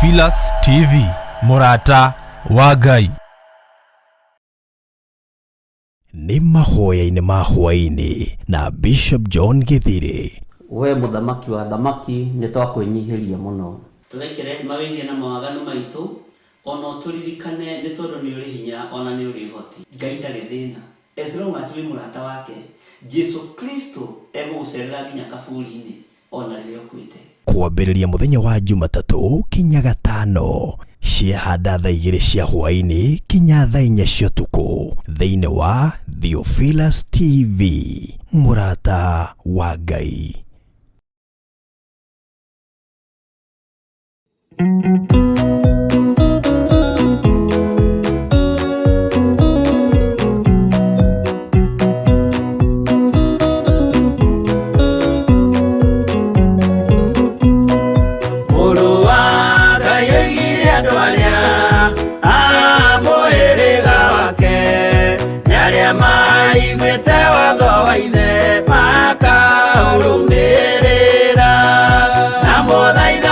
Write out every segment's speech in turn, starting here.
Theophilus TV, Murata wa Ngai. Ni Mahoya-ini ma Hwa-ini na Bishop John Githiri. We muthamaki wa thamaki ni twakwenyihiria muno. Turekere mawigie na mawaganu maitu ono turirikane ni tondu ni uri hinya ona ni uri hoti. Ngai ndari thina. As long as we murata wake, Jesu Kristo egugucerera nginya kaburi-ini ona riria ukwite. Kwambĩrĩria mũthenya wa Jumatatu kinya Gatano, ciahanda thaa 2 cia hwa-ini kinya thaa 4 cia ũtukũ thĩinĩ wa Theophilus TV, Murata wa Ngai.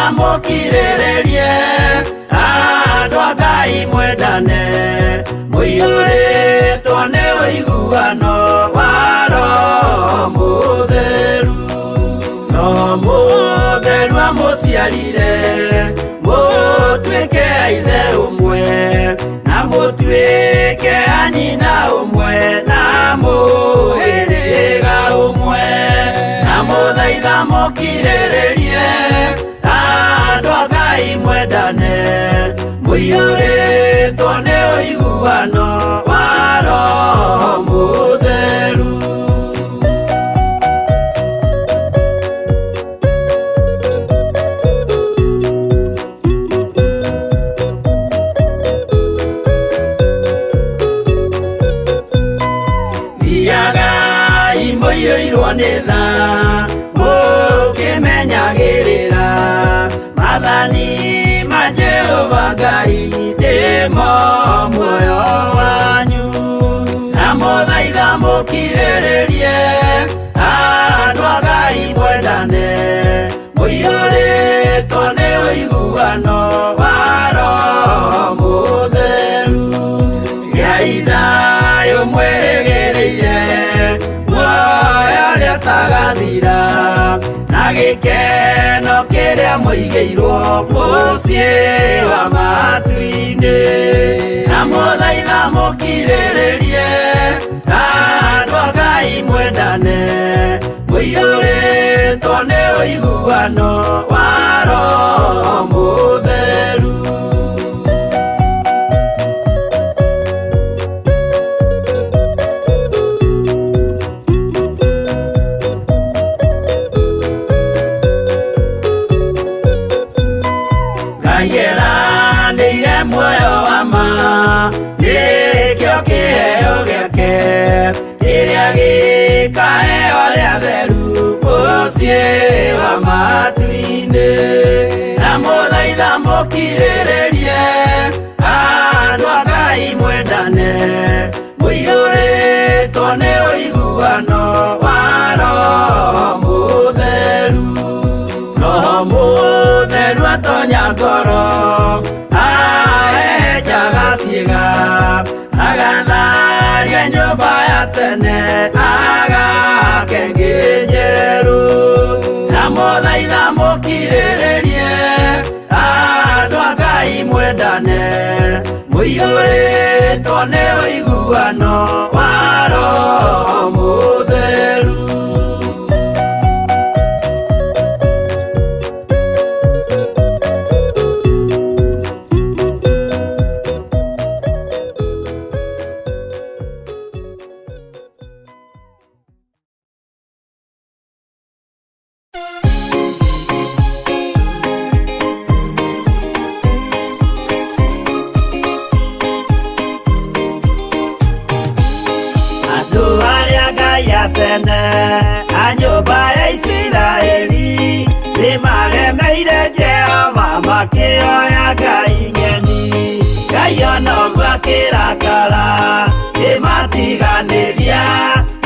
Mukirirerie andu a Ngai mwendane, muiyũrĩtwo nĩ ũiguano wa Roho Mũtheru. Roho Mũtheru amũciarire mũtuĩke a ithe ũmwe, na mũtuĩke a nyina ũmwe, na mũhĩrĩga ũmwe, na mũthaitha mũkirĩrĩrie andu a Ngai mwendane, muiyũrĩtwo nĩ ũiguano wa Roho Mũtheru. Thiagai mũiyũirwo nĩ tha mũkĩmenyagĩrĩra mathani ma Jehova Ngai nĩmo muoyo wanyu, na mũthaitha mũkirĩrĩrie andu a Ngai mwendane, muiyũrĩtwo nĩ ũiguano wa Roho Mũtheru. Gĩai thayũ mwĩrĩgĩrĩire muoyo ũrĩa ũtagathira, na gĩkeno kĩrĩa mũigĩirwo mũciĩ wa matu-inĩ, na mũthaitha mũkirĩrĩrie andu a Ngai mwendane, muiyũrĩtwo nĩ ũiguano wa Roho Mũtheru. Ngai muoyo wa ma nĩkĩo kĩheo gĩake, kĩrĩa gĩkaheo arĩa atheru mũciĩ wa matu-inĩ, na mũthaitha mũkirĩrĩrie andu a Ngai mwendane, muiyũrĩtwo nĩ ũiguano wa Roho Mũtheru. Roho Mũtheru atonya ngoro, ahejaga ciĩga, agatharia nyũmba ya tene, agake ngĩ njerũ, na mũthaitha mũkirĩrĩrie andu a Ngai mwendane, muiyũrĩtwo nĩ ũiguano wa Roho Mũtheru. A nyũmba ya Isiraeli nĩmaremeire Jehova makĩoya Ngai ng'eni. Ngai ona ũguo akĩrakara kĩmatiganĩria,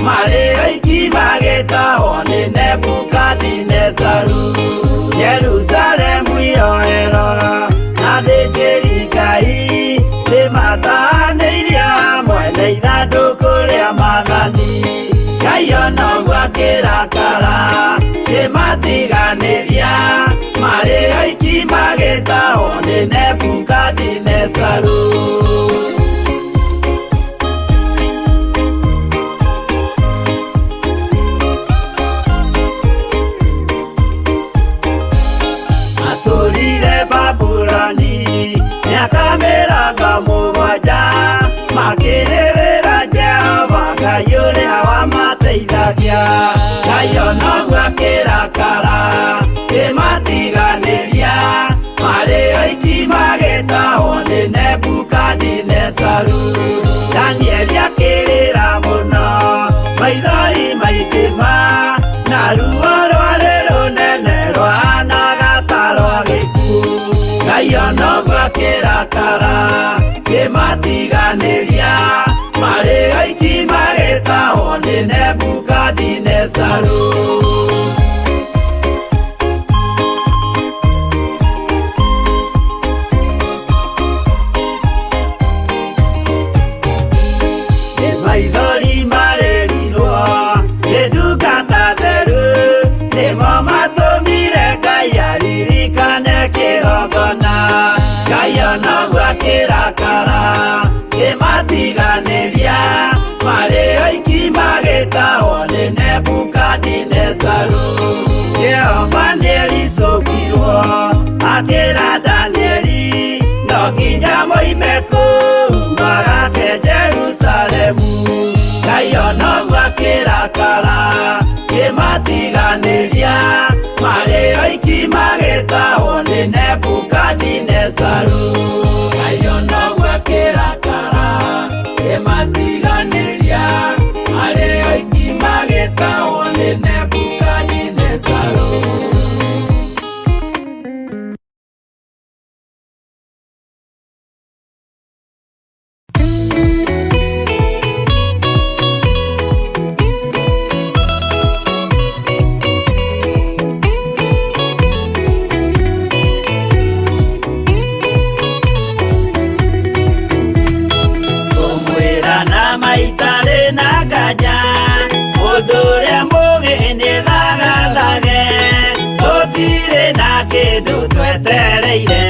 marĩ oiki magĩtahwo nĩ Nebukadinezaru. Jerusalemu iroero Ngai nĩmatanĩirie hamwe na ithandũkũ rĩa maathani. Ngai ona ũguo akĩrakara kĩmatiganĩria, marĩ oiki magĩtahwo nĩ Nebukadinezaru. Atũrire Babuloni mĩaka mĩrongo mũgwanja, makĩrĩrĩra Jehova Ngai ũrĩa wamateithagia. Ngai ona ũguo akĩrakara kĩmatiganĩria, marĩ oiki magĩtahwo nĩ Nebukadinezaru. Danieli akĩrĩra mũno, maithori maikĩma, na ruo rwarĩ rũnene rwahanaga ta rwa gĩkuũ. Ngai ona ũguo akĩrakara kĩmatiganĩria, marĩ oiki magĩtahwo nĩ Nebukadinezaru. Maithori marĩrirwo nĩ ndungata theru, nĩmo matũmire Ngai aririkane kĩgongona. Ngai ona ũguo akĩrakara kĩmatiganĩria, marĩ oiki magĩtahwo nĩ Nebukadinezaru. Jehova nĩericũkirwo akĩra Danieli, no nginya moime kũu magake Jerusalemu. Ngai ona ũguo akĩrakara kĩmatiganĩria, marĩ oiki magĩtahwo nĩ Nebukadinezaru. Ngai ona ũguo akĩrakara kĩmatiganĩria, marĩ oiki magĩtahwo nĩ Nebukadinezaru. Mũndũ ũrĩa mũũgĩ nĩthagathage, tũtirĩ na kĩndũ twetereire,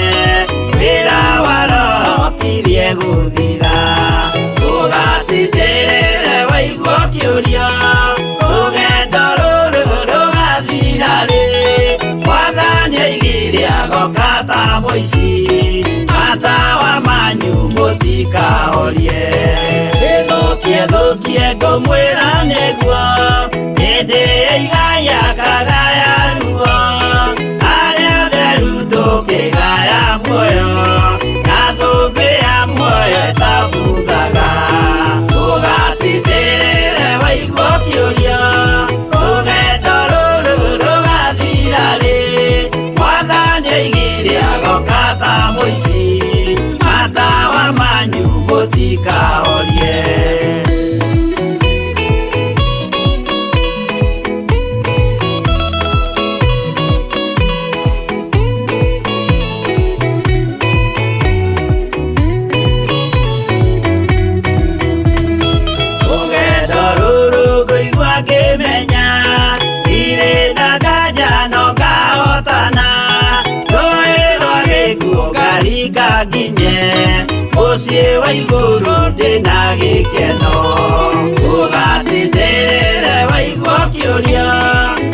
wĩra wa Roho tirie gũthira. Tũgatindĩrĩre waigua kĩũrio, rũgendo rũrũ rũgathira rĩ? Mwathani oigire agoka ta mũici, matawa manyu mũtikahorie. Thũkie ngũmwĩra nĩguo, hĩndĩ ĩigaya kagaya ruo, arĩa theru tũkĩgaya muoyo, na thũmbĩ ya muoyo ĩtabuthaga. Tũgatindĩrĩre waigua kĩũrio, rũgendo rũrũ rũgathira rĩ? Mwathani oigire agoka ta mũici, matawa manyu mũtikahorie. Mũciĩ wa igũrũ ndĩna gĩkeno, ũgatindĩrĩre waigua kĩũrio,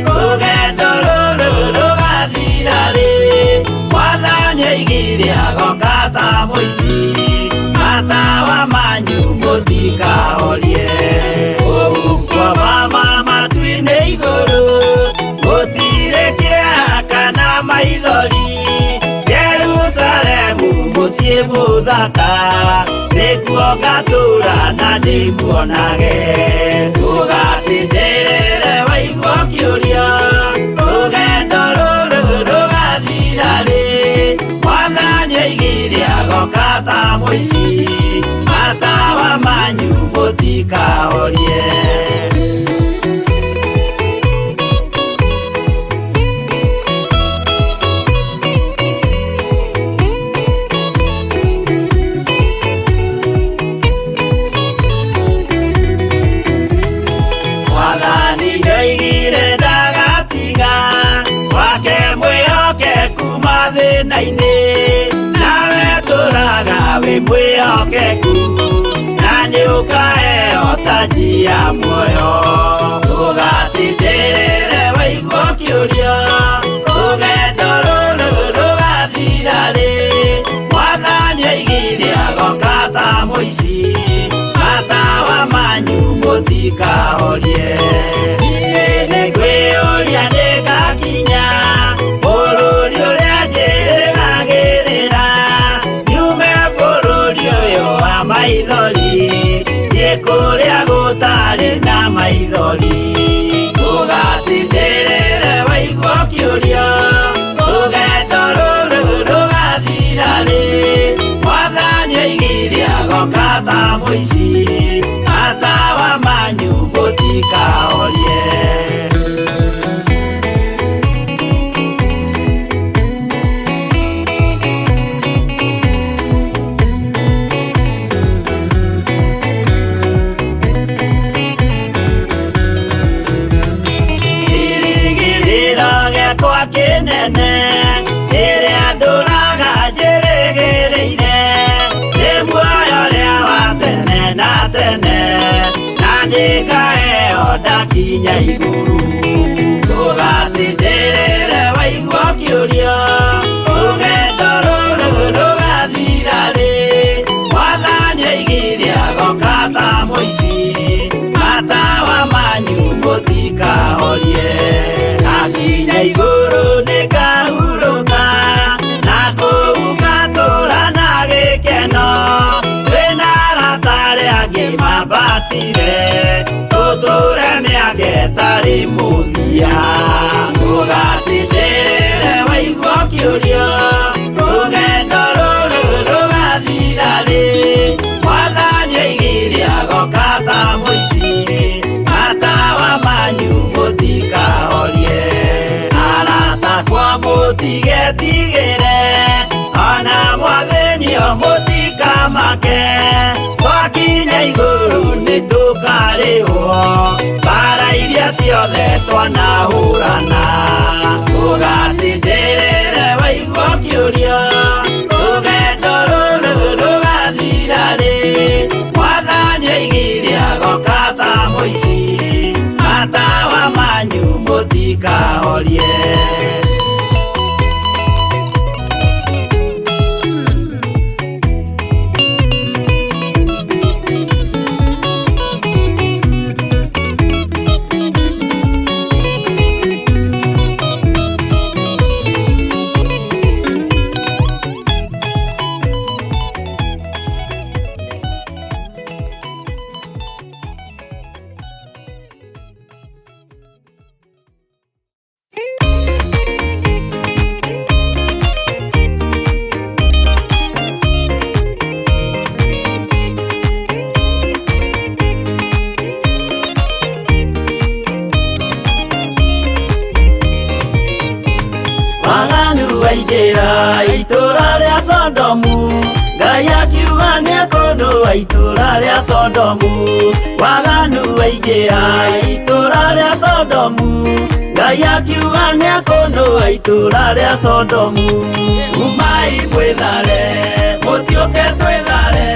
rũgendo rũrũ rũgathira rĩ? Mwathani oigire agoka ta mũici, matawa manyu mũtikahorie. Ũguo mama matu-inĩ igũrũ, gũtirĩ kĩeha kana maithori. Jerusalemu mũciĩ mũthaka, nĩkuo ngatũũra na ndĩmuonage. Tũgatindĩrĩre waigua kĩũrio, rũgendo rũrũ rũgathira rĩ? Mwathani oigire agoka ta mũici, matawa manyu mũtikahorie. nake mwĩhokeku mathĩna-inĩ, nawe tũraga wĩ mwĩhokeku, na nĩũkaheo taji ya muoyo. Ndũgatindĩrĩre waigua ũkĩũrio, rũgendo rũrũ rũgathira rĩ, Mwathani oigire agoka ta mũici, matawa manyu mũtikahorie. Niĩ nĩngwĩyũria nĩngakinya bũrũri ũrĩa njĩrĩgagĩrĩra, nyume bũrũri ũyũ wa maithori, thiĩ kũrĩa gũtarĩ na maithori. Ndũgatindĩrĩre waigua ũkĩũrio, rũgendo rũrũ rũgathira rĩ, Mwathani oigire agoka ta mũici, matawa manyu mũtikahorie. Gĩakwa kĩnene ĩrĩa ndũraga njĩrĩgĩrĩire, nĩ muoyo ũrĩa wa tene na tene, na nĩngaheo ndakinya igũrũ. Ndũgatindĩrĩre waigua ũkĩũrio, rũgendo rũrũ rũgathira rĩ, Mwathani oigire agoka ta mũici, matawa manyu mũtikahorie. Ngakinya igũrũ nĩngahurũka, na kũu ngatũũra na gĩkeno, twĩna arata arĩa angĩ mambatire, tũtũũre mĩaka ĩtarĩ mũthia. Ndũgatindĩrĩre waigua ũkĩũrio, rũgendo rũrũ rũgathira rĩ, Mwathani oigire agoka ta mũici, matawa manyu mũtikahorie. Arata kwa mũtigetigĩre, ona mwathĩnio mũtikamake, twakinya igũrũ nĩtũkarĩhwo mbara iria ciothe twanahũrana. Ndũgatindĩrĩre waigua ũkĩũrio, rũgendo rũrũ rũgathira rĩ, Mwathani oigire agoka ta mũici, matawa manyu mũtikahorie. Waingĩra itũũra rĩa Sodomu, Ngai akiuga nĩekũnũa itũũra rĩa Sodomu. Waganu waingĩra itũũra rĩa Sodomu, Ngai akiuga nĩekũnũa itũũra rĩa Sodomu. Umai mwĩthare, mũtiũke twĩthare,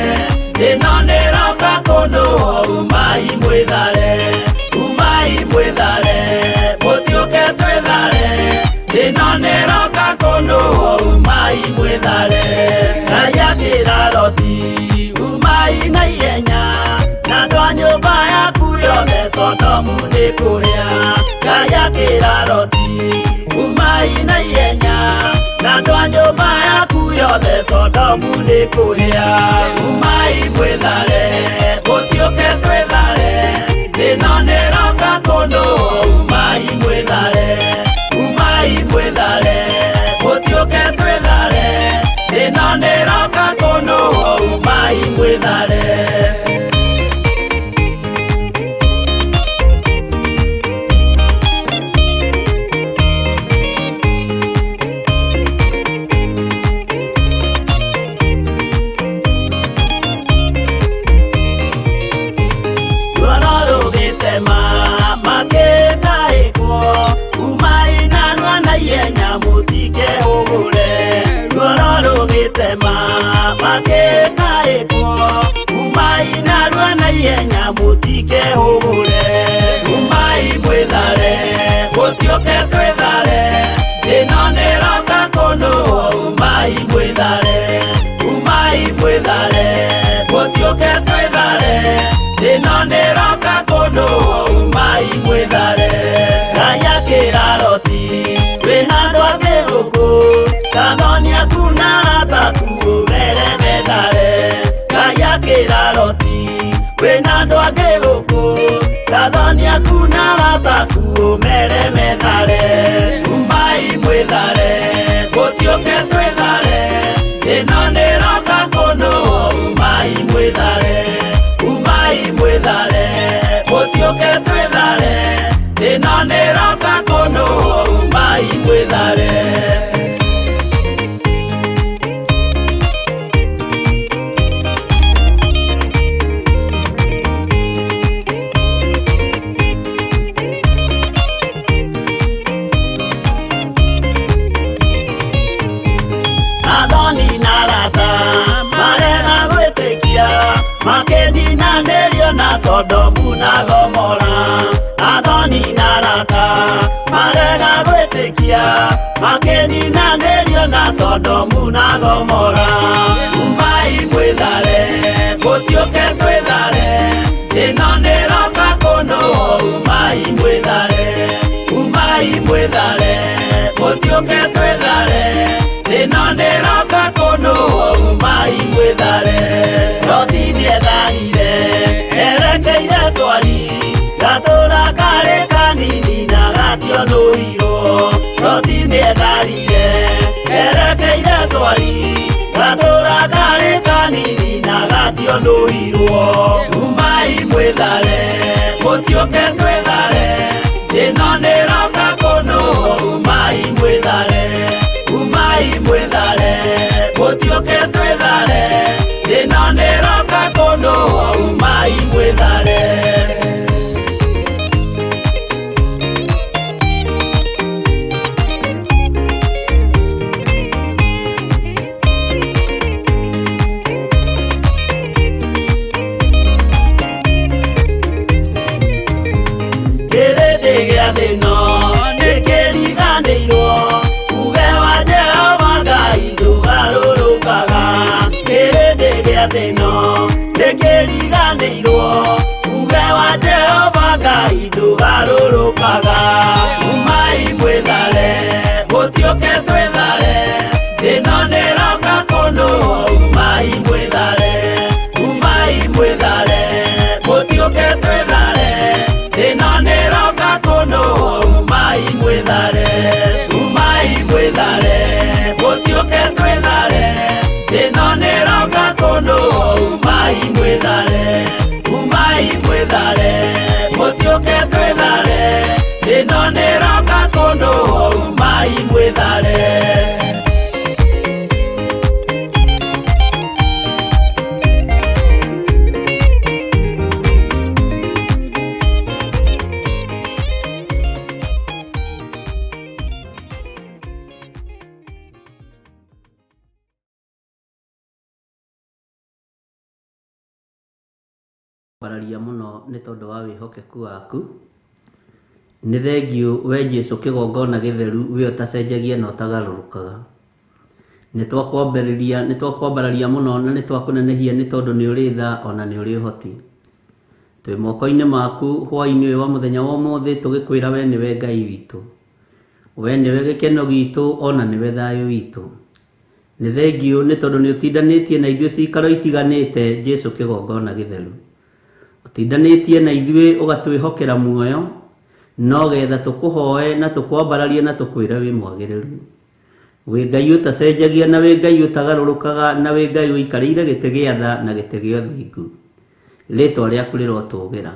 ĩno nĩroka kũnũa. Umai mwĩthare, umai mwĩthare, mũtiũke twĩthare, ĩno nĩroka kũnũa. Umai mwĩthare. Ngai akĩra Loti, umai na ihenya, na andũ a nyũmba yaku yothe Sodomu nĩkũhĩa. Ngai akĩra Loti, umai na ihenya, na andũ a nyũmba yaku yothe Sodomu nĩkũhĩa. Umai mwĩthare, mũtiũke twĩthare, ĩno nĩroka kũnũa. Umai mwĩthare, umai mwĩthare, mũtiũke twĩthare, ĩno nĩroka kũnũa. Umai mwĩthare. Makĩtaĩkwo, umai na nua na ihenya. ikehũgũre. Umai mwĩthare, gũtiũke twĩthare, ĩno nĩroka kũndũ. Umai mwĩthare, umai mwĩthare, gũtiũke twĩthare, ĩno nĩroka kũndũ. Umai mwĩthare. Ngai akĩra Loti, wĩna andũ angĩ gũkũ, Gathoni aku na arataku ũmere methare. Ngai akĩra Loti, wĩna andũ angĩ gũkũ, Gathoni aku na arataku ũmere methare. Umai mwĩthare, gũtiũke twĩthare, ĩno nĩroka kũndũ. Umai mwĩthare, umai mwĩthare, gũtiũke twĩthare, ĩno nĩroka kũndũ. Umai mwĩthare. Gathoni na arata marega gwĩtĩkia, makĩninanĩrio na Sodomu na Gomora. Gathoni na arata marega gwĩtĩkia, makĩninanĩrio na Sodomu na Gomora. Umai mwĩthare, gũtiũke twĩthare, ĩno nĩroka kũndũ. Umai mwĩthare, umai mwĩthare, gũtiũke twĩthare, ĩno nĩroka kũndũ. Umai mwĩthare. Loti nĩetharire, erekeire Zoari, gatũũra karĩ kanini na gationũirwo. Loti nĩetharire, erekeire Zoari, gatũũra karĩ kanini na gationũirwo. Umai mwĩthare, gũtiũke twĩthare, ĩno nĩroka kũndũ. Umai mwĩthare, umai mwĩthare, gũtiũke twĩthare, ĩno nĩroka kũndũ. Umai mwĩthare. Kĩrĩndĩ gĩa thĩ ĩno nĩkĩriganĩirwo, uge wa Jehova Ngai ndũgarũrũkaga. Kĩrĩndĩ gĩa thĩ ĩno nĩkĩriganĩirwo, uge wa Jehova Ngai ndũgarũrũkaga. Umai mwĩthare, gũtiũke twĩthare, ĩno nĩroka kũndũ. Umai mwĩthare, umai mwĩthare, gũtiũke twĩthare, ĩno nĩroka kũndũ. Umai mwĩthare, umai mwĩthare, gũtiũke twĩthare, ĩno nĩroka kũndũ. Umai mwĩthare, umai mwĩthare, gũtiũke twĩthare, ĩno nĩroka kũndũ. Umai mwĩthare. Bararia muno nĩ tondũ wa wĩhokeku waku. Nĩ thengiũ we Jesũ kĩgongona gĩtheru, we ũtacenjagia na ũtagarũrũkaga. Nĩ twakwambararia muno na nĩ twakũnenehia nĩ tondũ nĩ ũrĩ tha ona nĩ ũrĩ ũhoti. Twĩ moko-inĩ maku hwa-inĩ ũyũ wa mũthenya wa ũmũthĩ tũgĩkwĩra we nĩwe Ngai witũ. We nĩwe gĩkeno gitũ ona nĩwe thayũ witũ. Nĩ thengiũ nĩ tondũ nĩ ũtindanĩtie na ithuĩ cikaro itiganĩte Jesũ kĩgongona gĩtheru. Ũtindanĩtie na ithuĩ ũgatwĩhokera muoyo, no getha tũkũhoe na tũkwambararie na tũkwĩra wĩ mwagĩrĩru. Wĩ Ngai ũtacenjagia na wĩ Ngai ũtagarũrũkaga na wĩ Ngai ũikarĩire gĩtĩ gĩa tha na gĩtĩ gĩa ũthingu. Rĩĩtwa rĩaku rĩrotũgĩra.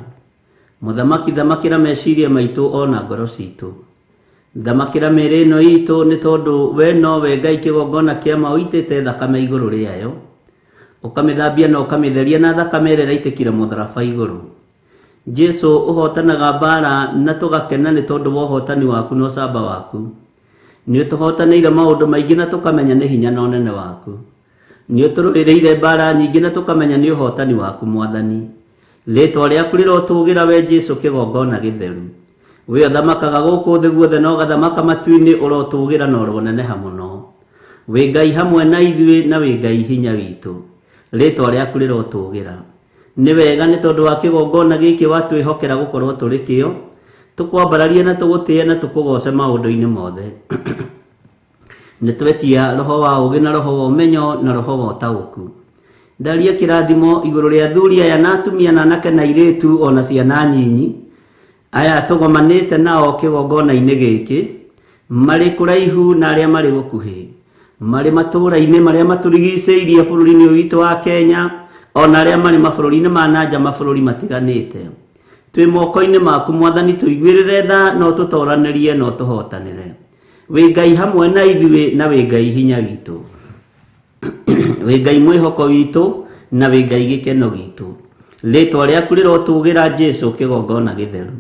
Mũthamaki, thamakĩra meciria maitũ ona ngoro citũ. Thamakĩra mĩĩrĩ ĩno itũ nĩ tondũ we nowe Ngai kĩgongona kĩa ma ũitĩte thakame igũrũ rĩayo. Ũkamĩthambia na ũkamĩtheria na thakame ĩrĩa ĩraitĩkire mũtharaba igũrũ. Jesũ ũhotanaga mbara na tũgakena nĩ tondũ wa ũhotani waku na ũcamba waku. Nĩ ũtũhotanĩire maũndũ maingĩ na tũkamenya nĩ hinya na ũnene waku. Nĩ ũtũrũĩrĩire mbara nyingĩ na tũkamenya nĩ ũhotani waku Mwathani. Rĩtwa rĩaku rĩrotũgĩra we Jesu kĩgongona gĩtheru. We ũthamakaga gũkũ thĩ guothe na ũgathamaka matu-inĩ, ũrotũgĩra na ũroneneha mũno. We Ngai hamwe na ithuĩ na we Ngai hinya witũ. Rĩtwa rĩaku rĩrotũgĩra. Nĩ wega nĩ tondũ wa kĩgongona gĩkĩ watwĩhokera gũkorwo tũrĩ kĩo. Tũkwambararie na tũgũtĩe na tũkũgoce maũndũ-inĩ mothe. Nĩtwetia roho wa ũgĩ na roho wa ũmenyo na roho wa ũtaũku. Ndaria kĩrathimo igũrũ rĩa athuri aya na atumia na anake na airĩtu ona ciana nyinyi aya tũgomanĩte nao kĩgongona-inĩ gĩkĩ, marĩ kũraihu na arĩa marĩ gũkuhĩ, marĩ matũũra-inĩ marĩa matũrigicĩirie bũrũri-inĩ witũ wa Kenya, ona arĩa marĩ mabũrũri-inĩ ma nanja, mabũrũri matiganĩte. Twĩ moko-inĩ maku Mwathani, tũiguĩrĩre tha no tũtoranĩrie no tũhotanĩre. We Ngai hamwe na ithuĩ na we Ngai hinya witũ. We Ngai mwĩhoko witũ na we Ngai gĩkeno gitũ. Rĩtwa rĩaku rĩrotũgĩra Jesu kĩgongona gĩtheru.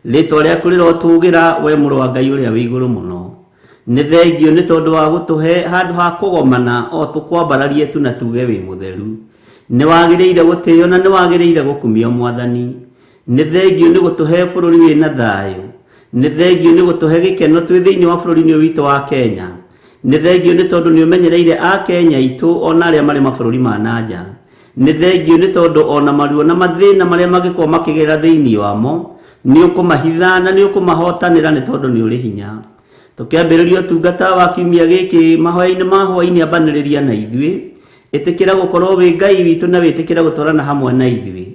Rĩtwa rĩaku rĩrotũgĩra we mũrũ wa Ngai ũrĩa wĩ igũrũ mũno. Nĩ thengio nĩ tondũ wa gũtũhe handũ ha kũgomana o tũkwambararie tu na tuge wĩ mũtheru. Nĩ wagĩrĩire gũtĩo na nĩ wagĩrĩire gũkumio Mwathani. Nĩ thengio nĩ gũtũhe bũrũri wĩna thayũ. Nĩ thengio nĩ gũtũhe gĩkeno twĩ thĩinĩ wa bũrũri-inĩ witũ wa Kenya. Nĩ thengio nĩ tondũ nĩ ũmenyereire a Kenya itũ ona arĩa marĩ mabũrũri ma nanja. Nĩ thengio nĩ tondũ ona maruo na mathĩna marĩa mangĩkorwo makĩgerera thĩinĩ wamo nĩ ũkũmahitha na nĩ ũkũmahotanĩra nĩ tondũ nĩ ũrĩ hinya. Tũkĩambĩrĩria ũtungata wa kiumia gĩkĩ mahoya-inĩ ma Hwa-ini ambanĩrĩria na ithuĩ. Ĩtĩkĩra gũkorwo wĩ Ngai witũ na wĩtĩkĩra gũtwarana hamwe na ithuĩ.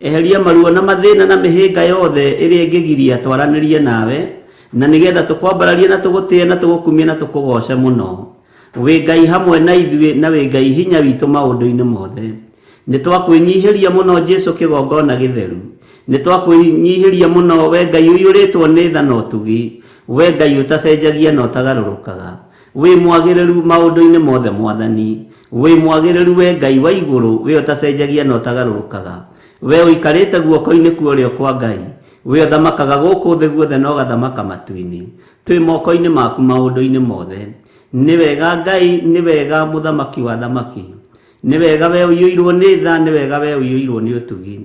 Eheria maruo na mathĩna na mĩhĩnga yothe ĩrĩa ĩngĩgiria twaranĩrie nawe, na nĩgetha tũkwambararie na tũgũtĩe na tũgũkumie na tũkũgoce mũno. We Ngai hamwe na ithuĩ na we Ngai hinya witũ maũndũ-inĩ mothe. Nĩ twakwĩnyihĩria mũno Jesu kĩgongona gĩtheru. Nĩ twakwĩnyihĩria mũno we Ngai ũiyũrĩtwo nĩ tha na ũtugi. We Ngai ũtacenjagia na ũtagarũrũkaga. We mwagĩrĩru maũndũ-inĩ mothe Mwathani. We mwagĩrĩru we Ngai wa igũrũ, we ũtacenjagia na ũtagarũrũkaga. We ũikarĩte guoko-inĩ kwa ũrĩo kwa Ngai. We ũthamakaga gũkũ thĩ guothe na ũgathamaka matu-inĩ. Twĩ moko-inĩ maku maũndũ-inĩ mothe. Nĩ wega Ngai, nĩ wega mũthamaki wa thamaki. Nĩ wega we ũiyũirwo nĩ tha, nĩ wega we ũiyũirwo nĩ ũtugi.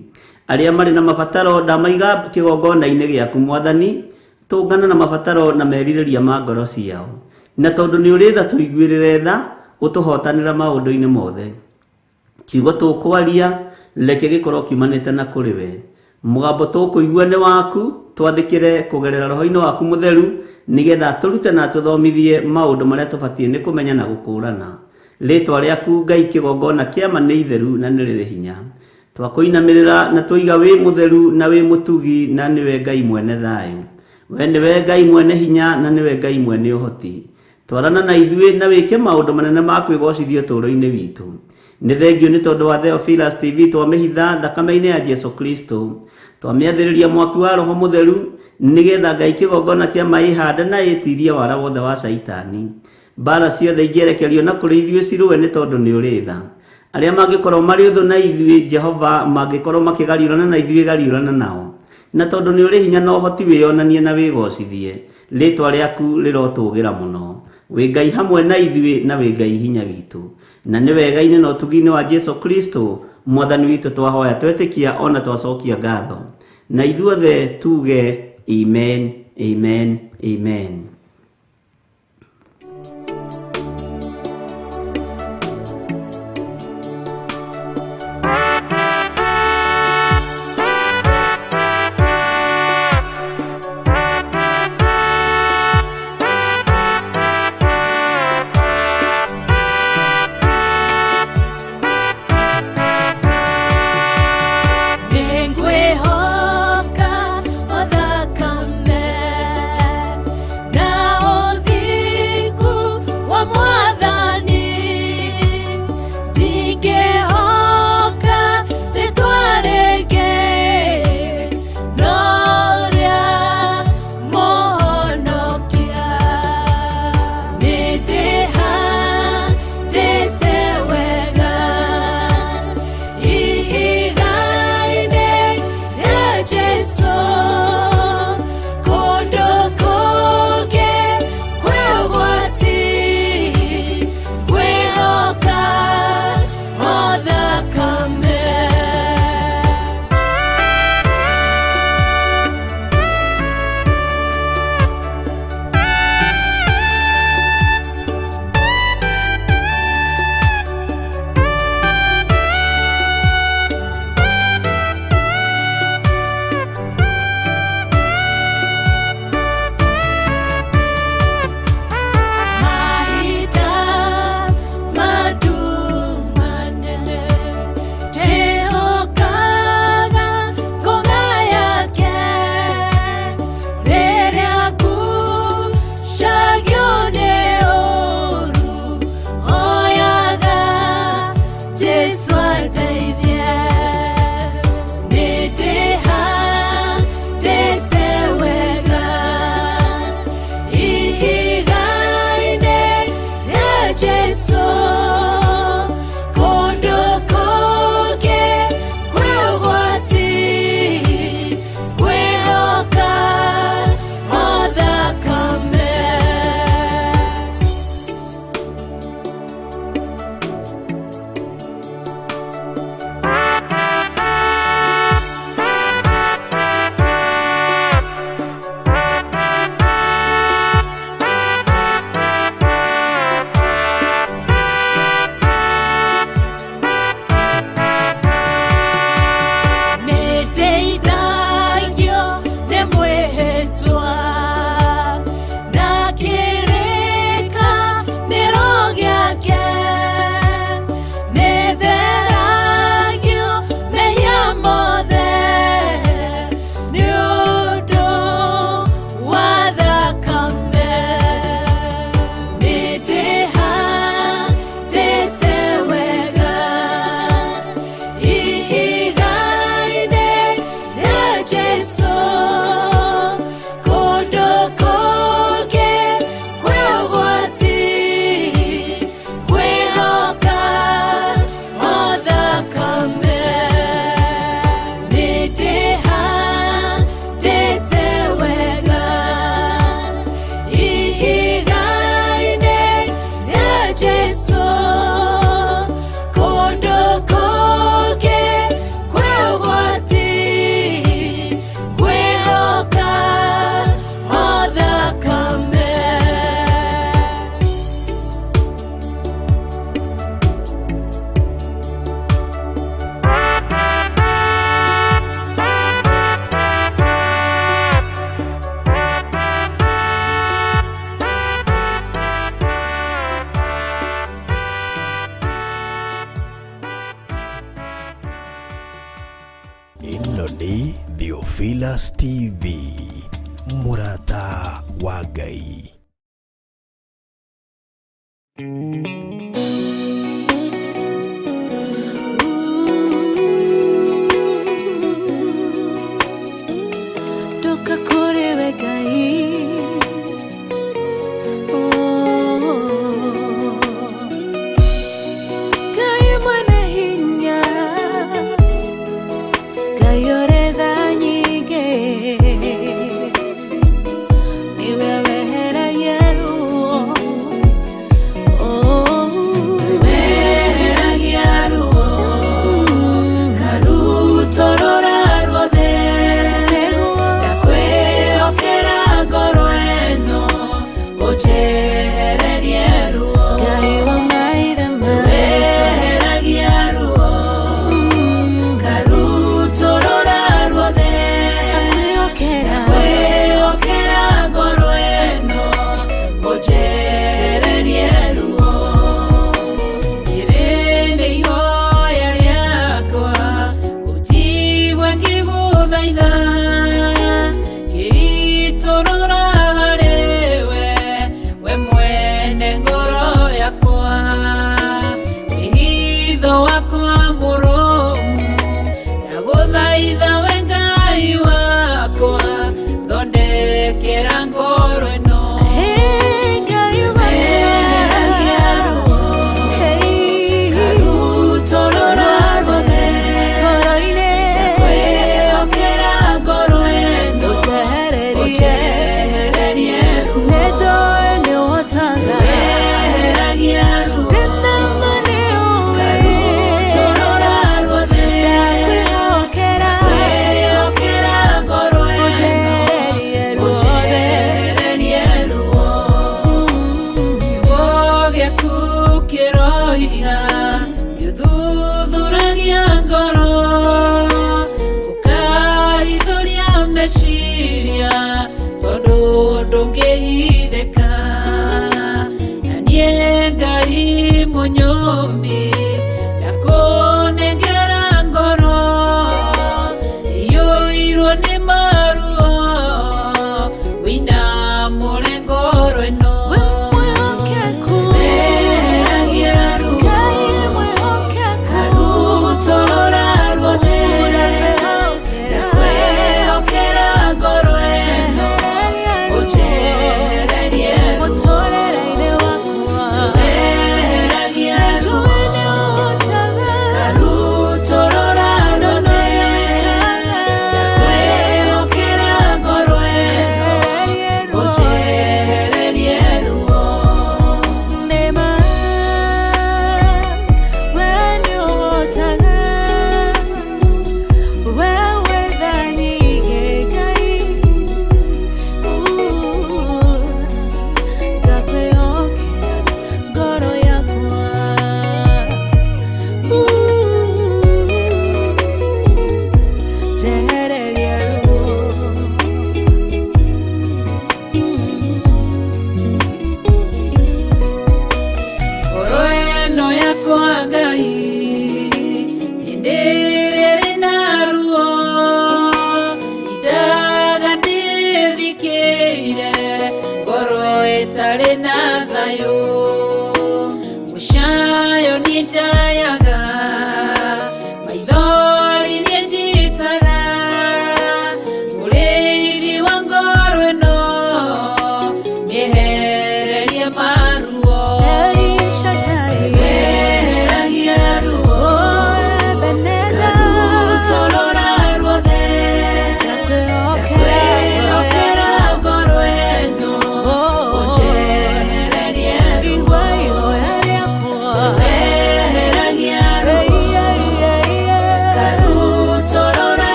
Arĩa marĩ na mabataro ndamaiga kĩgongona-inĩ gĩaku Mwathani, tũngana na mabataro na merirĩria ma ngoro ciao. Na tondũ nĩ ũrĩ tha tũiguĩrĩre tha, ũtũhotanĩra maũndũ-inĩ mothe. Kiugo tũkwaria reke gĩkorwo kiumanĩte na kũrĩ we. Mũgambo tũkũigua nĩ waku, twathĩkĩre kũgerera roho-inĩ waku mũtheru, nĩgetha tũrute na tũthomithie maũndũ marĩa tũbatiĩ nĩ kũmenya na gũkũrana. Rĩtwa rĩaku Ngai kĩgongona kĩama nĩ itheru na nĩ rĩrĩ hinya. Twakũinamĩrĩra na tũiga wĩ mũtheru na wĩ mũtugi na nĩwe Ngai mwene thayũ. We nĩwe Ngai mwene hinya na nĩwe Ngai mwene ũhoti. Twarana na ithuĩ na wĩke maũndũ manene ma kwĩgocithio ũtũũro-inĩ witũ. Nĩ thengio nĩ tondũ wa Theophilus TV twamĩhitha thakame-inĩ ya Jesu Kristo. Twamĩathĩrĩria mwaki wa roho mũtheru nĩgetha Ngai kĩgongona kĩama ĩhande na ĩtirie wara wothe wa caitani. Mbara ciothe ingĩerekerio na kũrĩ ithuĩ cirũe nĩ tondũ nĩ ũrĩ tha. Arĩa mangĩkorwo marĩ ũthũ na ithuĩ Jehova mangĩkorwo makĩgariũrana na ithuĩ gariũrana nao. Na tondũ nĩ ũrĩ hinya na ũhoti wĩonanie na wĩgocithie. Rĩtwa rĩaku rĩrotũgĩra mũno. Wĩ Ngai hamwe na ithuĩ na wĩ Ngai hinya witũ. Na nĩ wega-inĩ na ũtugi-inĩ wa Jesu Kristo Mwathani witũ twahoya twetĩkia ona twacokia ngatho. Na ithuothe tuge amen, amen, amen. Ngwĩhoka o thakame na Theophilus TV, Murata wa Ngai.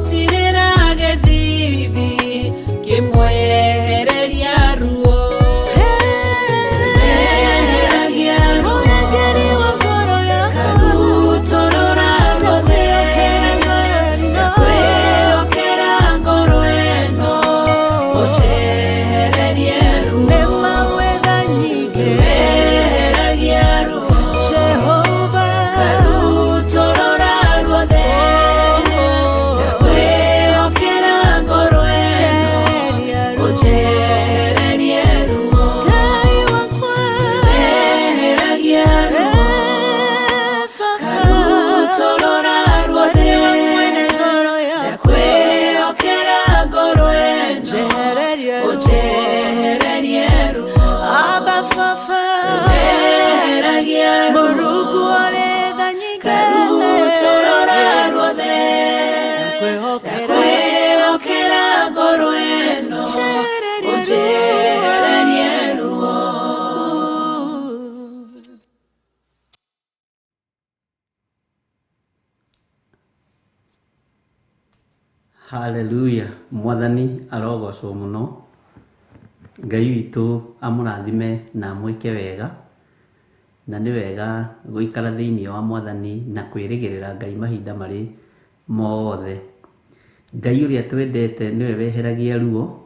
Tirera Githiri Hallelujah. Mwathani arogocwo muno. Ngai witũ amũrathime na amwĩke wega. Na nĩ wega gũikara thĩinĩ wa Mwathani na kwĩrĩgĩrĩra Ngai mahinda marĩ mothe. Ngai ũrĩa twendete nĩwe weheragia ruo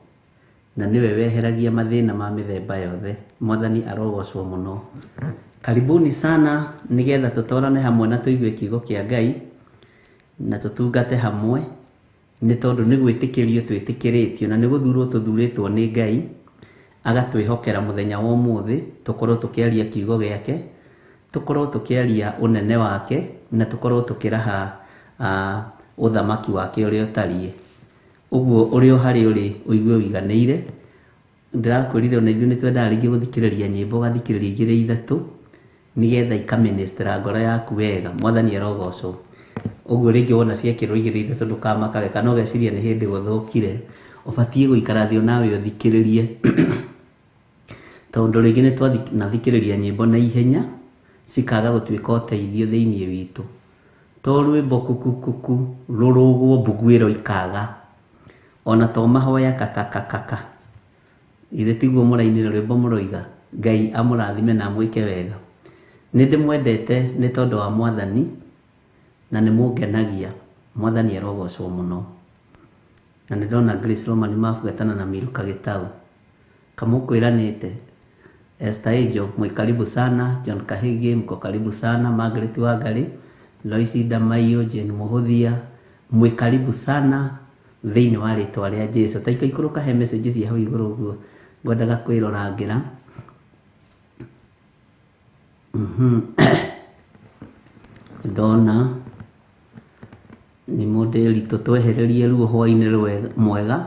na nĩwe weheragia mathĩna ma mĩthemba yothe. Mwathani arogocwo muno. Karibuni sana nigetha tũtwarane hamwe na tũigue kiugo kĩa Ngai na tũtungate hamwe, nĩ tondũ nĩ gwĩtĩkĩrio twĩtĩkĩrĩtio na nĩ gũthurwo tũthurĩtwo nĩ Ngai agatwĩhokera mũthenya wa ũmũthĩ tũkorwo tũkĩaria kiugo gĩake, tũkorwo tũkĩaria ũnene wake na tũkorwo tũkĩraha ũthamaki wake ũrĩa ũtariĩ. Ũguo ũrĩa harĩ ũrĩ ũigue ũiganĩire. Ndĩrakwĩrire ona ithuĩ nĩtwendaga rĩngĩ gũthikĩrĩria nyĩmbo, ũgathikĩrĩria igĩrĩ ithatũ nigetha ikaministera ngoro yaku wega. Mwathani arogocwo. Ũguo rĩngĩ wona ciekĩrwo igĩrĩ ithatũ ndũkamakage kana ũgeciria nĩ hĩndĩ gũthũkire. Ũbatiĩ gũikara thĩ nawe ũthikĩrĩrie tondũ rĩngĩ nĩtwathikĩrĩria nyĩmbo na ihenya cikaga gũtuĩka ũteithio thĩinĩ witũ. To rwĩmbo kukukuku rũrũgwo mbugwĩro ikaga, ona to mahoya kakakakaka. Ithe tiguo mũrainĩra rwĩmbo mũroiga. Ngai amũrathime na amwĩke wega. Nĩndĩmwendete nĩ tondũ wa Mwathani na nĩmũngenagia. Mwathani arogocwo muno. Na nĩndona Grace Roman mabuatana na Miruka Gĩtaũ. Kamũkwĩranĩte Esther Ejo mwĩ karibu sana, John Kahigi mko karibu sana, Margaret Wangari, Loisi Damaio, Jane Muhũthia mwĩ karibu sana thĩinĩ wa rĩtwa rĩa Jesũ. Ta ikaikũrũka he messages cia hau igũrũ ũguo ngwendaga kwĩrorangĩra. Ndona nĩ mũndĩri tũtwehererie ruo hwa-inĩ mwega,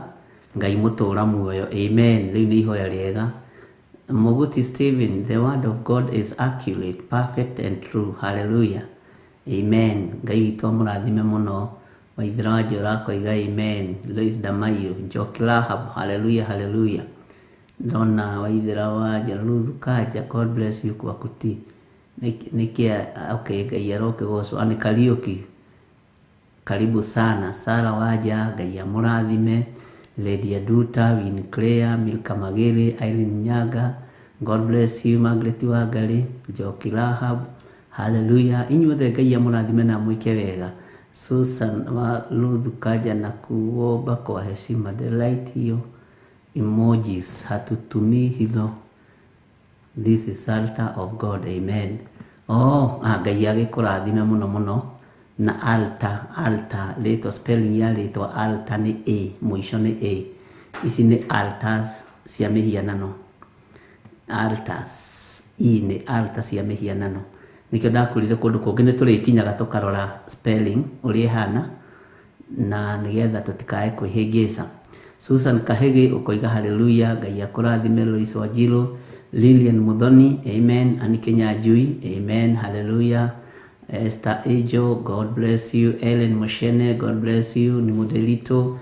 Ngai mũtũra muoyo. Amen. Rĩu nĩ ihoya rĩega. Moguti Stephen, the word of God is accurate, perfect and true. Hallelujah. Amen. Ngai witũ amũrathime mũno. Waithĩra wa Njora koiga amen. Lois Damaio, Joki Rahab, hallelujah, hallelujah. Ndona Waithĩra wa Njora, Ruth Kaja, God bless you kwa kuti. Nikia, okay, Ngai arokĩgocwo. Anĩ Kariuki, karibu sana. Sara Waja, Ngai amũrathime. Lady Aduta, Win Claire, Milka Magere, Irene Nyaga, God bless you. Margaret Wangari, Joki Rahab, hallelujah. Inyuothe Ngai amũrathime na amwĩke wega. Susan wa Ruth Kaja na kuomba kwa heshima, the light hiyo emojis hatutumii hizo. This is altar of God. Amen. Ngai agĩkũrathime mũno mũno. Na altar rĩtwa spelling ya rĩtwa altar nĩ A, mũico nĩ A. Ici nĩ altars cia mĩhianano. Altars nĩ altar cia mĩhianano. Nĩkĩo ndakwĩrire kũndũ kũngĩ nĩtũrĩkinyaga tũkarora spelling ũrĩa ihana na nĩgetha tũtikae kwĩhĩngĩca. Susan Kahigi ũkoiga hallelujah. Ngai akũrathime. Lois Wanjiru, Lilian Muthoni, amen. Anike Nyanjui, amen, hallelujah. Esther Ejo, God bless you. Ellen Moshene, God bless you. Ni Mudelito,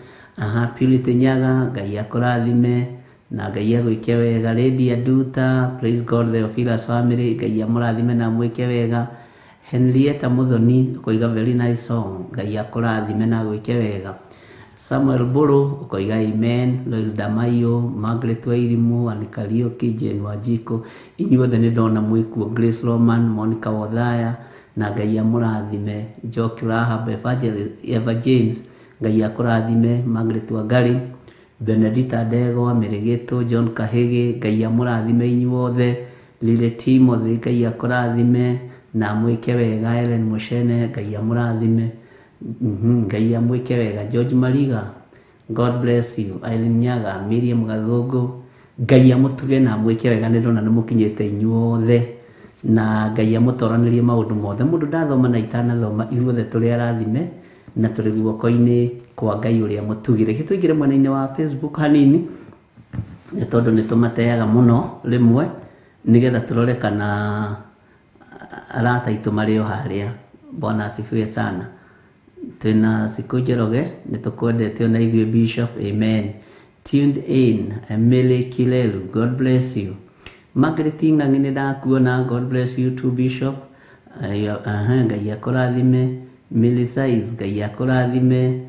Purity Nyaga, Ngai akũrathime na Ngai agwĩke wega. Lady Aduta, praise God. Theophilus family, Ngai amũrathime na amwĩke wega. Henrietta Muthoni ũkoiga very nice song, Ngai akũrathime na agwĩke wega. Samuel Buru ũkoiga amen. Lois Damaio, Margaret Wairimu, Anĩ Kariuki, Jane Wanjiko, inyuothe nĩ ndona mwĩkuo. Grace Roman, Monica Wothaya na Ngai amũrathime. Joki Rahab, Eva James, Ngai akũrathime. Margaret Wangari, Benedita Ndegwa, Mĩrĩgĩtũ, John Kahigi, Ngai amũrathime inyuothe. Lily Timothy, Ngai akũrathime na amwĩke wega. Ellen Moshene, Ngai amũrathime. Ngai amwĩke wega. George Mariga, God bless you. Irene Nyaga, Miriam Gathũngũ, Ngai amũtuge na amwĩke wega. Nĩ ndona nĩ mũkinyĩte inyuothe na Ngai amũtoranĩrie maũndũ mothe. Mũndũ ndathoma na itanathoma, ithuothe tũrĩ arathime na tũrĩ guoko-inĩ kwa Ngai ũrĩa mũtugire. Gĩtũingĩre mwena-inĩ wa Facebook hanini nĩ tondũ nĩtũmateaga mũno rĩmwe nĩgetha tũrore kana arata aitũ marĩ o harĩa. Bwana asifiwe sana. Twĩna Siku Njoroge, nĩtũkwendete ona ithuĩ Bishop, amen. Tuned in, Emily Kilelu, God bless you. Margaret Ng'ang'i nĩndakuona, God bless you too Bishop. Ngai akũrathime. Millie Size, Ngai akũrathime.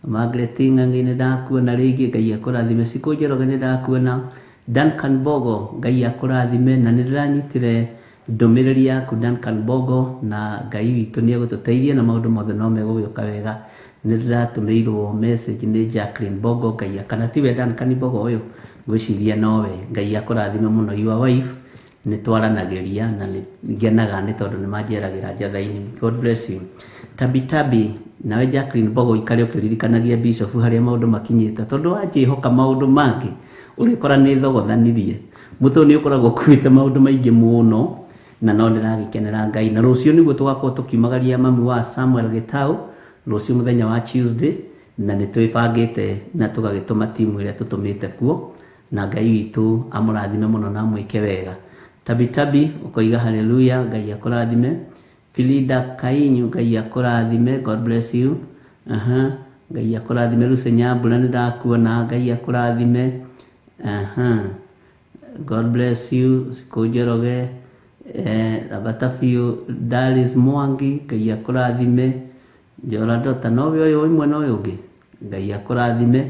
Margaret Ng'ang'i nĩ ndakuona rĩngĩ, Ngai akũrathime. Cikũ Njoroge nĩ ndakuona. Duncan Bogo, Ngai akũrathime. Na nĩ ndĩranyitire ndũmĩrĩri yaku Duncan Bogo, na Ngai witũ nĩ egũtũteithia na maũndũ mothe no megũgĩũka wega. Nĩ ndĩratũmĩirwo message nĩ Jacqueline Bogo, Ngai kana tiwe Duncan Bogo ũyũ, ngwĩciria nowe. Ngai akũrathime mũno. Your wife nĩ twaranagĩria na nĩ ngenaga nĩ tondũ nĩ manjeragĩra njatha-inĩ. God bless you. Tabi nawe Jacqueline Bogo ikare ũkĩririkanagia Bishop harĩa maũndũ makinyĩte, tondũ wanjĩhoka maũndũ mangĩ ũrĩkora nĩ thogothanirie. Mũtwe nĩ ũkoragwo ũkuĩte maũndũ maingĩ mũno, na no ndĩragĩkenera Ngai. Na rũciũ nĩguo tũgakorwo tũkiumagaria mami wa Samuel Gitau rũciũ mũthenya wa Tuesday, na nĩ twĩbangĩte na tũgagĩtũma timu ĩrĩa tũtũmĩte kuo, na Ngai witũ amũrathime mũno na amwĩke wega. Tabi ũkoiga haleluya, Ngai akũrathime. Filida Kainyu, Ngai akũrathime. God bless you. Ngai akũrathime. Lucy Nyambura nĩ ndakuona, Ngai akũrathime. God bless you. Cikũ Njoroge, Abatafiu, Dalis Mwangi, Ngai akũrathime. Njora Dota nowe ũyũ imwe na ũyũ ũngĩ, Ngai akũrathime.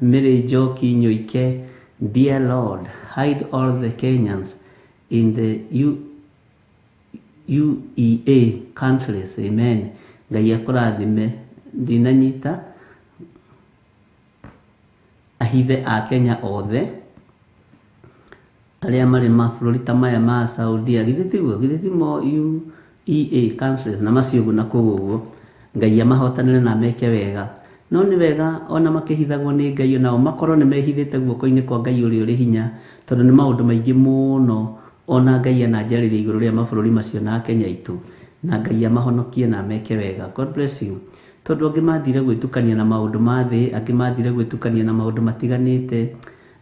Mary Njoki Nyoike, dear Lord, hide all the Kenyans in the UEA countries. Amen. Ngai akũrathime. Ndinanyita ahithe a Kenya othe arĩa marĩ mabũrũri ta maya ma Saudia, githĩtimo UEA countries na macio ũguo na kũu ũguo. Ngai amahotanĩre na meke wega. No nĩ wega ona makĩhithagwo nĩ Ngai onao makorwo nĩ mehithĩte guoko-inĩ kwa Ngai ũrĩa ũrĩ hinya, tondũ nĩ maũndũ maingĩ mũno ona Ngai ananjarĩria igũrũ rĩa mabũrũri macio na Kenya itũ, na Ngai amahonokie na meke wega. God bless you. Tondũ angĩ mathire gwĩtukania na maũndũ ma thĩ, angĩ mathire gwĩtukania na maũndũ matiganĩte,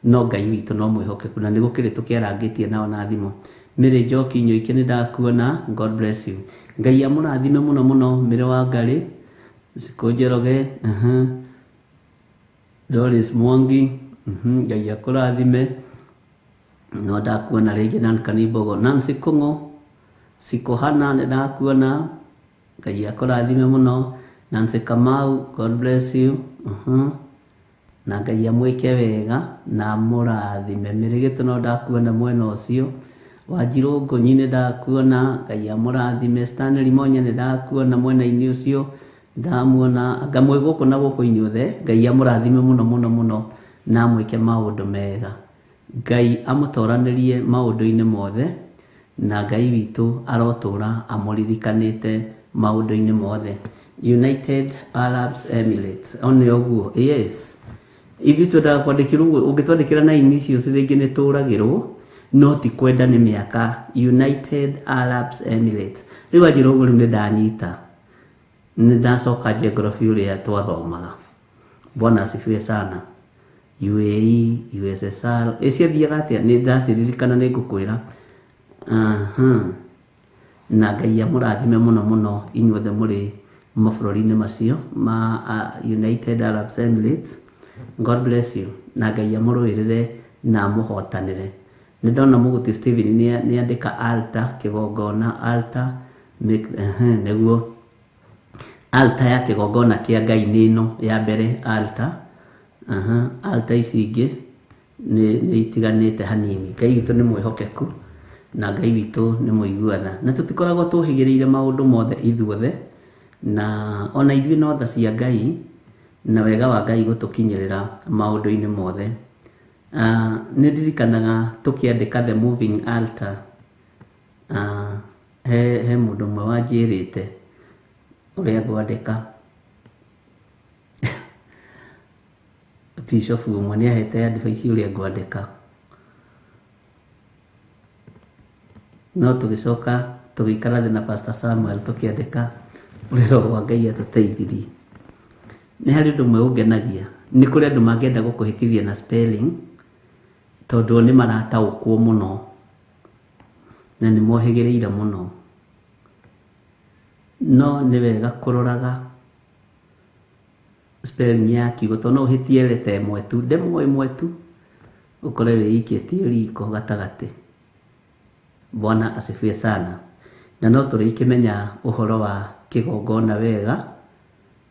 no Ngai witũ no mwĩhokeku na nĩ gũkĩrĩ tũkĩarangĩtie nao na thimũ. Mary Njoki Nyoike nĩ ndakuona. God bless you. Ngai amũrathime mũno mũno. Mĩrĩ wa Ngarĩ, Cikũ Njoroge, Doris Mwangi, Ngai akũrathime. No ndakuona rĩngĩ Duncan Bogo. Nancy Kũng'ũ, Cikũ Hana nĩ ndakuona. Ngai akũrathime mũno. Nancy Kamau, God bless you. Na Ngai amwĩke wega na amũrathime. Mĩrĩgĩtũ no ndakuona mwena ũcio. Wanjirũ Ngũnyi nĩ ndakuona. Ngai amũrathime. Stanley Monya nĩ ndakuona mwena-inĩ ũcio. Ndamuona ngamwe gũkũ na gũkũ inyuothe. Ngai amũrathime mũno mũno mũno na amwĩke maũndũ mega. Ngai amũtoranĩrie maũndũ-inĩ mothe, na Ngai witũ arotũra amũririkanĩte maũndũ-inĩ mothe. United Arab Emirates, one ũguo. Yes, ithuĩ twendaga kwandĩkĩrwo, ũngĩtwandĩkĩra na initials rĩngĩ nĩ tũragĩrwo, no ti kwenda nĩ mĩaka. United Arab Emirates. Rĩu anjĩra ũguo rĩu nĩ ndanyita, nĩ ndacoka geography ũrĩa twathomaga. Bwana asifiwe sana. UAE, USSR, ciathiaga atĩa? Nĩ ndaciririkana nĩ ngũkwĩra. Na Ngai amũrathime mũno mũno inyuothe mũrĩ mabũrũri-inĩ macio ma United Arab Emirates. God bless you. Na Ngai amũrũĩrĩre na amũhotanĩre. Nĩ ndona mũgũti Stephen nĩ andĩka altar kĩgongona, altar nĩguo altar ya kĩgongona kĩa Ngai nĩ ĩno ya mbere, altar. Altar ici ingĩ nĩ itiganĩte hanini. Ngai witũ nĩ mwĩhokeku na Ngai witũ nĩ mũiguana, na tũtikoragwo tũhĩgĩrĩire maũndũ mothe ithuothe, na ona ithuĩ no tha cia Ngai na wega wa Ngai gũtũkinyĩrĩra maũndũ-inĩ mothe. Nĩ ndirikanaga tũkĩandĩka the moving altar, he mũndũ ũmwe wanjĩrĩte ũrĩa ngwandĩka. Bishop ũmwe nĩ ahete advice ũrĩa ngwandĩka, no tũgĩcoka tũgĩikara thĩ na Pastor Samuel tũkĩandĩka ũrĩa Roho wa Ngai atũteithirie. Nĩ harĩ ũndũ ũmwe ũngenagia, nĩ kũrĩ andũ mangĩenda gũkũhĩtithia na spelling tondũ nĩ marataũkwo mũno na nĩ mohĩgĩrĩire mũno, no nĩ wega kũroraga spelling ya kiugo, tondũ no ũhĩtie leta ĩmwe tu, ndemwa ĩmwe tu, ũkore wĩikĩtie riko gatagatĩ. Bwana asifiwe sana. Na no tũrĩkĩmenya ũhoro wa kĩgongona wega,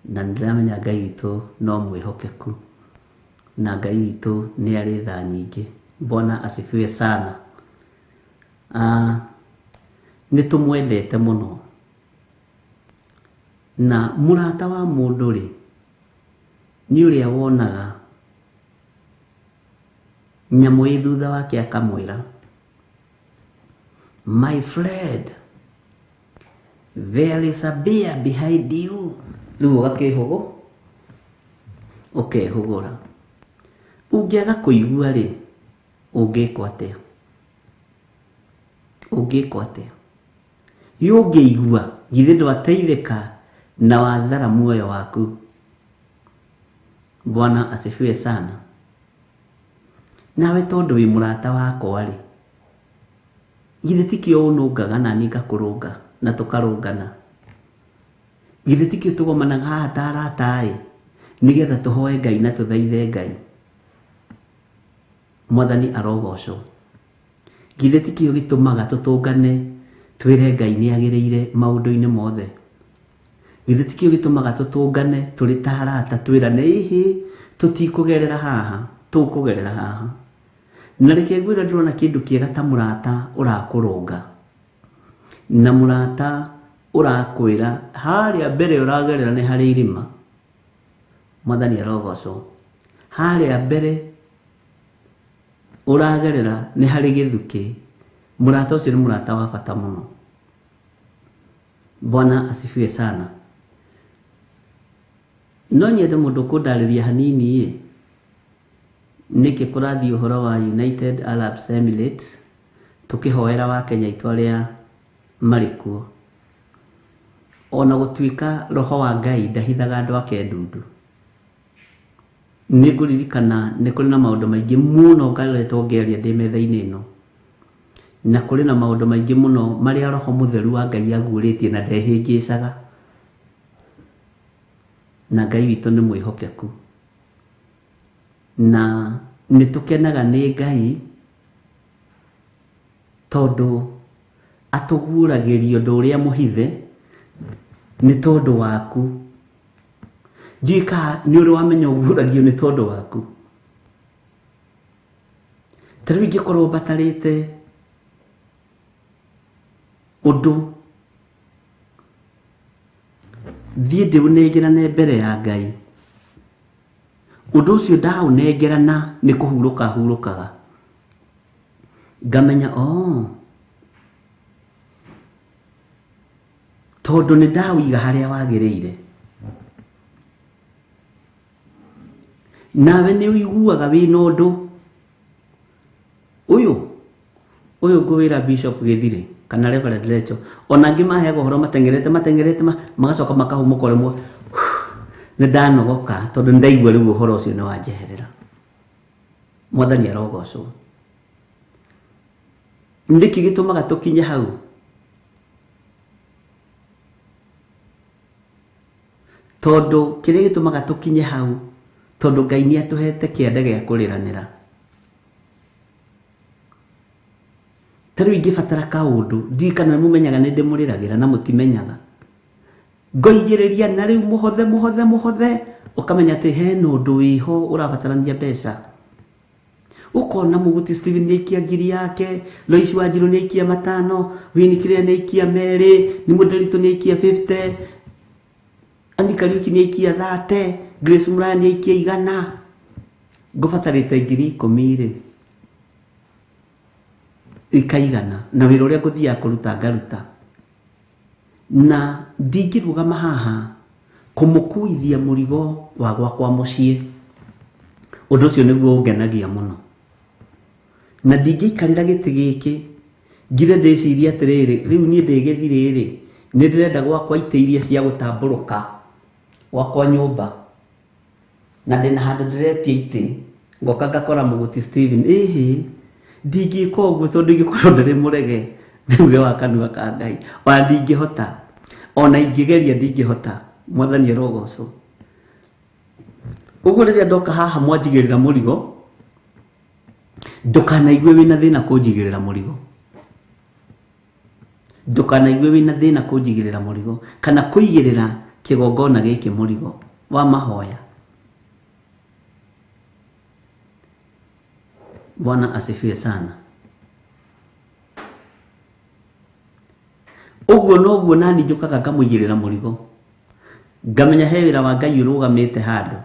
na ndiramenya Ngai witũ no mwĩhokeku, na Ngai witũ nĩ arĩ tha nyingĩ. Bwana asifiwe sana. Nĩ tũmwendete mũno, na mũrata wa mũndũ rĩ nĩ ũrĩa wonaga nyamũ ĩ thutha wake akamwĩra, my friend, there is a bear behind you. Rĩu ũkehũgũra. Ũngĩaga kũigua rĩ, ũngĩkwo atĩa? Ũngĩigua githĩ ndwateithĩka na wathara muoyo waku. Bwana asifiwe sana. Nawe tondũ wĩ mũrata wakwa rĩ, githĩ tikĩo ũnũngaga na niĩ ngakũrũnga na tũkarũngana? Githĩ tikĩo tũgomanaga haha ta arata ĩ, nĩgetha tũhoe Ngai na tũthaithe Ngai? Mwathani arogocwo. Githĩ tikĩo gĩtũmaga tũtũngane twĩre Ngai nĩ agĩrĩire maũndũ-inĩ mothe? Githĩ tikĩo gĩtũmaga tũtũngane tũrĩ ta arata twĩrane ĩhĩ tũtikũgerera haha, tũkũgerera haha? Na reke ngwĩre ndĩrona kĩndũ kĩega ta mũrata ũrakũrũnga, na mũrata ũrakwĩra harĩa mbere ũragerera nĩ harĩ irima. Mwathani arogocwo. Harĩa mbere ũragerera nĩ harĩ gĩthukĩ. Mũrata ũcio nĩ mũrata wa bata mũno. Bwana asifiwe sana. No nyende mũndũ kũndarĩria hanini ĩ, nĩkĩ kũrathiĩ ũhoro wa United Arab Emirates tũkĩhoera wa Kenya itwa rĩa marĩkuo. Ona gũtuĩka roho wa Ngai ndahithaga andũ ake ndundu. Nĩ ngũririkana nĩ kũrĩ na maũndũ maingĩ mũno ngaretwo ngĩaria ndĩ metha-inĩ ĩno, na kũrĩ na maũndũ maingĩ mũno marĩa roho mũtheru wa Ngai aguũrĩtie na ndehĩngĩcaga. Na Ngai witũ nĩ mwĩhokeku, na nĩ tũkenaga nĩ Ngai tondũ atũguũragĩria ũndũ ũrĩa mũhithe nĩ tondũ waku. Ndiũĩ kana nĩ ũrĩ wamenya ũguũragio nĩ tondũ waku. Ta rĩu ingĩkorwo mbatarĩte ũndũ, thiĩ ndĩũnengerane mbere ya Ngai, ũndũ ũcio ndaũnengerana nĩ kũhurũka hurũkaga, ngamenya tondũ nĩ ndawĩiga harĩa wagĩrĩire. Nawe nĩ ũiguaga wĩna ũndũ ũyũ ngũwĩra Bishop Githiri kana Reverend Lecho, ona angĩ maheaga ũhoro matengerete magacoka makahumũka rĩmwe, nĩ ndanogoka tondũ nĩ ndaigua rĩu ũhoro ũcio nĩ wanjeherera. Mwathani arogocwo. Nĩkĩ gĩtũmaga tũkinye hau? Tondũ kĩrĩa gĩtũmaga tũkinye hau, tondũ Ngai nĩ atũhete kĩande gĩa kũrĩranĩra. Ta rĩu ingĩbatara kaũndũ, ndiũĩ kana mũmenyaga nĩ ndĩmũrĩragĩra na mũtimenyaga. Ngoigĩrĩria na rĩu mũhothe, ũkamenya atĩ hena ũndũ wĩho ũrabatarania mbeca. Ũkona Mũguti Stephen nĩ aikia ngiri yake, Lois Wanjiru nĩ aikia 5, Winnie Kirea nĩ aikia 2, nĩ Mũnderitu nĩ aikia 50, Annie Kariuki nĩ aikia 30, Grace Muraya nĩ aikia 100. Ngũbatarĩte ngiri 10 rĩ, ikaigana na wĩra ũrĩa ngũthiaga kũruta ngaruta. Na ndingĩrũgama haha kũmũkuithia mũrigo wa gwakwa mũciĩ. Ũndũ ũcio nĩguo ũngenagia mũno. Na ndingĩikarĩra gĩtĩ gĩkĩ ngire ndĩciria atĩrĩrĩ, rĩu niĩ ndĩ Githiri rĩ, nĩ ndĩrenda gwakwa itĩ iria cia gũtambũrũka gwakwa nyũmba, na ndĩna handũ ndĩretia itĩ, ngoka ngakora Mũguti Stephen. Ndingĩka ũguo tondũ ingĩkorwo ndĩrĩ mũrege nĩuge wa kanua ka Ngai. Ona ndingĩhota, ona ingĩgeria ndingĩhota. Mwathani arogocwo. Ũguo rĩrĩa ndoka haha mwanjigĩrĩra mũrigo, ndũkanaigue wĩna thĩna kũnjigĩrĩra mũrigo. Ndũkanaigue wĩna thĩna kũnjigĩrĩra mũrigo kana kũigĩrĩra kigongona giki murigo wa mahoya. Bwana asifiwe sana. Uguo noguo nani njukaga ngamũigĩrĩra mũrigo, ngamenya he wĩra wa Ngai ũrũgamĩte handũ,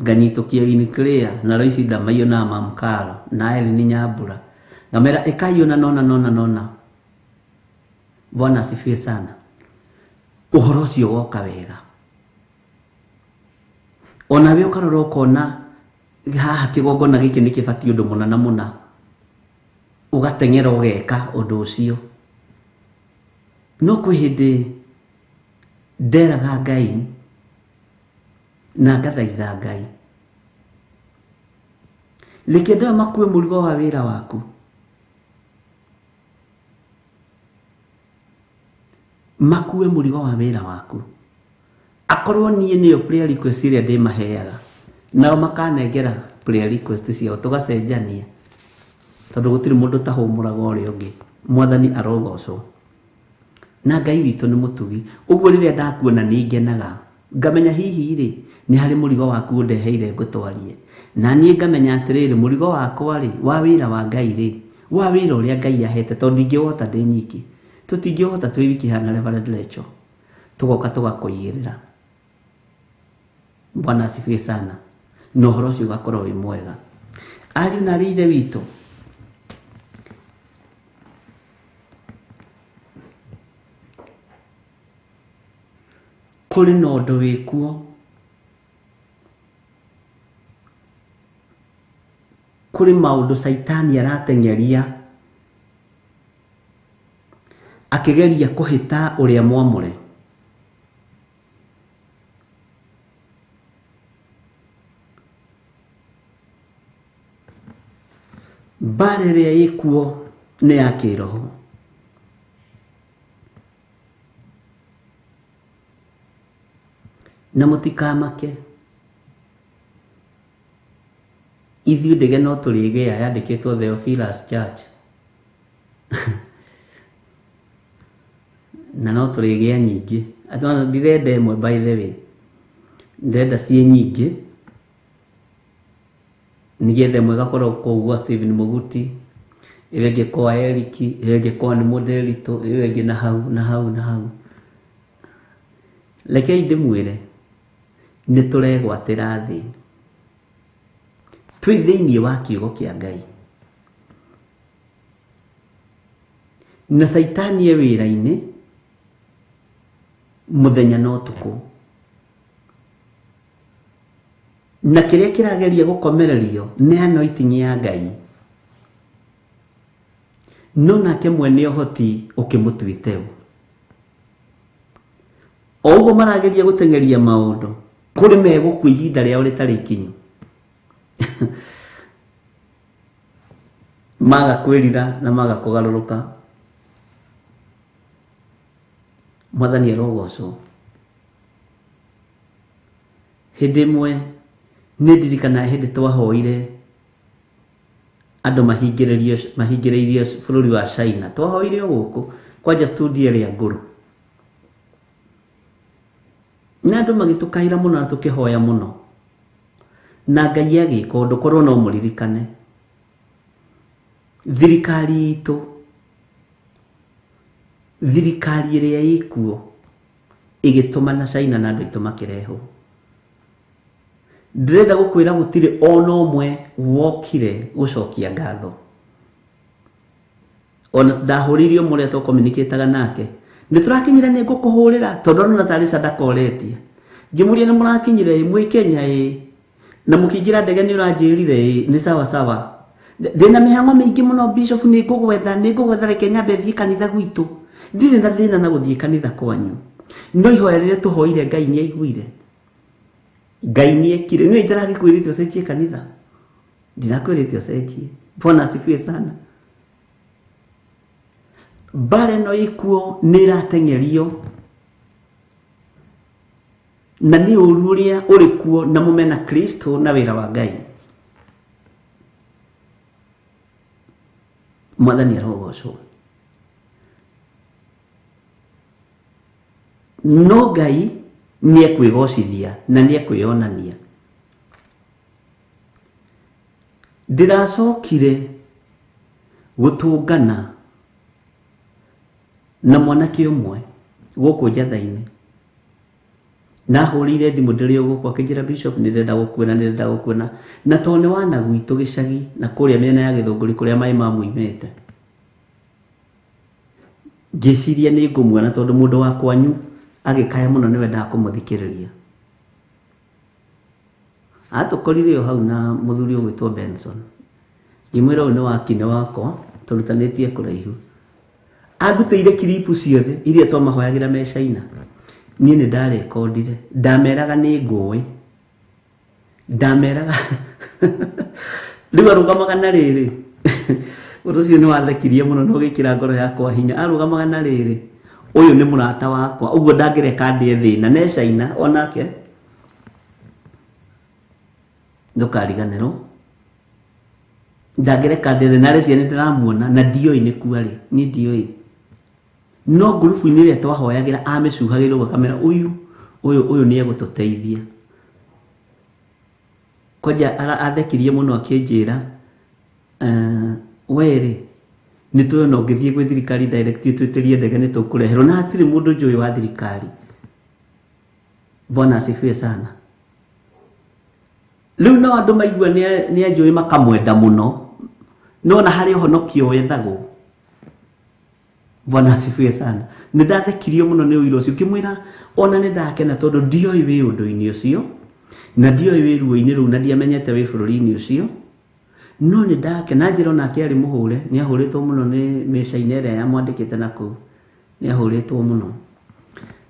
nganyitũkia Winiclear na Loisi Ndamaio na Mamkaro na Elini Nyambura, ngamera ĩkai nona. Bwana asifiwe sana. Ũhoro ũcio woka wega, onawe ũkarora ũkona haha kĩgongona gĩkĩ nĩ kĩbatiĩ ũndũ mũna na mũna, ugateng'era ũgeka ũndũ ũcio. No kwĩ hĩndĩ nderaga Ngai na ngathaitha Ngai, reke ndĩwe makue mũrigo wa wĩra waku, makue mũrigo wa wĩra waku. Akorwo niĩ nĩyo prayer request ĩrĩa ndĩmaheaga, nao makanengera prayer request ciao, tũgacenjania, tondũ gũtirĩ mũndũ tahũmũraga ũrĩa ũngĩ. Mwathani arogocwo. Na Ngai witũ nĩ mũtugi. Ũguo rĩrĩa ndakuona nĩ ngenaga, ngamenya hihi rĩ nĩ harĩ mũrigo waku ũndeheire ngũtwarie, na niĩ ngamenya atĩrĩrĩ mũrigo wakwa rĩ wa wĩra wa Ngai rĩ, wa wĩra ũrĩa Ngai ahete, tondũ ndingĩhota ndĩ nyiki, tũtingĩhota twĩ wiki hana Reverend Lecho, tũgoka tũgakũigĩrĩra. Bwana asifiwe sana. Na ũhoro ũcio ũgakorwo wĩ mwega. Ariũ na ithe witũ, kũrĩ na ũndũ wĩkuo kũrĩ maũndũ Saitani arateng'eria akĩgeria kũhĩta ũrĩa mwamũre. Mbara ĩrĩa ĩkuo nĩ ya kĩroho. Na mũtikamake, ithuĩ ndege no tũrĩgĩa yandĩkĩtwo Theophilus Church na no tũrĩgĩa nyingĩ. Ndirenda ĩmwe by the way, ndĩrenda ciĩ nyingĩ, nĩgetha ĩmwe ĩgakorwo kũu gwa Stephen Mũguti, ĩyo ĩngĩ kwa Eric, ĩyo ĩngĩ kwa nĩ Mũnderitũ, ĩyo ĩngĩ na hau. Rekei ndĩmwĩre nĩ tũregwatĩra thĩ, twĩ thĩinĩ wa kiugo kĩa Ngai, na Saitani wĩra-inĩ mũthenya na ũtukũ, na kĩrĩa kĩrageria gũkomererio nĩ anointing ya Ngai, no nake mwene ũhoti ũkĩmũtuĩte ũũ. O ũguo marageria gũteng'eria maũndũ, kũrĩ megũkua ihinda rĩao rĩtarĩ ikinyu maga kwĩrira na maga kũgarũrũka. Mwathani arogocwo. Hĩndĩ ĩmwe nĩ ndirikana hĩndĩ twahoire andũ mahingĩrĩirio bũrũri wa China, twahoire gũkũ kwanja studio ĩrĩa ngũrũ, na andũ magĩtũkaĩra mũno na tũkĩhoya mũno, na Ngai agĩka ũndũ. Korwo no mũririkane thirikari itũ, thirikari ĩrĩa ĩkuo ĩgĩtũma na China na andũ aitũ makĩrehwo. Ndĩrenda gũkwĩra gũtirĩ ona ũmwe wokire gũcokia ngatho. Ona ndahũrĩirio mũrĩa tũ communicate-aga nake, nĩ tũrakinyire nĩ ngũkũhũrĩra tondũ ona tarĩ sadaka ũretia. Ngĩmũria nĩ mũrakinyire mwĩ Kenya na mũkĩingĩra ndege nĩ ũranjĩrire nĩ sawa. Ndĩna mĩhang'o mĩingĩ mũno Bishop, nĩ ngũgwetha reke nyambe thiĩ kanitha gwitũ. Ndirĩ na thĩna na gũthiĩ kanitha kwanyu, no ihoya rĩrĩa tũhoire Ngai nĩ aiguire, Ngai nĩ ekire. Nĩ itaragĩkwĩrĩte ũcenjie kanitha, ndinakwĩrĩte ũcenjie. Bwana asifiwe sana. Mbara ĩno ĩkuo nĩ ĩrateng'erio, na nĩ ũru ũrĩa ũrĩ kuo na mũmena Kristo na wĩra wa Ngai. Mwathani arogocwo. no Ngai nĩ ekwĩgocithia na nĩ ekwĩonania. Ndiracokire gũtũngana na mwanake ũmwe gũkũ njatha-inĩ, nahũrĩire thimũ ndĩrĩ gũkũ akĩnjĩra Bishop nĩndĩrenda gũkuona na to nĩ wana gwitũ gĩcagi na kũrĩa mĩena ya Gĩthũngũri kũrĩa maĩ mamuimĩte. Ngĩciria nĩ ngũmuona tondũ mũndũ wa kwanyu agĩkaya mũno nĩwendaga kũmũthikĩrĩria. Atũkorire o hau na mũthuri ũgwĩtwo Benson, ngĩmwĩra ũyũ nĩ wakine wakwa tũrutanĩtie kũraihu, andutĩire kiripu ciothe iria twamahoyagĩra me China. Niĩ nĩ ndarekondire, ndameraga nĩ ngũĩ, ndameraga rĩu arũgamaga na rĩrĩ ũndũ ũcio nĩ wathekirie mũno na ũgĩkĩra ngoro yakwa hinya. Arũgamaga na rĩrĩ, ũyũ nĩ mũrata wakwa, ũguo ndangĩreka ndĩe thĩna, ne China onake. Ndũkariganĩrwo, ndangĩreka ndĩe thĩna, arĩ ciana ndĩramuona na ndiũĩ nĩ kuarĩ, niĩ ndiũĩ. No ngurubu-inĩ ĩrĩa twahoyagĩra amĩcuhagĩrwo kamera, ũyũ nĩ egũtũteithia. Kwanja athekirie mũno akĩnjĩra werĩ nĩ twĩna ũngĩthiĩ gwĩ thirikari direct twĩtĩrie ndege nĩ tũkũreherwo, na hatirĩ mũndũ njũĩ wa thirikari. Bwana asifiwe sana. Rĩu no andũ maigua nĩ anjũĩ makamwenda mũno, no na harĩ ũhonokio wethagwo. Bwana asifiwe sana. Nĩ ndathekirio mũno nĩ ũira ũcio, ngĩmwĩra ona nĩ ndakena tondũ ndioĩ wĩ ũndũ-inĩ ũcio na ndioĩ wĩ ruo-inĩ rũu na ndiamenyete wĩ bũrũri-inĩ ũcio, no nĩ ndakena. Njĩra onake arĩ mũhũre, nĩ ahũrĩtwo mũno nĩ mĩca-inĩ ĩrĩa yamwandĩkĩte nakũu, nĩ ahũrĩtwo mũno.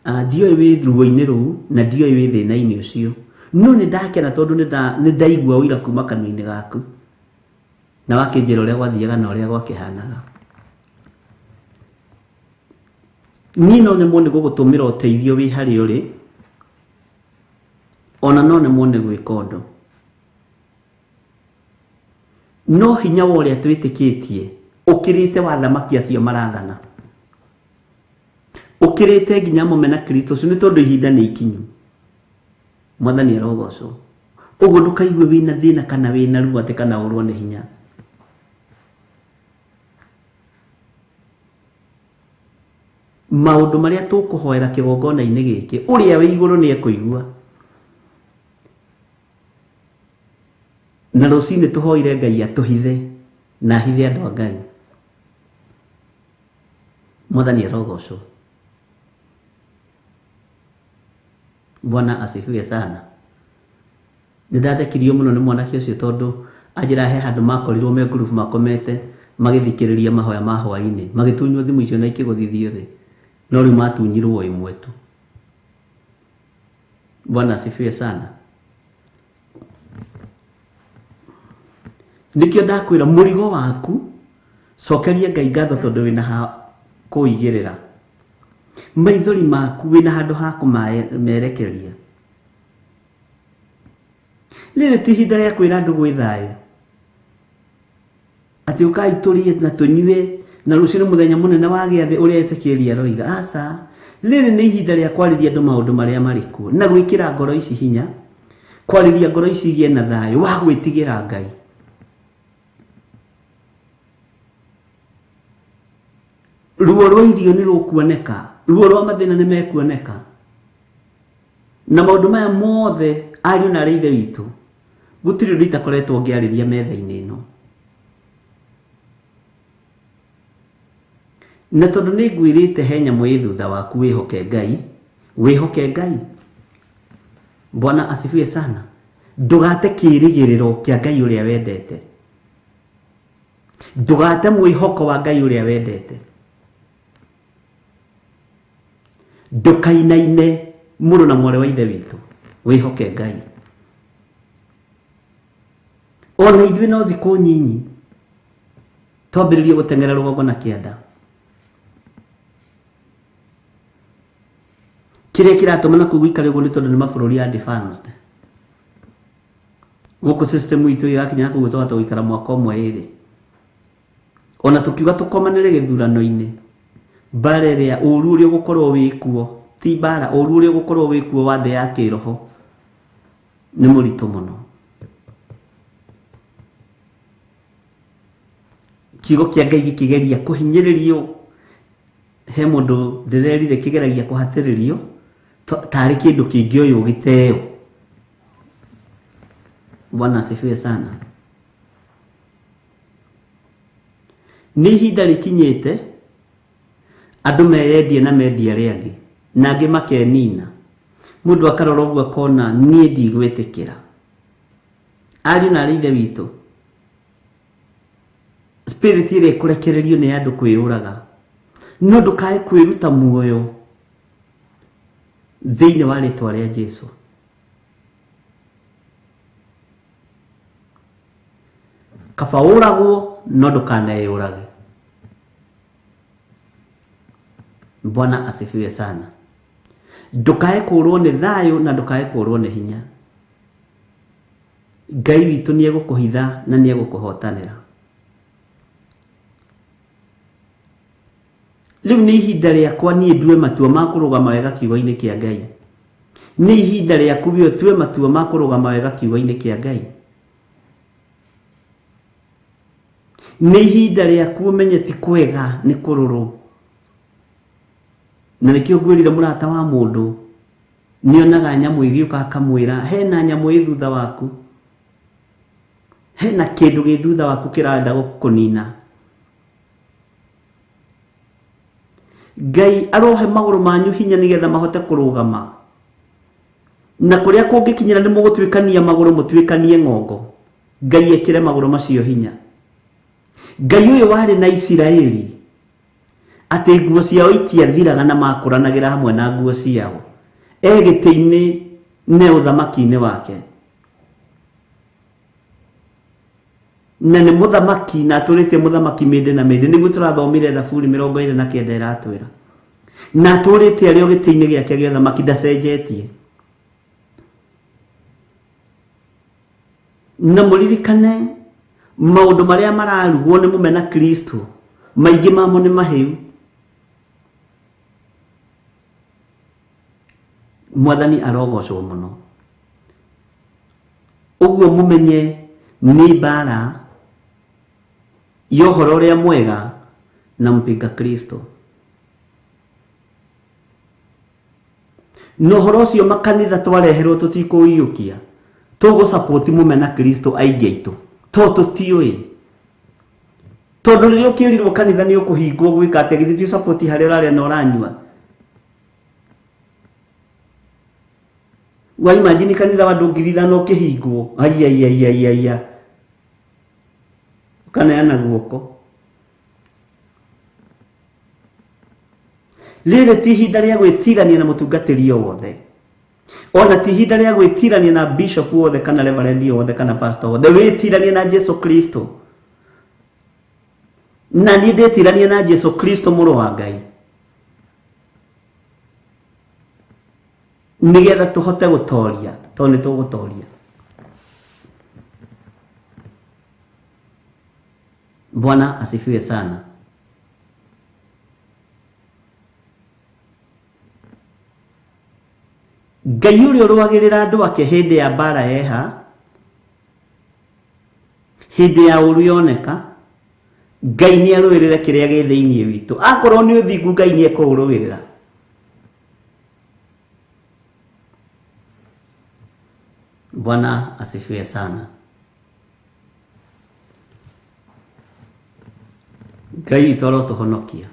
Ndioĩ wĩ ruo-inĩ rũu na ndioĩ wĩ thĩna-inĩ ũcio, no nĩ ndakena tondũ nĩ ndaigua ũira kuma kanua-inĩ gaku na wakĩnjĩra ũrĩa gwathiaga na ũrĩa gwakĩhanaga. Niĩ no nĩmwo nĩ gũgũtũmĩra ũteithio wĩ harĩa ũrĩ, ona no nĩmwo nĩ gwĩka ũndũ. No hinya wa ũrĩa twĩtĩkĩtie ũkĩrĩte wa thamaki acio marathana, ũkĩrĩte nginya mũmena Kristo ũcio, nĩ tondũ ihinda nĩ ikinyu. Mwathani arogocwo. Ũguo ndũkaigue wĩna thĩna kana wĩna ruo atĩ kana ũrwo nĩ hinya. Maũndũ marĩa tũkũhoera kĩgongona-inĩ gĩkĩ, ũrĩa wĩ igũrũ nĩ ekũigua. Na rũcinĩ tũhoire Ngai atũhithe na hithe andũ a Ngai. Mwathani arogocwo. Bwana asifiwe sana. Nĩ ndathekirio mũno nĩ mwanake ũcio tondũ anjĩra he handũ makorirwo me group makomete magĩthikĩrĩria mahoya ma Hwa-ini, magĩtunywo thimũ icio na ikĩgũthithio thĩ, no rĩu matunyirwo ĩmwe tu. Bwana asifiwe sana. Nikĩo ndakwĩra mũrigo waku cokeria Ngai ngatho tondũ wĩna ha kũigĩrĩra. Maithori maku wĩna handũ ha kũmerekeria. Rĩrĩ ti ihinda rĩa kwĩra andũ gwĩ thayũ atĩ ũkai tũrĩe na tũnyue na rũciũ nĩ mũthenya mũnene wa gĩathĩ ũrĩa Ezekieli aroiga. Aca, rĩrĩ nĩ ihinda rĩa kwarĩria andũ maũndũ marĩa marĩ kuo na gwĩkĩra ngoro ici hinya, kwarĩria ngoro ici igĩe na thayũ wa gwĩtigĩra Ngai. Ruo rwa irio nĩ rũkuoneka, ruo rwa mathĩna nĩ mekuoneka, na maũndũ maya mothe ariũ na arĩ ithe witũ gũtirĩ ũndũ itakoretwo ngĩarĩria metha-inĩ ĩno. Na tondũ nĩ ngwĩrĩte he nyamũ ĩ thutha waku, wĩhoke Ngai, wĩhoke Ngai. Bwana asifiwe sana. Ndũgate kĩĩrĩgĩrĩro kĩa Ngai ũrĩa wendete, ndũgate mwĩhoko wa Ngai ũrĩa wendete. Ndũkainaine mũrũ na mwarĩ wa ithe witũ, wĩhoke Ngai. Ona ithuĩ no thikũ nyinyi twambĩrĩrie gũteng'era rũgongo na kĩanda. Kĩrĩa kĩratũmana kũu gũikare ũguo nĩ tondũ nĩ mabũrũri advanced. Gũkũ system itũ ĩgakinya kũu twahota gũikara mwaka ũmwe ĩrĩ, ona tũkiuga tũkomanĩre gĩthurano-inĩ, mbara ĩrĩa ũru ũrĩa ũgũkorwo wĩ kuo ti bara oru uri gukorwo wikuo wa thĩ ya kĩroho nĩ mũritũ mũno. Kiugo kĩa Ngai gĩkĩgeria kũhinyĩrĩrio, he mũndũ ndĩrerire kĩgeragia kũhatĩrĩrio tarĩ kĩndũ kĩngĩoywo gĩteo. Bwana asifiwe sana. Nĩ ihinda rĩkinyĩte andũ meyendie na mendia arĩa angĩ, na angĩ makenina. Mũndũ akarora ũguo akona niĩ ndigwĩtĩkĩra. Ariũ na ithe witũ, spirit ĩrĩa ĩkũrekererio nĩ andũ kwĩyũraga, no ndũkae kwĩruta muoyo thĩinĩ wa rĩtwa rĩa Jesũ. Kaba ũragwo no ndũkaneyũrage. Bwana asifiwe sana. Ndũkae kũrwo nĩ thayũ na ndũkae kũrwo nĩ hinya. Ngai witũ nĩ egũkũhitha na nĩ egũkũhotanĩra. Rĩu nĩ ihinda rĩakwa niĩ ndue matua ma kũrũgama wega kiugo-inĩ kĩa Ngai. Nĩ ihinda rĩaku we tue matua ma kũrũgama wega kiugo-inĩ kĩa Ngai. Nĩ ihinda rĩaku ũmenye ti kwega nĩ kũrũrũ. Na nĩkĩo ngwĩrire mũrata wa mũndũ nĩonaga nyamũ ĩgĩũka akamwĩra hena nyamũ ĩ thutha waku, hena kĩndũ gĩ thutha waku kĩrenda gũkũnina. Ngai arohe magũrũ manyu hinya nĩgetha mahote kũrũgama, na kũrĩa kũngĩkinyĩra nĩ mũgũtuĩkania magũrũ mũtuĩkanie ng'ongo, Ngai ekĩre magũrũ macio hinya. Ngai ũyũ warĩ na Isiraeli atĩ nguo ciao itiathiraga na makũranagĩra hamwe na nguo ciao, gĩtĩ-inĩ nĩ ũthamaki-inĩ wake. Na nĩ mũthamaki na atũrĩtie mũthamaki mĩndĩ na mĩndĩ, nĩguo tũrathomire Thaburi 29 ĩratwĩra. Na atũrĩtie arĩ o gĩtĩ-inĩ gĩake gĩa ũthamaki, ndacenjetie. Na mũririkane maũndũ marĩa mararugwo nĩ mũmena Kristo, maingĩ mamo nĩ mahĩu. Mwathani arogocwo mũno. Ũguo mũmenye nĩ mbara ya ũhoro ũrĩa mwega na mpinga Kristo. Na ũhoro ũcio makanitha twareherwo tũtikũiyũkia, tũgũ-support mũmena Kristo aingĩ aitũ, to tũtiũĩ. Tondũ rĩrĩa ũkĩĩrirwo kanitha nĩ ũkũhingwo gwĩka atĩ githĩ ti support harĩa ũrarĩa na ũranyua. Wa imagine kanitha wa 5,000 ũkĩhingwo, aiaiaiaiaia ũkaneana guoko. Rĩrĩ ti ihinda rĩa gwĩtirania na mũtungatĩri o wothe, ona ti ihinda rĩa gwĩtirania na bishop wothe kana reverend wothe kana pastor wothe. Wĩtiranie na Jesu Kristo. Na niĩ ndĩtiranie na Jesu Kristo mũrũ wa Ngai, nĩgetha tũhote gũtoria, tondũ nĩ tũgũtoria. Bwana asifiwe sana. Ngai ũrĩa ũrũagĩrĩra andũ ake hĩndĩ ya mbara yeha, hĩndĩ ya ũru yoneka, Ngai nĩ arũĩrĩre kĩrĩa gĩ thĩinĩ witũ. Akorwo nĩ ũthingu, Ngai nĩ ekũũrũĩrĩra. Bwana asifiwe sana. Ngai witũ arotũhonokia.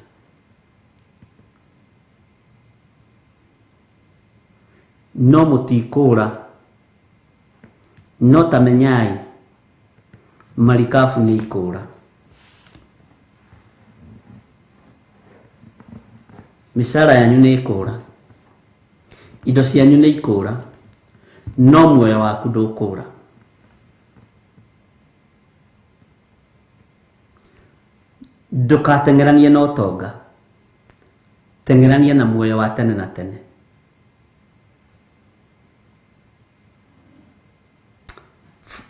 No mũtikũũra, no tamenyai marikabu nĩ ikũũra. Mĩcara yanyu nĩ ikũũra, indo cianyu nĩ ikũũra, no muoyo waku ndũkũũra. Ndũgateng'eranie na ũtonga, teng'erania na muoyo wa tene na tene.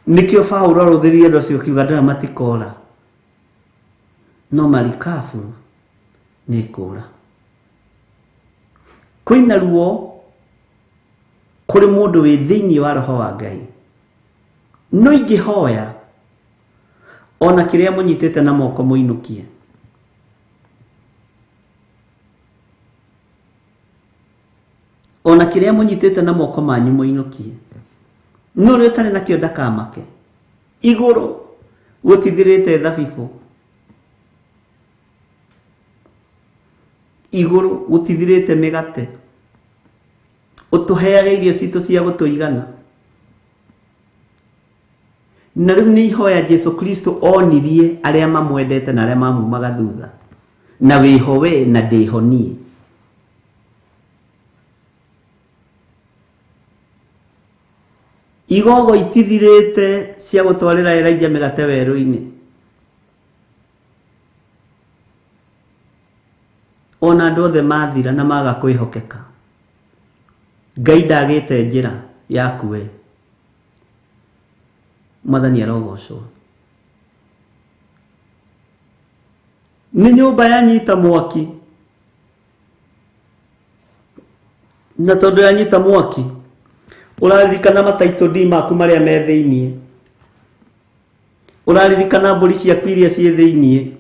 Nikio Paulo arũthĩrĩrie andũ acio kiuga ndĩra matikora, no marikabu nĩ ikũũra. kwina ruo kuri mundu wi thiini wa roho wa Ngai no ingihoya ona kiria munyitite na moko muinukie ona kiria munyitite na moko manyu muinukie no ri utari nakio ndakamake iguru gutithirite thabibu iguru gutithirite migate utuheaga irio citu cia gutuigana na riu ni ihoya Jesu Kristo onirie aria mamwendete na aria mamumaga thutha na wiho we na ndihonie igogo itithirite cia gutwarira Elijah migate weru-ini ona andu othe mathira na maga kwihokeka Ngai ndagite njira yaku we Mwathani arogocwo ni nyumba yanyita mwaki na tondu yanyita mwaki uraririkana mataito ndi maku maria me thiini uraririkana mburi ciaku iria cie thiini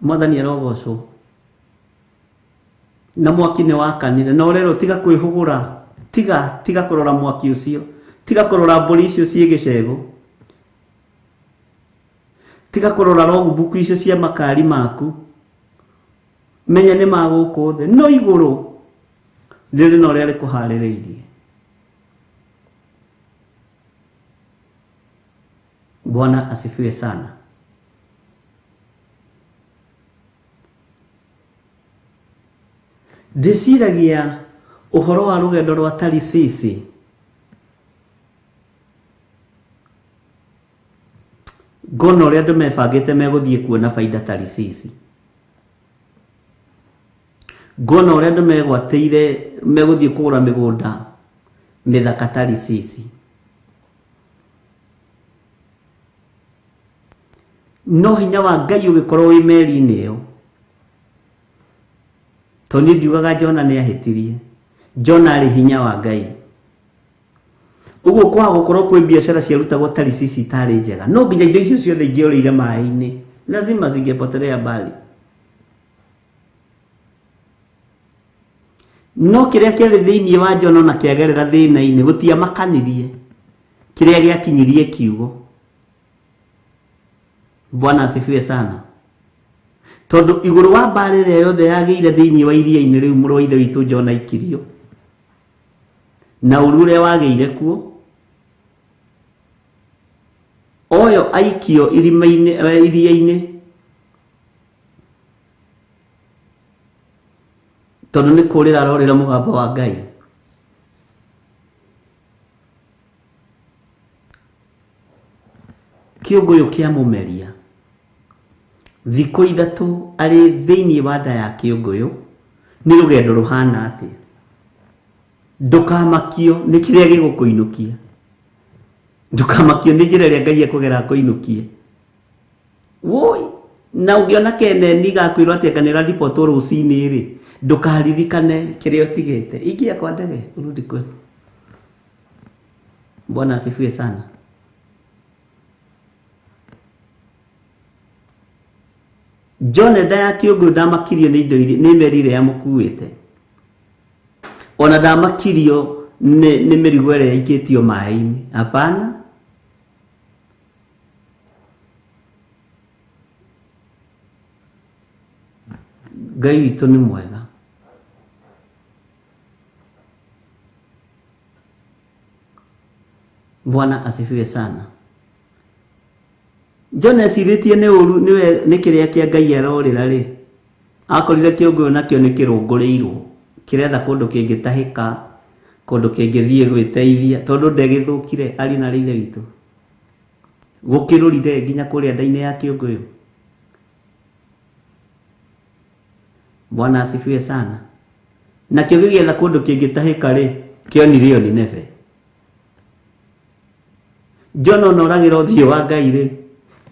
Mwathani arogocwo na mwaki ni wakanire no rero tiga kwihugura tiga kurora mwaki ucio tiga kurora mburi icio cie gicego tiga kurora rogubuku icio cia makari maku menya ni maguku the no iguru riri no ria rikuhaririirie Bwana asifiwe sana ndiciragia uhoro wa rugendo rwa Tarisisi ngona uria andu mebangite meguthie kuona baida Tarisisi ngona uria andu megwateire meguthie kugura migunda mithaka Tarisisi no hinya wa Ngai ugikorwo wi meri-ini iyo toni ndiugaga Jona ni ahitirie Jona ari hinya wa Ngai uguo kwa gukorwo kwi biashara cia rutagwo Tarisisi itari njega no nginya indo icio ciothe ingĩorĩire maĩ-inĩ lazima zingepotelea mbali no kiria kiari thiini wa Jona na kiagerera thina-ini gutia makanirie kiria giakinyirie kiugo Bwana asifiwe sana tondu iguru wa mbarire yothe yagiire thiini wa iria-ini riu muru wa ithe witu Jona ikirio na urure wagiire kuo oyo aikio irima-ini iria-ini tondu ni kurira arorira mugambo wa Ngai kiuguyu kia mumeria thikũ ithatu ari thiini wa nda ya kiuguyu ni rugendo ruhana ati ndukamakio ni kiria gigukuinukia ndukamakio ni njira ria Ngai akugera kuinukie woi na ungiona keneni gakwirwo ati kanira report ruci-ini ri ndukaririkane kiria utigite ingia kwa ndege urudi kwetu Bwana asifiwe sana Jona ndaya kiugo ndamakirio ni indo iri ni merire ya mukuite ona ndamakirio ni mirigo ire ikitio mai-ini hapana Ngai witu ni mwega Bwana asifiwe sana Jona siritie ni uru ni kiria kia Ngai arorira ri akorire kiugo nakio ni kirungurirwo kiretha kundu kingitahika kundu kingithie gwiteithia tondu ndegithukire ari na rithe witu gukirurire nginya kuria nda-ini ya kiugo Bwana asifiwe sana na kio gigetha kundu kingitahika ri kionire oni neve Jona noragira uthio wa Ngai ri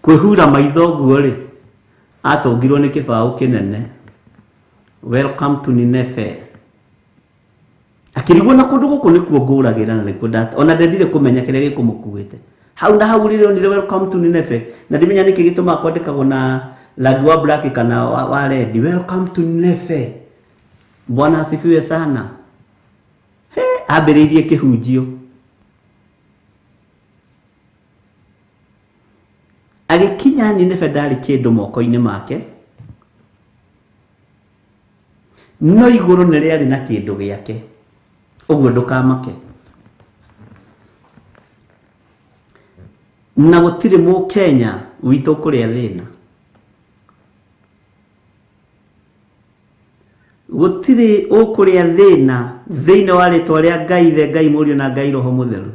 kwihura maitho guo ri atongirwo nĩ kĩbaũ kĩnene, welcome to Nineve. Akĩrigwo na kũndũ gũkũ nĩkuo ngũragĩra na nĩkuo ona ndendire kũmenya kĩrĩa gĩkũmũkuĩte. Hau na hau rĩrĩa onire welcome to Nineve, na ndimenya nĩkĩ gĩtũmaga kwandĩkagwo na rangi wa black kana wa red, welcome to Nineve. Bwana asifiwe sana. Ambĩrĩirie kĩhunjio. Agĩkinya Nineve ndarĩ kĩndũ moko-inĩ make, no igũrũ nĩ rĩarĩ na kĩndũ gĩake. Ũguo ndũkamake. Na gũtirĩ Mũkenya witũ kũrĩa thĩna. Gũtirĩ ũkũrĩa thĩna thĩinĩ wa rĩtwa rĩa Ngai, Ithe, Ngai Mũriũ na Ngai Roho Mũtheru.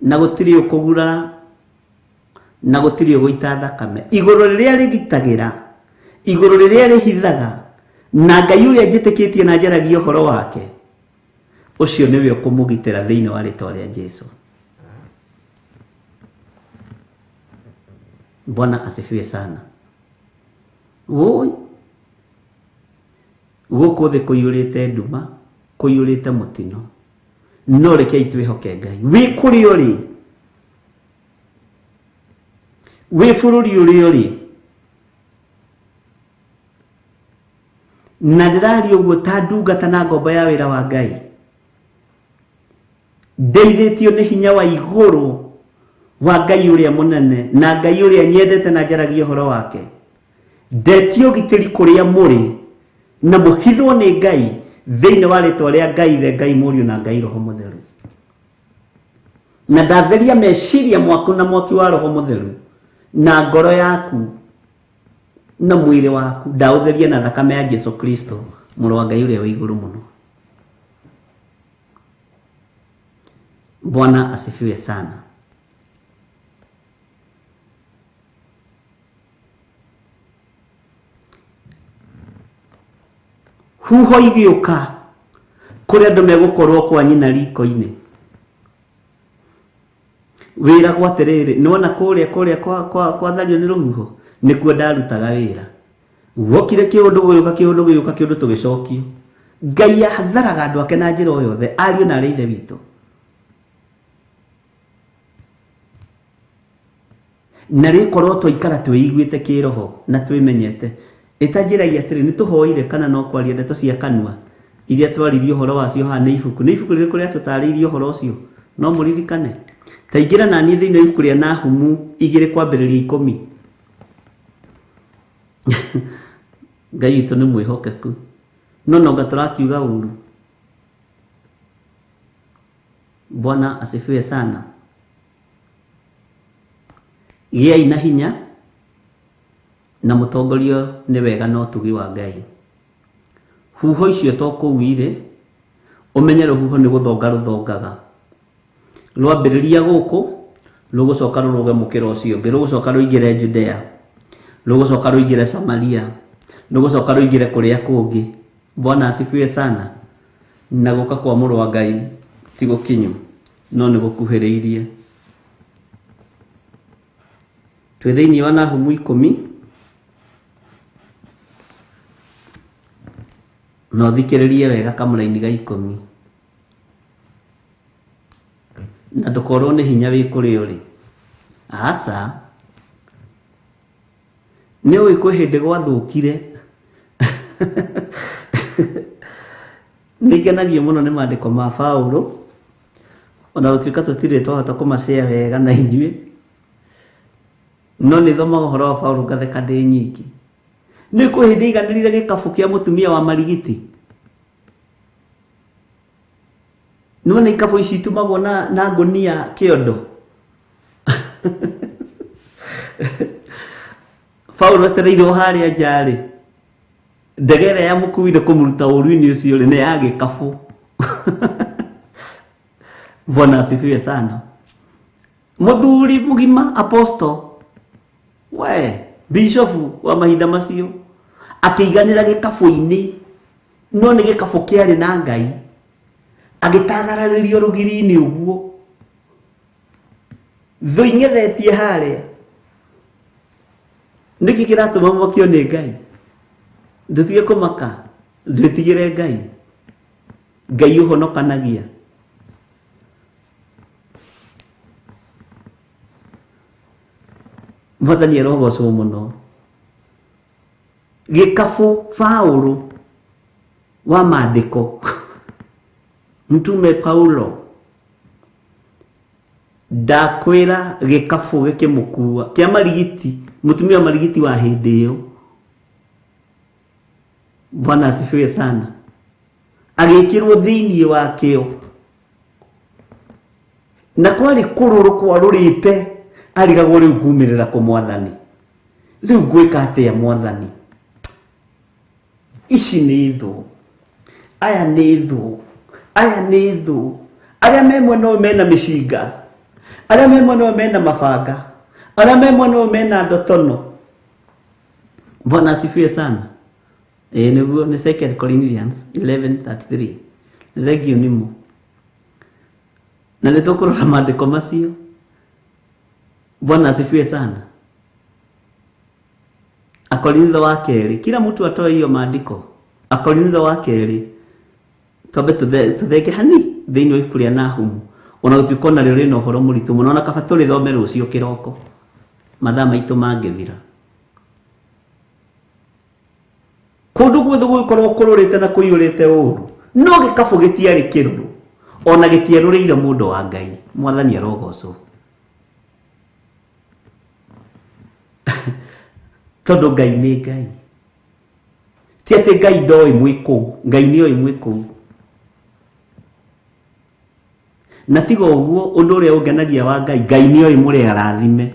Na gũtirĩ ũkũgurara, na gũtirĩ ũgũita thakame. Igũrũ rĩrĩa rĩgitagĩra, igũrũ rĩrĩa rĩhithaga, na Ngai ũrĩa njĩtĩkĩtie na njaragia ũhoro wake, ũcio nĩwe ũkũmũgitĩra thĩinĩ wa rĩtwa rĩa Jesũ. Bwana asifiwe sana. Woi, gũkũ thĩ kũiyũrĩte nduma, kũiyũrĩte mũtino, no rekei twĩhoke Ngai. Wĩ kũrĩ ũrĩ, wĩ bũrũri ũrĩ ũrĩ, na ndĩraria ũguo ta ndungata na ngombo ya wĩra wa Ngai, ndeithĩtio nĩ hinya wa igũrũ wa Ngai ũrĩa mũnene na Ngai ũrĩa nyendete na njaragia ũhoro wake. Ndetio ũgitĩri kũrĩa mũrĩ, na mũhithwo nĩ Ngai thĩinĩ wa rĩtwa rĩa Ngai, Ithe, Ngai Mũriũ na Ngai Roho Mũtheru. Na ndatheria meciria mwaku na mwaki wa Roho Mũtheru, na ngoro yaku na mwĩrĩ waku ndaũtheria na thakame ya Jesũ Kristo, mũrũ wa Ngai ũrĩa wĩ igũrũ mũno. Bwana asifiwe sana. Huho igĩũka kũrĩ andũ megũkorwo kwa nyina riko-inĩ. Wĩra gwa atĩrĩrĩ, nĩwona kũrĩa kwa thario nĩ rũhuho, nĩkuo ndarutaga wĩra. Gũkire kĩũndũ gĩũka, kĩũndũ gĩũka, kĩũndũ tũgĩcokio. Ngai atharaga andũ ake na njĩra o yothe, ariũ na arĩa ithe witũ. Na rĩkorwo twaikara twĩiguĩte kĩroho na twĩmenyete. Ĩtanjĩragia atĩrĩ, nĩ tũhoire kana no kwaria ndeto cia kanua iria twaririe ũhoro wacio haha nĩ ibuku. Nĩ ibuku rĩrĩkũ rĩa tũtarĩirie ũhoro ũcio? No mũririkane. Ta ingĩra na niĩ thĩinĩ wa ibuku rĩa Nahumu 2:10. Ngai witũ nĩ mwĩhokeku, no nonga tũrakiuga ũru. Bwana asifiwe sana. Gĩai na hinya na mũtongorio nĩ wega na ũtugi wa Ngai. Huho icio to kũu irĩ, ũmenye rũhuho nĩ gũthonga rũthongaga. Rwambĩrĩria gũkũ, rũgũcoka rũrũge mũkĩra ũcio ũngĩ, rũgũcoka rũingĩre Judea, rũgũcoka rũingĩre Samaria, rũgũcoka rũingĩre kũrĩa kũngĩ. Bwana asifiwe sana. Na gũka kwa mũrũ wa Ngai ti gũkinyu, no nĩ gũkuhĩrĩirie. Twĩ thĩinĩ wa Nahumu 10, no thikĩrĩrie wega kamũraini ga 10. Na ndũkorwo nĩ hinya wĩ kũrĩ ũrĩ. Aca, nĩ ũĩ kwĩ hĩndĩ gwathũkire. Nĩngenagio mũno nĩ maandĩko ma Paũlũ, ona gũtuĩka tũtirĩ twahota kũmacare wega na inyuĩ, no nĩ thomaga ũhoro wa Paũlũ ngatheka ndĩ nyiki. Nĩ kwĩ hĩndĩ aiganĩrire gĩkabũ kĩa mũtumia wa marigiti. Nĩwona ikabũ ici itumagwo na ngũnia kĩondo. Paũlũ etereirwo harĩa njarĩ, ndege ĩrĩa yamũkuire kũmũruta ũru-inĩ ũcio nĩ ya gĩkabũ. Bwana asifiwe sana. Mũthuri mũgima apostle, we bishop wa mahinda macio, akĩiganĩra gĩkabũ-inĩ, no nĩ gĩkabũ kĩarĩ na Ngai, agĩtagararĩrio rũgiri-inĩ ũguo, thũ ing'ethetie harĩa. niki kiratuma mokio ni Ngai ndutige kumaka ndutigire Ngai Ngai uhonokanagia Mwathani arogocwo muno gikabu Paulo wa maandiko mtume Paulo ndakwira gikabu gikimukua kia marigiti mutumia marigiti wa hindi iyo Bwana asifiwe sana agikirwo thiini wakio na kwari kururu kwarurite arigagwo riu kumirira ku Mwathani riu gwika atia Mwathani ici ni thu aya ni thu aria me mwena mena mishinga aria me mwena mena mabanga aria me mwena mena ndotono Bwana asifiwe sana niguo ni 2 Corinthians 11:33 thegio nimo na nitukurora maandiko macio Bwana asifiwe sana Akorintho wa keri kila mtu atoe hiyo maandiko Akorintho wa keri tobe tutheke hani thiini wa ikuria Nahumu ona utikona rĩo rĩna ũhoro mũritũ mũno ona kaba tũrĩthome rũciũ kĩroko mathaa maitũ mangĩthira kundu gwethu gũkorwo kũrũrĩte na kũiyũrĩte ũũru no gĩkabũ gĩtiarĩ kĩrũrũ ona gĩtiarũrĩire mũndũ wa Ngai Mwathani arogocwo tondu Ngai ni Ngai ti ati Ngai ndoi mwikũ Ngai ni oi mwikũ na tiga ũguo ũndũ ũrĩa ũngenagia wa Ngai Ngai ni oi mũrĩa arathime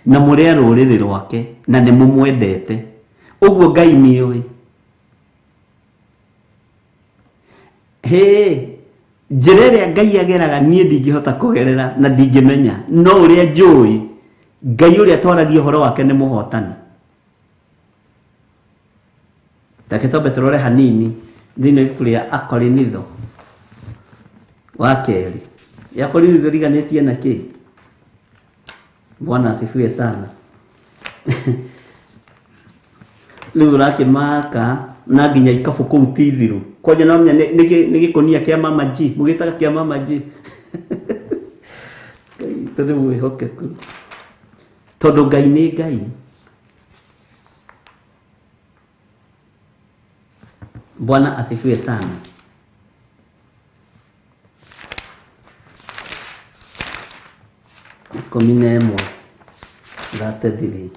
na mũrĩa rũrĩrĩ rwake na nĩ mũmwendete ũguo Ngai ni oi njĩra ĩrĩa Ngai ageraga niĩ ndingĩhota kũgerera na ndingĩmenya no ũrĩa njũĩ Ngai ũrĩa twaragia ũhoro wake nĩ mũhotani Take tobe turore hanini thini ibuku ria Akorinitho wa keri ya Korinitho riganitie na ki Bwana asifiwe sana riu rakimaka na nginya ikabu kuu tithiru kwaje no menya ni gikunia kia mama G mugitaga kia mama G tondũ wĩhokeku tondu Ngai ni Ngai Bwana asifiwe sana kominemo date dili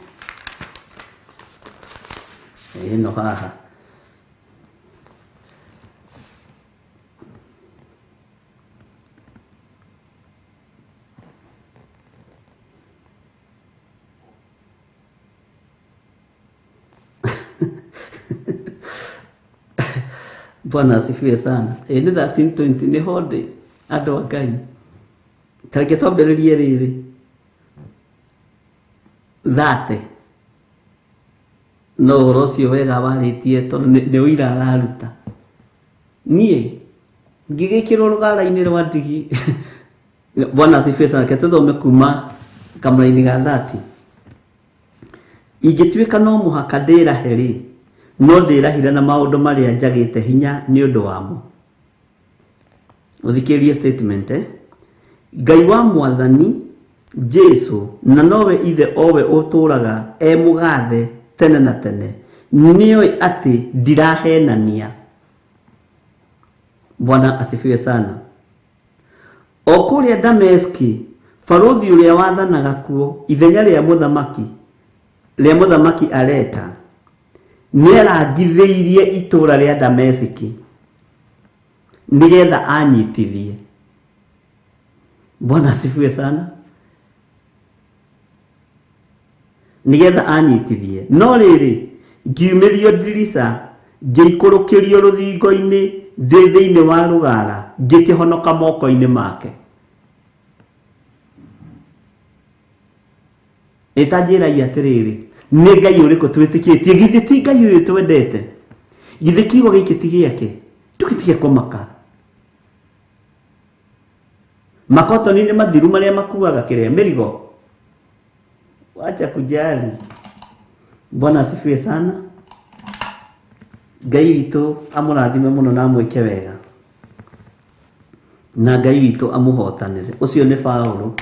no haha Bwana asifiwe sana ni 13:20 ni hode andu a Ngai tareke twambĩrĩrie rĩrĩ 30 no ũhoro ũcio wega warĩtie tondũ nĩ ũira araruta niĩ ngĩgĩkĩrwo rũgara-inĩ rwa ndigi Bwana asifiwe sana ke tũthome kuma kamũra-inĩ ga 30 ingĩtuĩka no mũhaka ndĩrahe rĩ no ndĩrahira na maũndũ marĩa njagĩte hinya nĩ ũndũ wamo ũthikĩrĩrie statement Ngai wa Mwathani Jesu na nowe ithe owe ũtũraga mũgathe tene na tene nĩoĩ atĩ ndirahenania Bwana asifiwe sana o kũrĩa Damascus barũthi ũrĩa wathanaga kuo ithenya rĩa mũthamaki Areta nĩarangithĩirie itũra rĩa Damascus nigetha anyitithie Bwana asifiwe sana nigetha anyitithie no rĩrĩ ngiumĩrio ndirica ngĩikũrũkĩrio rũthingo-inĩ ndĩ thĩinĩ wa rũgara ngĩkĩhonoka moko-inĩ make ĩtanjĩragia atĩrĩrĩ nĩ Ngai ũrĩkũ twĩtĩkĩtie githĩ ti Ngai ũyũ twendete githĩ kiugo gĩkĩ ti gĩake tũgĩtige kũmaka makotoni nĩ mathiru marĩa makuaga kĩrĩa mĩrigo wacha kujali Bwana asifiwe sana. Ngai witũ amũrathime mũno na amwĩke wega, na Ngai witũ amũhotanĩre. Ũcio nĩ Paulo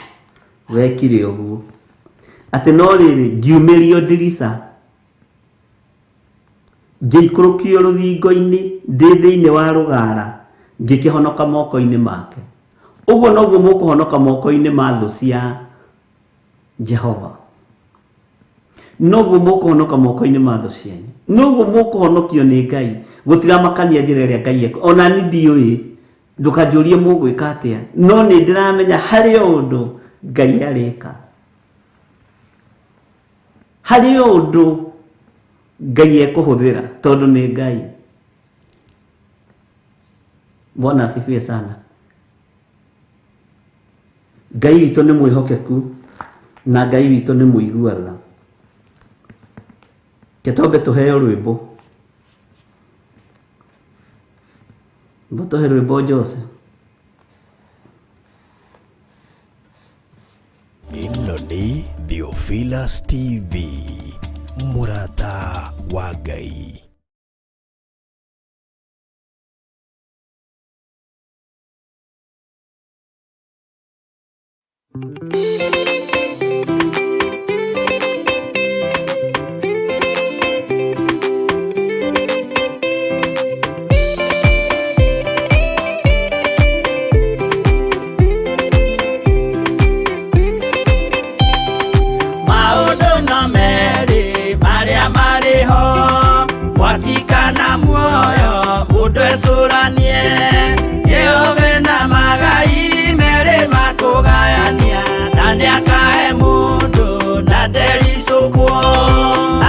wekire ũguo, atĩ no rĩrĩ ngiumĩrio ndirica, ngĩikũrũkio rũthingo-inĩ ndĩ thĩinĩ wa rũgara, ngĩkĩhonoka moko-inĩ make. Ũguo noguo mũkũhonoka moko-inĩ ma thũ cia Jehova, noguo mũkũhonoka moko-inĩ ma thũ cianyu, noguo mũkũhonokio nĩ Ngai. Gũtiramakania njĩra ĩrĩa Ngai eka. Ona niĩ ndiũĩ, ndũkanjũrie mũgwĩka atĩa, no nĩ ndĩramenya harĩ ũndũ Ngai arĩka, harĩ ũndũ Ngai ekũhũthĩra, tondũ nĩ Ngai. Bwana asifiwe sana. Ngai witũ nĩ mwĩhokeku na Ngai witũ nĩ mũiguaga. Ketombe tũheo rwĩmbo. Tũhe rwĩmbo Jose. Ĩno nĩ Theophilus TV, Murata wa Ngai. Wakikana muoyo udwesuranie Jehova na magai mere makugayania nani akae mundu na derisukwo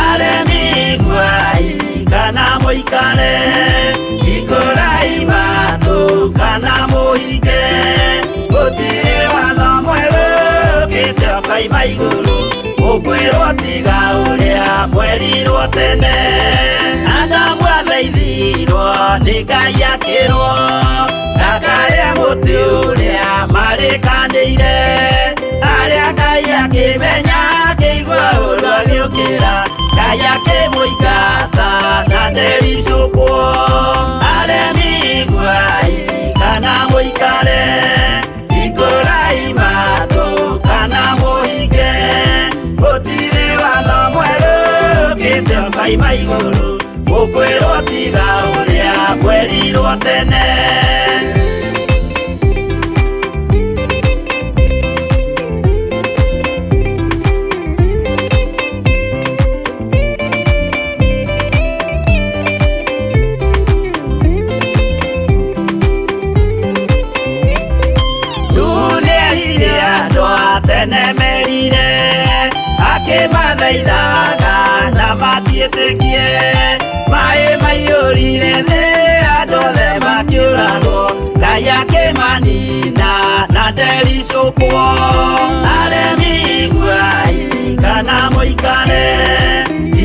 aremi gwai kana moikare ikorai matu kana moike gutire watho mweru gĩtĩo kaima igũrũ ũkwĩrwo tiga ũrĩa mwerirwo tene Adamu athaithirwo nĩ Ngai akĩrwo ndakarĩa mũtĩ ũrĩa marĩkanĩire arĩa Ngai akĩmenya akĩigua ũndũ agĩũkĩra Ngai akĩmũingata na ndericũkwo aremi gwai kana mũikare ikũrai matũ kana mũhinge gũtirĩ watho mwerũ gĩtĩo kaima igũrũ ũkwĩrwo tiga ũrĩa mwerirwo tene akĩmathaithaga na matiĩtĩkie maĩ maiyũrire thĩ andũ othe makĩũragwo Ngai akĩmanina na ndericũkwo aremi gwai kana mũikare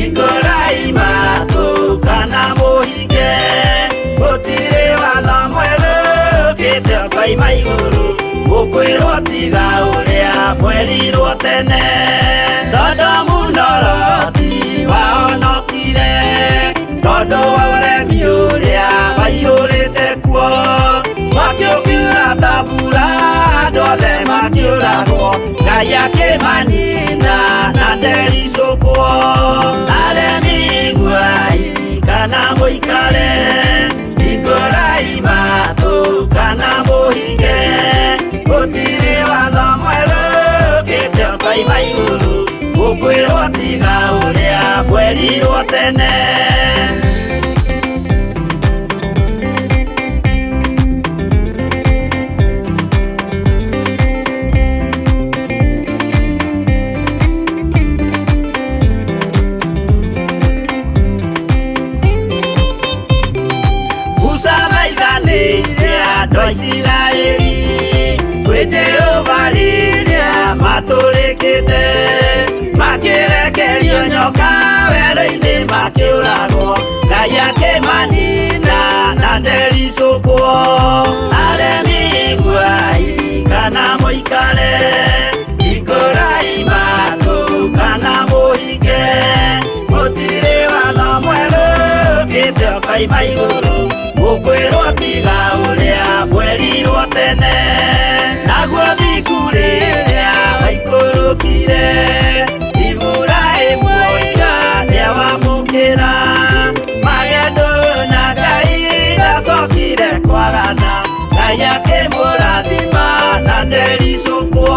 ikũrai matũ kana mũhinge gũtirĩ watho mwerũ gĩtĩo kaima igũrũ ũkwĩrwo tiga ũrĩa mwerirwo tene Sodomu na Loti wahonokire tondũ wa ũremi ũrĩa waiyũrĩte kuo makĩũkiura ta mbura andũ othe makĩũragwo Ngai akĩmanina na ndericũkwo aremi gwai kana mũikare ikũrai matũ kana mũhinge gũtirĩ watho mwerũ gĩtĩo kaima igũrũ ũkwĩrwo tiga ũrĩa mwerirwo tene Musa maithanĩire andũ a Isiraeli kwĩ Jehova rĩrĩa matũrĩkĩte makĩrekerio nyoka werũ-inĩ makĩũragwo Ngai akĩmanina na ndericũkwo aremi gwai kana mũikare ikũrai matũ kana mũhinge koima iguru gukwirwo tiga uria mwerirwo tene naguo thikuriria waikurukire Iburaimu oiga niawamukira magendo na Ngai gacokire kwarana Ngai akimurathima na ndericukwo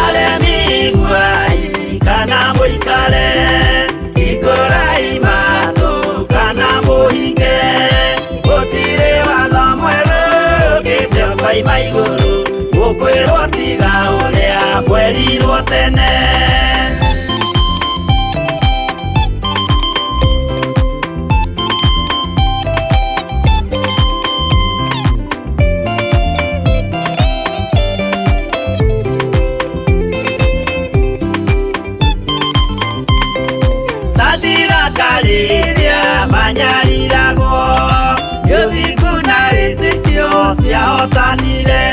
aremi Hwa-ini kana muikare ikorai matu kana muhinge gutire watho mweru ukite koima iguru gukwirwo tiga uria mwerirwo tene Kariria manyariragwo yuthiku na itikio ciahotanire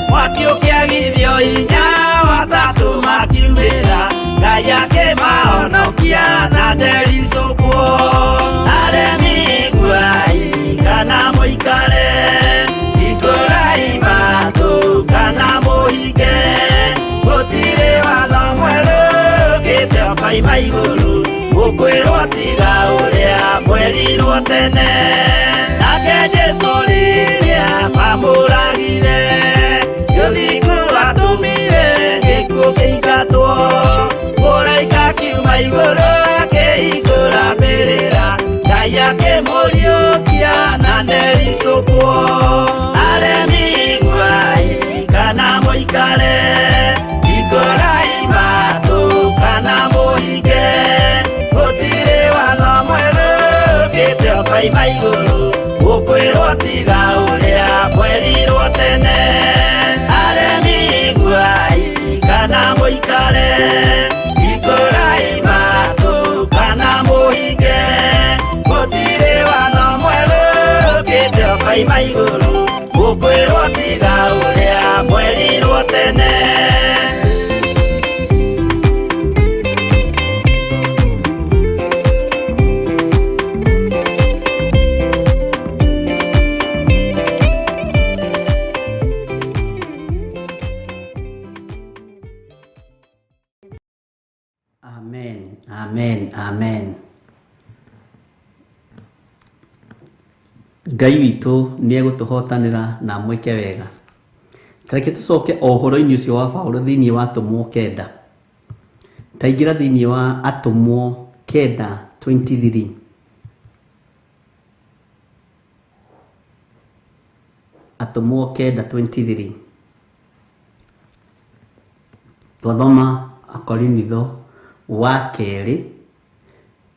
mwakio kiagithio hinya watatu makiumira Ngai akimahonokia na ndericukwo aremi Hwa-ini kana muikare ikorai matu kana muhinge gutire watho mweru ukite koima iguru gukwirwo tiga uria mwerirwo tene nake Jesu riria mamuragire yuthiku atumire gikuo kiingatwo muraika kiuma iguru akihingura mbirira Ngai akimuriukia na ndericukwo aremi Hwa-ini kana muikare ikorai matu kana muhinge gutire watho mweru ukite koima iguru gukwirwo tiga uria mwerirwo tene aremi Hwa-ini kana muikare ikorai matu kana muhinge gutire watho mweru ukite koima iguru gukwirwo tiga uria mwerirwo tene Amen, amen, amen. Ngai witũ nĩ egũtũhotanĩra na mwĩke wega. Tareke tũcoke ũhoro-inĩ ũcio wa Paulo thĩinĩ wa Atũmwo 9. Taingĩra thĩinĩ wa Atũmwo 9:23. Atũmwo 9:23. Twathoma Akorinitho wa kerĩ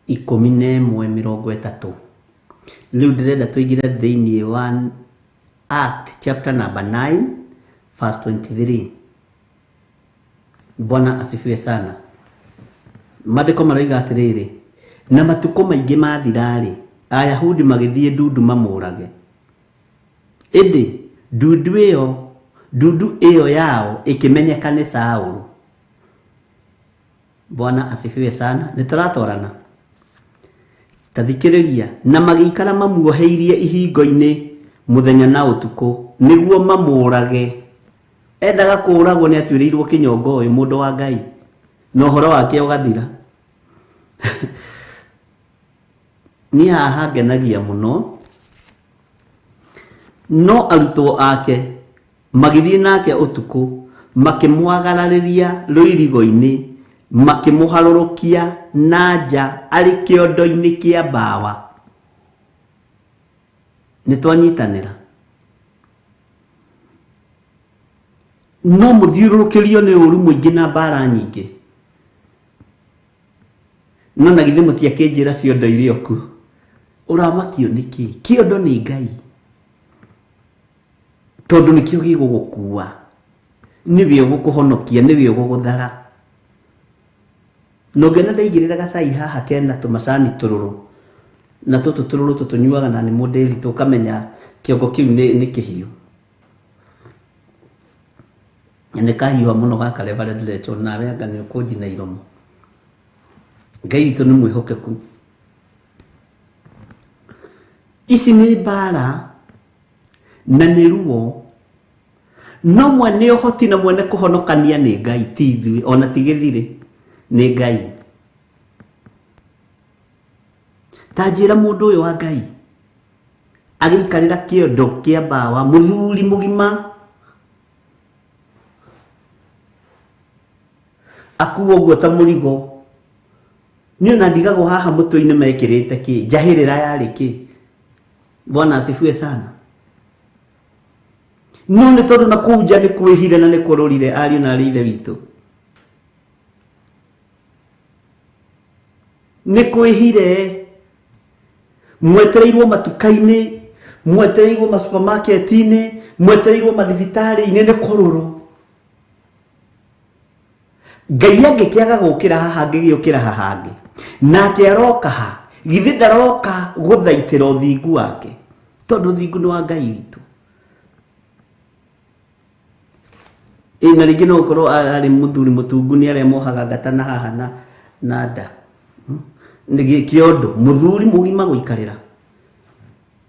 11:30. Rĩu ndĩrenda tũingĩre thĩinĩ wa Act chapter number 9 verse 23. Bwana asifiwe sana. Maandĩko maroiga atĩrĩrĩ, na matukũ maingĩ mathira-rĩ, Ayahudi magĩthiĩ ndundu mamũrage. Ĩndĩ ndundu ĩyo yao ĩkĩmenyeka nĩ Saũlũ. Bwana asifiwe sana. Nĩtũratwarana. Tathikĩrĩria, na magĩikara mamuoheirie ihingo-inĩ mũthenya na ũtukũ nĩguo mamũrage. Endaga kũũragwo nĩ atuĩrĩirwo kĩnyongo ũyũ mũndũ wa Ngai na ũhoro wake ũgathira. Niĩ haha ngenagia mũno, no arutwo ake magĩthiĩ nake ũtukũ makĩmwagararĩria rũirigo-inĩ makĩmũharũrũkia na nja arĩ kĩondo-inĩ kĩa mbawa. Nĩtwanyitanĩra. No mũthiũrũrũkĩrio nĩ ũũru mũingĩ na mbara nyingĩ. No na githĩ mũtiakĩnjĩra ciondo irĩ oku. Ũramakio nĩkĩ? Kĩondo nĩ Ngai. Tondũ nĩkĩo gĩgũgũkua. Nĩwe ũgũkũhonokia, nĩwe ũgũgũthara. No ngena ndaigĩrĩra gacai haha kena tũmacani tũrũrũ. Na tũtũ tũrũrũ tũtũnyuaga na nĩ mũndĩri tũkamenya kĩongo kĩu nĩ kĩhiũ. Nĩ kahiũha mũno gaka Reverend Rachel, nawe anga nĩ ũkũnjina iromo. Ngai witũ nĩ mwĩhokeku. ici nĩ mbara na nĩ ruo, no mwene ũhoti na mwene kũhonokania nĩ Ngai, ti ithuĩ, ona ti Githiri, nĩ Ngai. Ta njĩra mũndũ ũyũ wa Ngai agĩikarĩra kĩondo kĩa mbawa, mũthuri mũgima akuo ũguo ta mũrigo. Niĩ ona ndigagwo haha mũtwe-inĩ mekĩrĩte kĩ, njahĩrĩra yarĩ kĩ. Bwana asifiwe sana. No nĩ tondũ na kũu nja nĩ kwĩhire na nĩ kũrũrire, ariũ na arĩ ithe witũ, nĩ kwĩhire. Mwetereirwo matuka-inĩ, mwetereirwo masupermarket-inĩ, mwetereirwo mathibitarĩ-inĩ, nĩ kũrũrwo. Ngai angĩkĩaga gũkĩra haha angĩgĩũkĩra haha hangĩ, nake aroka ha, githĩ ndaroka gũthaitĩra ũthingu wake, tondũ ũthingu nĩ wa Ngai witũ. Na rĩngĩ no gũkorwo arĩ mũthuri mũtungu, nĩ arĩa mohaga ngata na haha na nda, nĩ kĩondo, mũthuri mũgima gũikarĩra,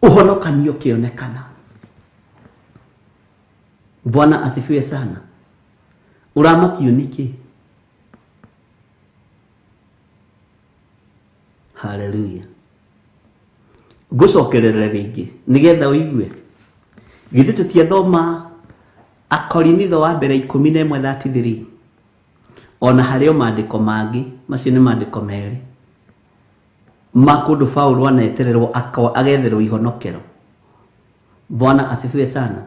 ũhonokanio kĩonekana. Bwana asifiwe sana. Ũramakio nĩkĩ? Hallelujah. Ngũcokerera rĩngĩ nĩgetha ũigue, githĩ tũtiathoma Akorinitho wa mbere 11:33, ona harĩ o maandĩko mangĩ, macio nĩ maandĩko merĩ ma kũndũ Paulo anetererwo agetherwo ihonokero. Bwana asifiwe sana.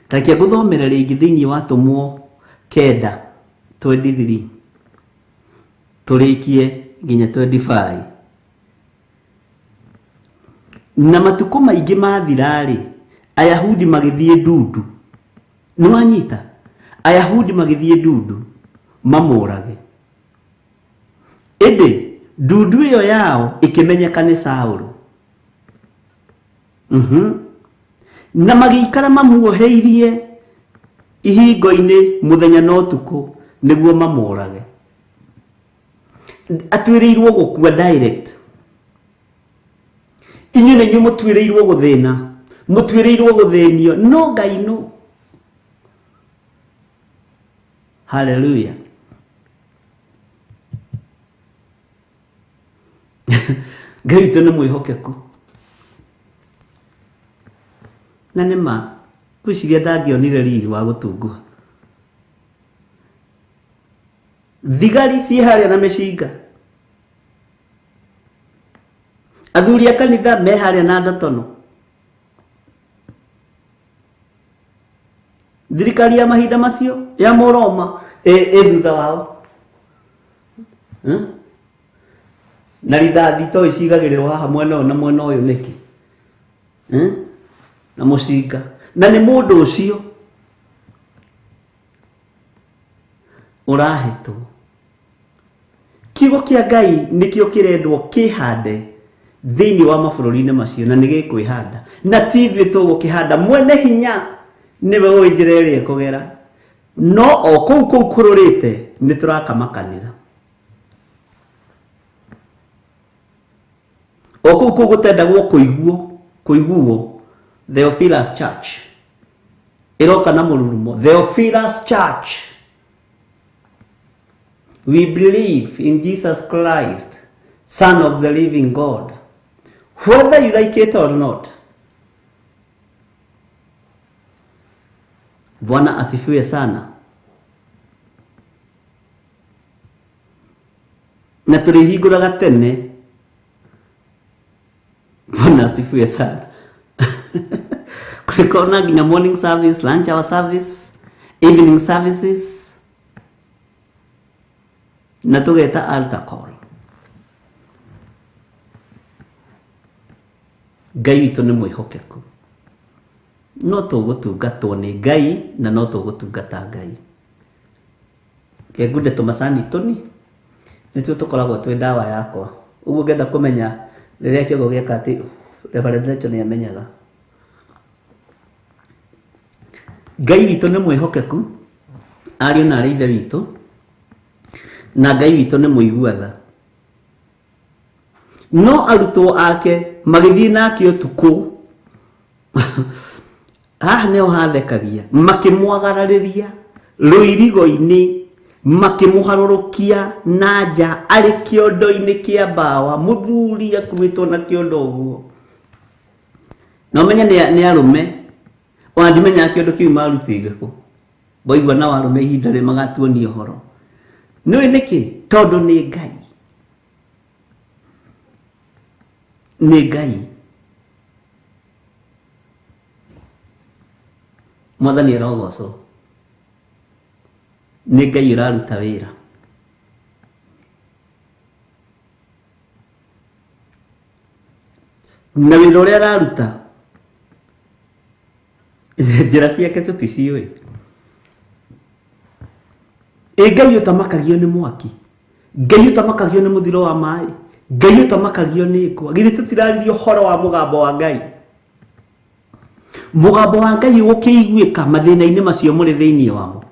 Tareke ngũthomera rĩngĩ thĩinĩ wa Tũmwo 9:23 tũrĩkie nginya 25. Na matukũ maingĩ mathira-rĩ, Ayahudi magĩthiĩ ndundu. Nĩ wanyita? Ayahudi magĩthiĩ ndundu mamũrage. Ĩndĩ ndundu ĩyo yao ĩkĩmenyeka nĩ Saũlũ. Na magĩikara mamuoheirie ihingo-inĩ mũthenya na ũtukũ nĩguo mamũrage. Atuĩrĩirwo gũkua direct. Inyuĩ nĩ inyuĩ mũtuĩrĩirwo gũthĩna, mũtuĩrĩirwo gũthĩnio, no Ngai no. Hallelujah. Ngai witũ nĩ mwĩhokeku. Na nĩma gwĩciria ndangĩonire riri wa gũtunguha. Thigari ciĩ harĩa na mĩcinga, athuri a kanitha me harĩa na ndotono. Thirikari ya mahinda macio ya Mũroma thutha wao, na rithathi to icigagĩrĩrwo haha mwena ũyũ na mwena ũyũ nĩkĩ, na mũcinga, na nĩ mũndũ ũcio ũrahĩtwo. Kiugo kĩa Ngai nĩkĩo kĩrendwo kĩhande thĩinĩ wa mabũrũri-inĩ macio, na nĩ gĩkwĩhanda, na ti ithuĩ tũgũkĩhanda. Mwene hinya nĩwe ũĩ njĩra ĩrĩa ĩkũgera, no o kũu kũrũrĩte nĩ tũrakamakanĩra. O kũu gũtendagwo kũiguo Theophilus Church ĩroka na mũrurumo. Theophilus Church, we believe in Jesus Christ, Son of the living God, whether you like it or not. Bwana asifiwe sana. Na tulihingũraga tene. Bwana asifiwe sana. Kulikuwa na nginya morning service, lunch hour service, evening services, na tugeta altar call. Ngai witũ nĩ mwĩhokeku. No tũgũtungatwo nĩ Ngai na no tũgũtungata Ngai. Kengunde tũmacani tũni nĩtuo tũkoragwo twĩ ndawa yakwa. Ũguo ngenda kũmenya rĩrĩa kĩongo gĩeka atĩ Reverend Leto nĩ amenyaga. Ngai witũ nĩ mwĩhokeku, ariũ na arĩ ithe witũ, na Ngai witũ nĩ mũigua tha. No arutwo ake magithii nake utuku neo hathekagia makimwagarariria ruirigo-ini makimuharurukia nanja ari kiondo-ini kia mbawa muthuri akuitwo na kiondo uguo no menya ni arume ona ndimenya kiondo kiu marutire ku boigwa na arume ihinda ri magatuonia horo no niki tondu ni Ngai mwathani arogocwo ni Ngai uraruta wira na wira uria araruta njira ciake tuticiui Ngai utamakagio ni mwaki Ngai utamakagio ni muthiro wa mai Ngai utamakagio ni kwa githi tutiraririo horo wa mugambo wa Ngai mugambo wa Ngai ukiiguika mathina-ini macio muri thiini wamo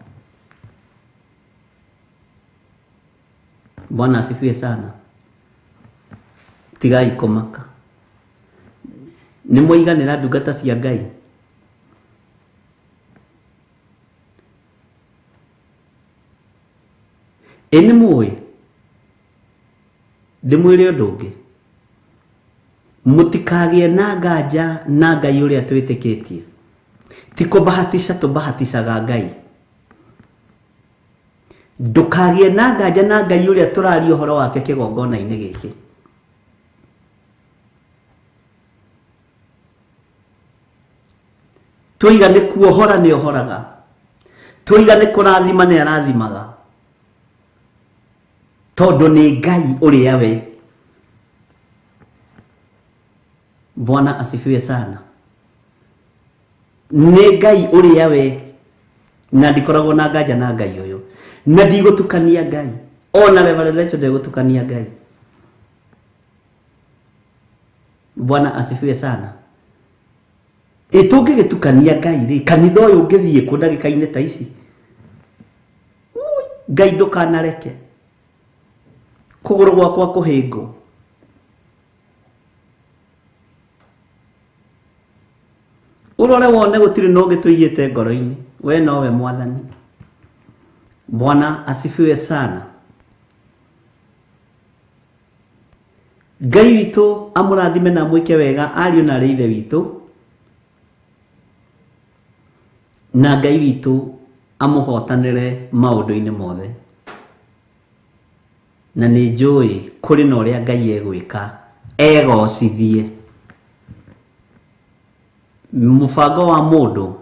Bwana asifiwe sana tigai kumaka ni muiganira ndungata cia Ngai eni muwe ndimwire undu ungi mutikagie na nganja na Ngai uria twitikitie ti kubahatisha tubahaticaga Ngai ndukagie na nganja na Ngai uria turario horo wake kigongona-ini giki twiga ni kuohora ni ohoraga twiga ni kurathima ni arathimaga tondu ni Ngai uria we Bwana asifiwe sana ni Ngai uria we na ndikoragwo na nganja na Ngai uyu na ndigutukania Ngai ona revelation ndigutukania Ngai Bwana asifiwe sana tungigitukania Ngai ri kanitha uyu ngithie ku ndagika-ini ta ici Ngai ndukanareke kuguru gwakwa kuhingo urore wone gutiri no gituyite ngoro-ini we nowe mwathani Bwana asifiwe sana Ngai witu amurathime na mwike wega ariu na ithe witu na Ngai witu amuhotanire maundu-ini mothe na ni njui kuri na uria Ngai egwika egocithie mubango wa mundu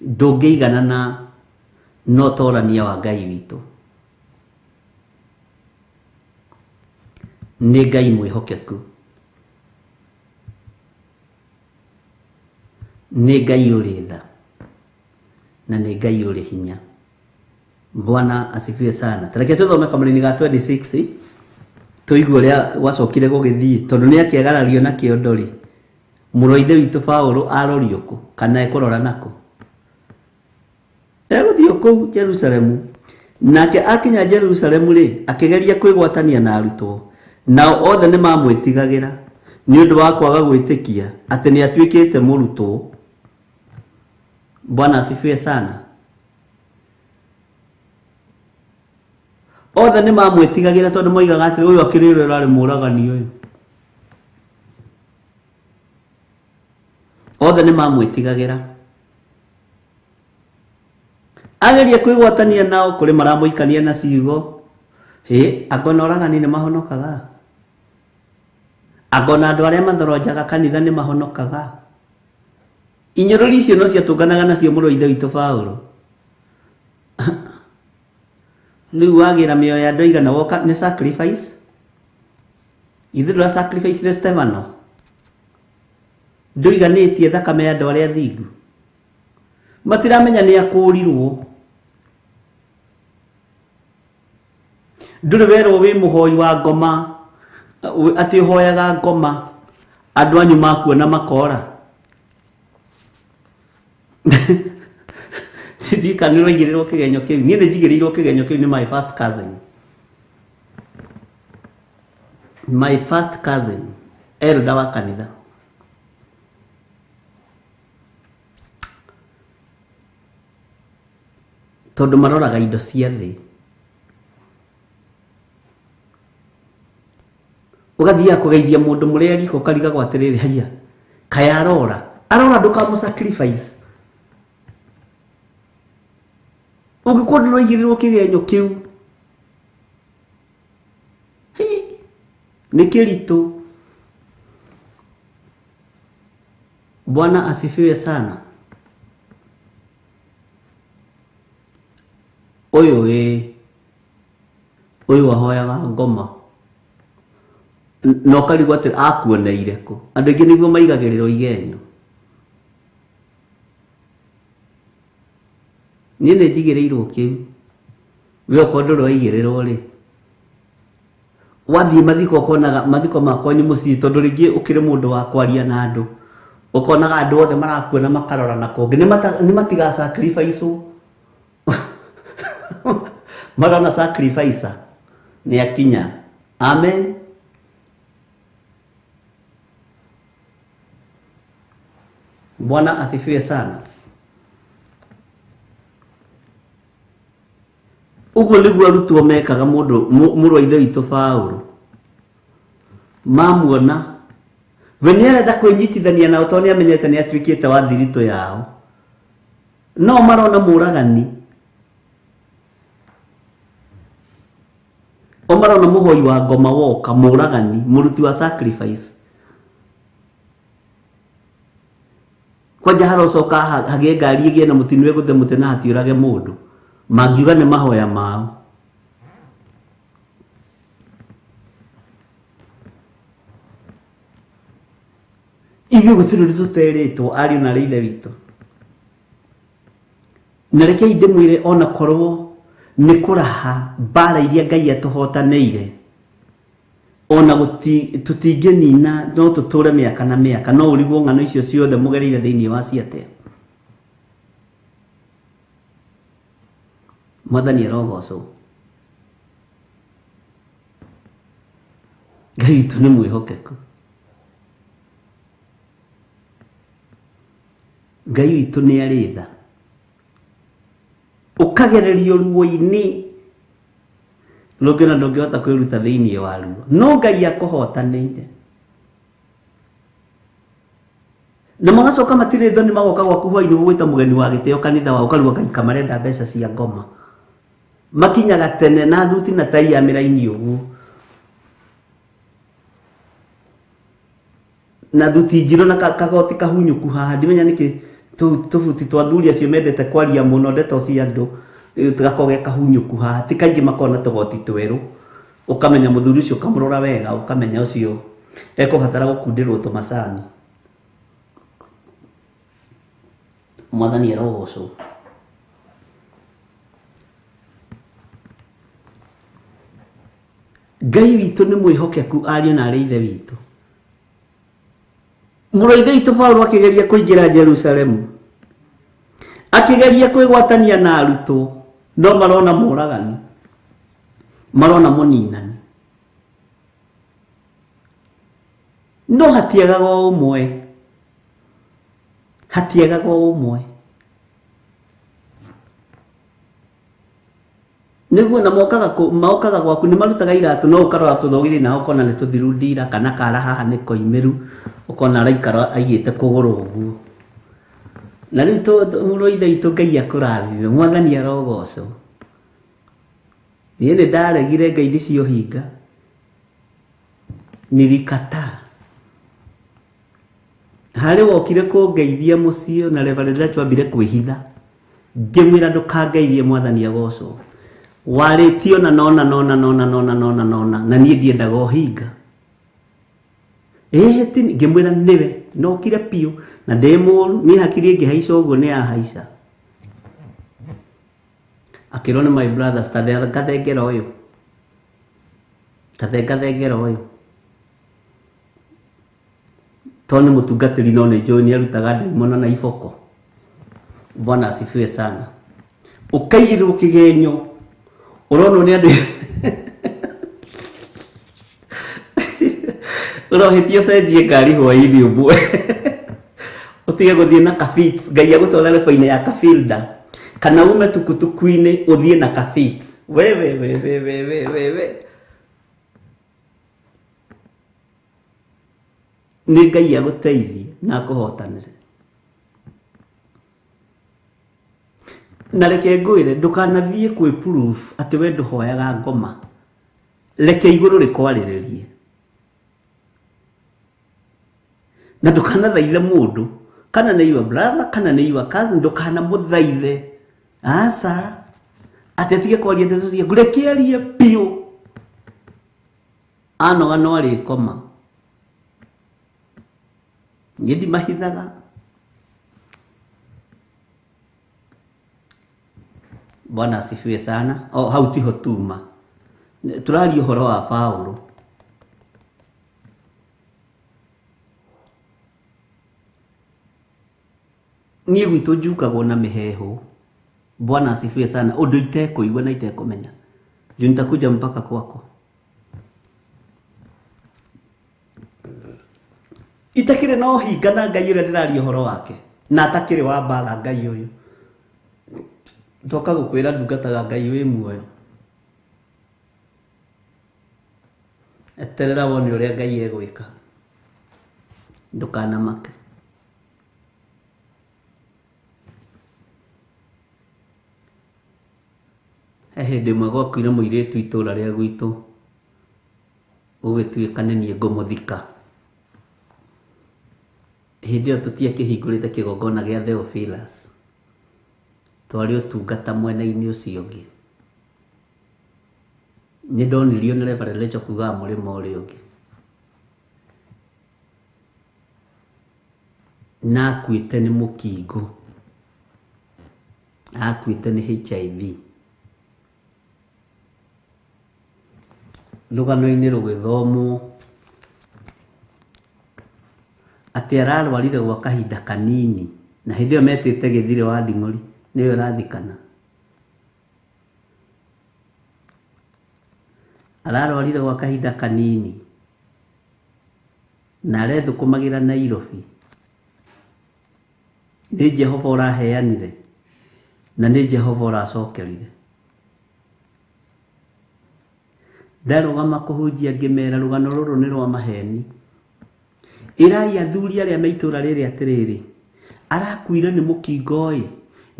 ndungiigana na no torania wa Ngai witu ni Ngai mwihokeku ni Ngai uri tha na ni Ngai uri hinya Bwana asifiwe sana tareke tuthome kamuri-ini ga 26 tuigue uria gwacokire gugithii tondu ni akiegarario na kiondori muroithe witu Paulo arorio ku kana ekurora nako eguthio ku Jerusalemu nake akinya Jerusalemu ri akigeria kwigwatania na arutwo nao othe ni mamwitigagira ni undu wa kwaga gwitikia ati ni atuikite murutwo Bwana asifiwe sana othe ni mamwitigagira tondu moigaga atiri uyu akirire urari muragani uyu othe ni mamwitigagira ageria kwigwatania nao kuri maramuikania na ciugo angona uragani ni mahonokaga angona andu aria mathorojaga kanitha ni mahonokaga inyururi icio no ciatunganaga nacio muroithe witu Paulo riu wagira mioyo ya andu igana woka ni sacrifice ithira sacrifice Stefano nduriganitie thakame ya andu aria thingu matiramenya ni akurirwo nduri werwo wi muhoi wa ngoma ati hoyaga ngoma andu anyu makuona makora kaniro igirirwo kigenyo kiu ni njigirirwo kigenyo kiu ni my first cousin my first cousin elder wa kanitha tondu maroraga indo cia thi ugathia kugeithia mundu muria riko kariga gwatiriri haya kaya arora ndukamu sacrifice ungikuwa ndoigirirwo kigenyo kiu ni kiritu. Bwana asifiwe sana. Uyu wahoyaga ngoma no karigwa ati akuoneire ku andu ingi niguo maigagiriro igenyo. Nie ne jigirirwo kiu we okondo roigirirwo ri wathi mathiko konaga mathiko makwa ni muci tondu ringi ukire mundu wa kwaria na andu ukonaga andu othe marakuona makarora na kongi ni matiga sacrifice marona sacrifice ni akinya. Amen. Bwana asifiwe sana. Uguo niguo arutwo mekaga mundu murwa ithe witũ Paulo mamuona we nĩarenda kwĩnyitithania nao tondũ nĩamenyete nĩatuĩkĩte wa thiritũ yao no marona mũragani o marona mũhoi wa ngoma woka mũragani mũruti wa sacrifice kwanja harocoka hagĩe ngari ĩgĩe na mũtino ĩgũthe mũtĩ na hatiũrage mũndũ magiuga nĩ mahoya mao. Ithuĩ gũtirĩ tũterĩtwo ariũ na ithe witũ na rekei ndĩmwĩre ona korwo nĩ kũraha mbara iria Ngai atũhotanĩire ona tũtingĩnina no tũtũre mĩaka na mĩaka no ũrigwo ng'ano icio ciothe mũgereire thĩinĩ wa ciate. Mwathani arogocwo. Ngai witũ nĩ mwĩhokeku. Ngai witũ nĩ arĩ tha ũkagererio ruo-inĩ rũngĩ na ndũngĩhota kwĩruta thĩinĩ wa ruo no Ngai akũhotanĩire na magacoka matirĩ thoni magoka gwaku hwainĩ gũgwĩta mũgeni wa gĩtĩo kanitha wao ũkarigwo Ngai marenda mbeca cia ngoma makinyaga tene na thuti na tai ya mĩraini ũguo na thuti njirũ na kagoti kahunyũku haha ndimenya nĩkĩ tũbuti twa thuri acio mendete kwaria mũno ndeto cia andũ gakoge kahunyũku haha ti kaingĩ makona tũgoti twerũ ũkamenya mũthuri ũcio ũkamũrora wega ũkamenya ũcio ekũbatara gũkundĩrwo tũmacani. Mwathani arogocwo. Ngai witũ nĩ mwĩhokeku ariũ na arĩ ithe witũ. Mũrũ ithe witũ Paulo akĩgeria kũingĩra Jerusalemu akĩgeria kwĩgwatania na arutwo no marona mũragani marona mũninani no hatiagaga ũmwe niguo na mokaga gwaku nĩ marutaga iratũ no ũkarora tũthogithi na ũkona nĩ tũthiru ndira kana kara haha nĩ koimĩru ũkona araikara aigĩte kũgũrũ ũguo na rĩu mũrũ ithe witũ Ngai akũrathime. Mwathani arogocwo. Niĩ nĩ ndaregire ngeithi cio hinga nilikataa harĩ wokire kũngeithia mũciĩ na reverend twambire kwĩhitha ngĩmwĩra ndũkangeithie Mwathani agocwo warĩtio na nona na niĩ ndiendaga ũhinga ngĩmwĩra nĩwe nokire piũ na ndĩ mũru niĩ hakiri ĩngĩhaica ũguo nĩ yahaica akĩrwo nĩ my brothers tathengera ũyũ to nĩ mũtungatĩri no nĩ njũĩ nĩ arutaga ndaimono na iboko. Bwana asifiwe sana. Ũkaigĩrwo kĩgenyo ũronwo nĩ andũ Urohitio cenjie ngari hwa-ini ũmwe. Utige gũthiĩ na kafit, Ngai agũtwara reba-inĩ ya kafilda. Kana ume tukutuku-inĩ ũthiĩ na kafit. We. Nĩ Ngai agũteithie na akũhotanĩre. Na reke ngwĩre ndũkanathiĩ kwĩ proof atĩ we ndũhoyaga ngoma. Reke igũrũ rĩkwarĩrĩrie. Na ndũkanathaithe mũndũ, kana nĩ your brother, kana nĩ your cousin, ndũkanamũthaithe. Aca atetige kwaria ndeto ciaku, reke arie biũ. Anoga no arĩkoma. Niĩ ndimahithaga. Bwana asifiwe sana. Hau tiho tuma. Tũraria ũhoro wa Paulo. Niĩ gwitũ njukagwo na mĩhehu. Bwana asifiwe sana. Ũndũ itekũigua na itekũmenya. Juu nitakuja mpaka kwako. Itakĩrĩ no hinga na Ngai ũrĩa ndĩraria ũhoro wake. Na atakĩrĩ wa mbara Ngai ũyũ. Ndoka gũkwĩra ndungataga Ngai wĩ muoyo. Eterera wone ũrĩa Ngai egwĩka. Ndũkanamake. Hĩndĩ ĩmwe gwakuire mũirĩtu itũũra rĩa gwitũ. Ũgĩtuĩkane niĩ ngũmũthika. Hĩndĩ ĩyo tũtiakĩhingũrĩte kĩgongona gĩa Theophilus. Twarĩ ũtungata mwena-inĩ ũcio ũngĩ. Nĩ ndonirio nĩ Reverend Rachel kugaga mũrĩmo ũrĩa ũngĩ. Na akuĩte nĩ mũkingo. Akuĩte nĩ HIV. Rũgano-inĩ rũgĩthomwo atĩ ararwarire gwa kahinda kanini, na hĩndĩ ĩyo metĩte Githiri wa Nding'ori nĩwe ũrathikana. Ararwarire gwa kahinda kanini na arethũkũmagĩra Nairobi. Nĩ Jehova ũraheanire na nĩ Jehova ũracokerire. Ndarũgama kũhunjia ngĩmera rũgano rũrũ nĩ rwa maheni. Irai athuri arĩa me itũũra rĩrĩ atĩrĩrĩ, arakuire nĩ mũkingo ĩ,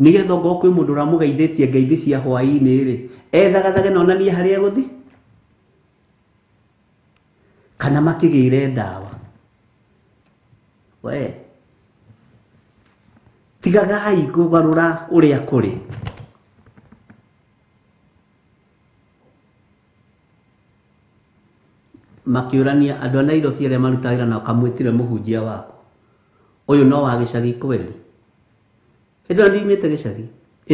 nĩgetha ongorwo kwĩ mũndũ ũramũgeithĩtie ngeithi cia hwa-inĩ rĩ, ethagathage na onanie harĩa egũthiĩ. Kana makĩgĩire ndawa. We tigagai kũgarũra ũrĩa kũrĩ. Makĩũrania andũ a Nairobi arĩa marutaga wĩra nao kamwĩtire mũhunjia wako. Ũyũ no wa gĩcagi kweli. Hĩndĩ ĩyo ndoimĩte gĩcagi.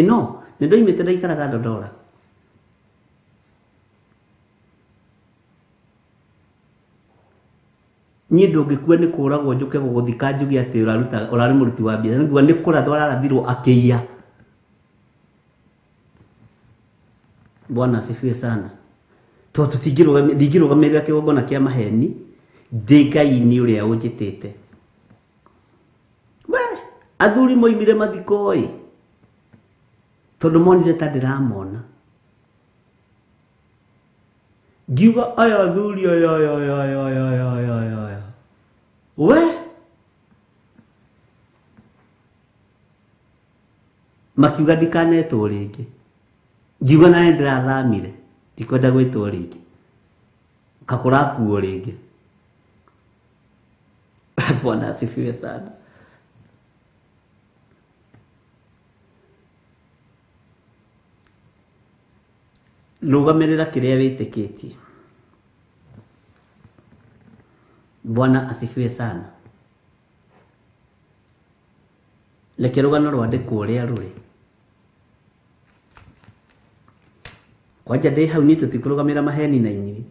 No, nĩ ndoimĩte ndaikaraga Ndondora. Niĩ ndũngĩkua nĩ kũũragwo njũke gũgũthika njuge atĩ ũrarĩ mũruti wa biacara. Nguga nĩ kũrathwo ararathirwo akĩiya. Bwana asifiwe sana. Tondũ tũtingĩrũgamĩrĩra kĩgongona kĩa maheni ndĩ Ngai-inĩ ũrĩa ũnjĩtĩte. We athuri moimire mathiko ĩ, tondũ monire ta ndĩramona. Ngiuga aya athuri aya. We makiuga ndikanetwo rĩngĩ. Ngiuga nawe ndĩrathamire. Ndikwenda gwĩtwo rĩngĩ. Kakũrakuo rĩngĩ. Bwana asifiwe sana. Rũgamĩrĩra kĩrĩa wĩtĩkĩtie. Bwana asifiwe sana. Reke rũgano rwandĩkwo ũrĩa rũrĩ. Kwanja ndĩ hau nĩ tũtikũrũgamĩra maheni na inyuĩ.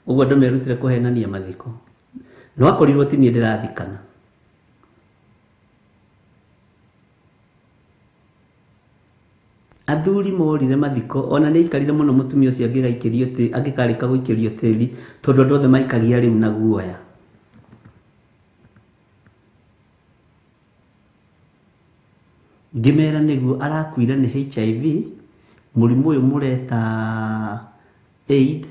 Ũguo andũ merutire kũhenania mathiko. No akorirwo ti niĩ ndĩrathikana. Athuri morire mathiko, ona nĩ aikarire mũno mũtumia ũcio angĩkarĩka gũikĩrio tĩri, tondũ andũ othe maikagia rĩu na guoya. ngimera niguo arakuire ni HIV murimu uyu mureta AIDS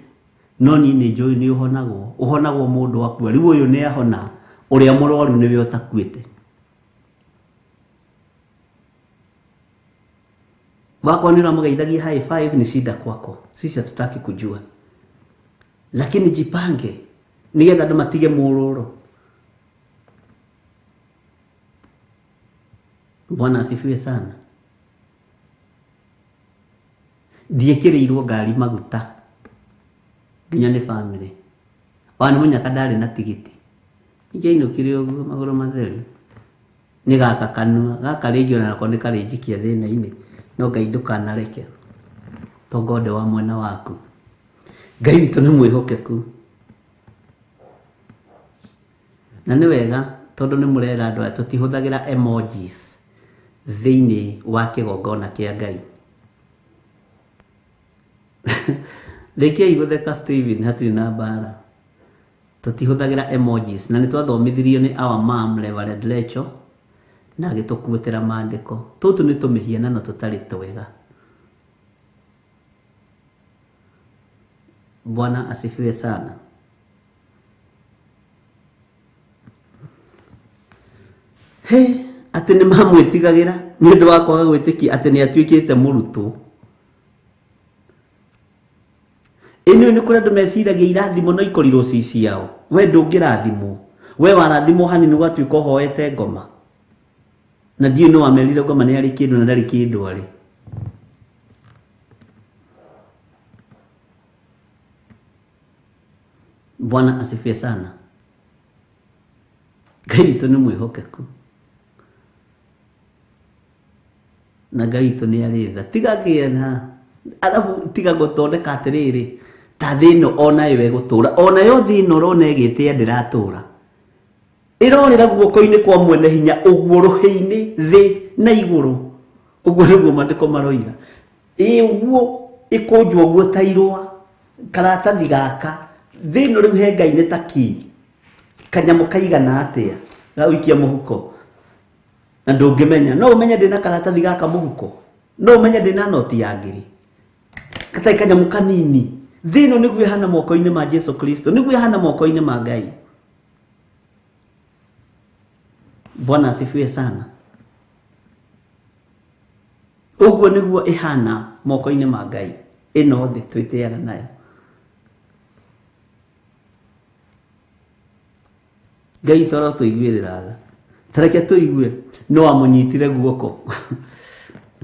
no ni njoi ni uhonagwo mundu akua riu uyu ni ahona uria murwaru niwe utakuite wako ni ramugeithagia high five ni shida kwako sisi hatutaki kujua lakini jipange nigetha andu matige mururo. Bwana asifiwe sana. Ndiekirirwo ngari maguta nginya ni family wani munyaka ndari na tigiti ingiinukire uguo maguru matheri ni gaka kanua gaka rĩngĩ ona nako nĩ karĩnjikia thĩna-inĩ no Ngai ndũkanareke tongode wa mwena waku. Ngai witũ nĩ mwĩhokeku na nĩ wega tondũ nĩ mũrera andũ aya tũtihũthagĩra emojis thĩinĩ wa kĩgongona kĩa Ngai. Rekiai gũtheka Steven hatirĩ na mbara tũtihũthagĩra emojis na nĩ twathomithirio nĩ our mom Reverend Lecho na agĩtũkuĩtĩra maandĩko tũtũ nĩ tũmĩhianano tũtarĩ twega. Bwana asifiwe sana. Atĩ nĩ mamwĩtigagĩra nĩ ũndũ wa kwaga gwĩtĩkia atĩ nĩ atuĩkĩte mũrutwo. Ĩno nĩ kũrĩ andũ meciragia irathimo no ikorirwo ciao. We ndũngĩrathimwo. We warathimwo hanini ũgatuĩka ũhoete ngoma. Na ndiũ no amerire ngoma nĩ arĩ kĩndũ na ndarĩ kĩndũ arĩ. Bwana asifiwe sana. Ngai witũ nĩ mwĩhokeku. Na Ngai witũ nĩ arĩ tha. Tiga kĩena. Alafu tiga gũtondeka atĩrĩrĩ. Ta thĩno ona iwe gũtũra. Ona yo thĩno rona ĩgĩte ndĩratũra. Ĩrorĩra guoko-inĩ kwa mwene hinya ũguo rũhĩ-inĩ thĩ na igũrũ. Ũguo nĩguo maandĩko maroiga. Ũguo ĩkũnjwo guo ta irũa. Karatathi gaka. Thĩno rĩu he Ngai nĩ ta ki. Kanyamũ kaigana atĩa. Gagũikia mũhuko. Na ndũngĩmenya. No ũmenye ndĩna karatathi gaka mũhuko. No ũmenye ndĩna noti ya ngiri. Katai kanyamũ kanini. Thĩno nĩguo ĩhana moko-inĩ ma Jesu Kristo. Nĩguo ĩhana moko-inĩ ma Ngai. Bwana asifiwe sana. Ũguo nĩguo ĩhana moko-inĩ ma Ngai. Ĩno thĩ twĩtĩaga nayo. Ngai toro tũiguĩrĩra tha. Tareke tũigue no amũnyitire guoko.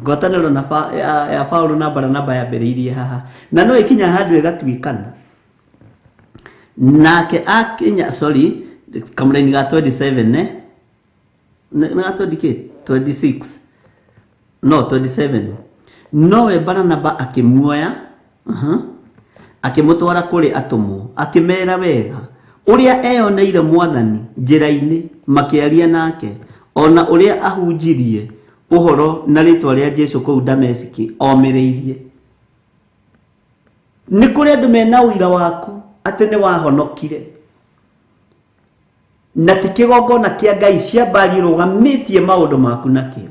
Ngwatanĩro ya Paulo na Barnaba yambĩrĩirie haha. Na no ikinya handũ ĩgatuĩkana. Nake akinya kamũraini ga 27 na 26 no 27 nowe Barnaba akĩmuoya akĩmũtwara kũrĩ atũmwo akĩmera wega ũrĩa eyoneire Mwathani njĩra-inĩ makĩaria nake ona ũrĩa ahunjirie ũhoro na rĩtwa rĩa Jesũ kũu Damascus omĩrĩirie. Nĩ kũrĩ andũ mena ũira waku atĩ nĩ wahonokire na ti kĩgongona kĩa Ngai ciambari rũgamĩtie maũndũ maku nakĩo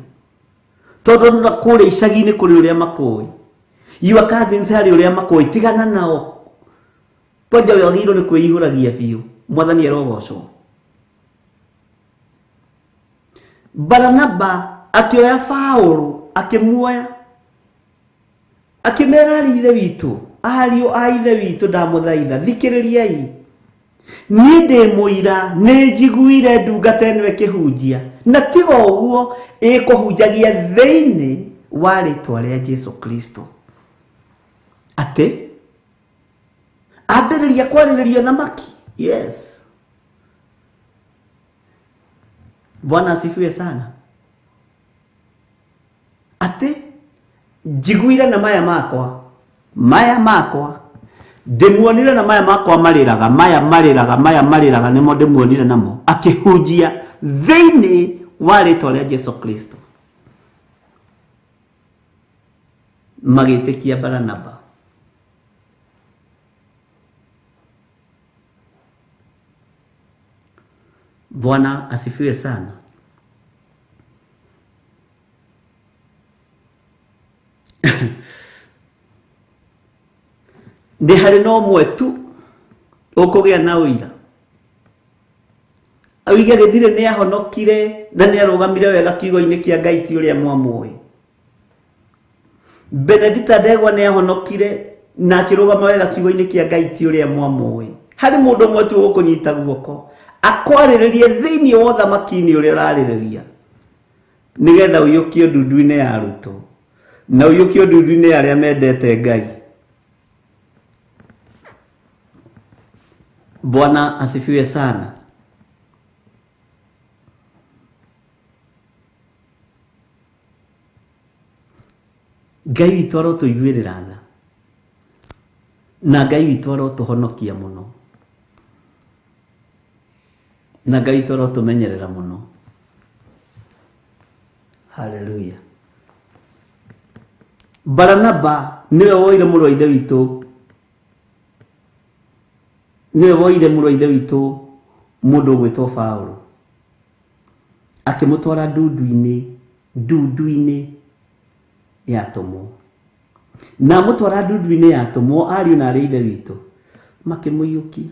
tondũ na kũrĩa icagi-inĩ kũrĩ ũrĩa makũĩ your cousins harĩ ũrĩa makũĩ tigana nao ponja wagĩrĩirwo nĩ kwĩihũragia biũ. Mwathani arogocwo. Barnaba akĩoya Paulo akĩmuoya akĩmera ariũ ithe witũ ariũ a ithe witũ ndamũthaitha thikĩrĩriai niĩ ndĩ mũira nĩ njiguire ndungata ĩno ĩkĩhunjia na tiga ũguo ĩkũhunjagia thĩinĩ wa rĩtwa rĩa Jesu Kristo atĩ ambĩrĩria kwarĩrĩria thamaki. Yes. Bwana asifiwe sana. Atĩ njiguire na maya makwa ndĩmuonire na maya makwa marĩraga maya marĩraga nĩmo ndĩmuonire namo akĩhunjia thĩinĩ wa rĩtwa rĩa Jesu Kristo. Magĩtĩkia Barnaba. Bwana asifiwe sana. nĩ harĩ no ũmwe tu ũkũgĩa na ũira. Oige Githiri nĩ ahonokire na nĩ arũgamire wega kiugo-inĩ kĩa Ngai ti ũrĩa mwamũĩ. Benedicta Ndegwa nĩ ahonokire na akĩrũgama wega kiugo-inĩ kĩa Ngai ti ũrĩa mwamũĩ. Harĩ mũndũ ũmwe tu ũgũkũnyita guoko akwarĩrĩrie thĩinĩ wa ũthamaki-inĩ ũrĩa ũrarĩrĩria, nĩgetha ũiyũkio ndundu-inĩ ya arutwo na ũiyũkio ndundu-inĩ ya arĩa mendete Ngai. Bwana asifiwe sana. Ngai witũ arotũiguĩrĩra tha na Ngai witũ arotũhonokia mũno na Ngai witũ arotũmenyerera mũno. Haleluya. Baranaba niwe woire mũrũ wa ithe witũ, niwe woire mũrũ wa ithe witũ mũndũ ũgwĩtwo Paulo, akĩmũtwara ndundu-inĩ ya atũmwo, na mũtwara ndundu-inĩ ya atũmwo ariũ na arĩ ithe witũ makĩmũiyũkia.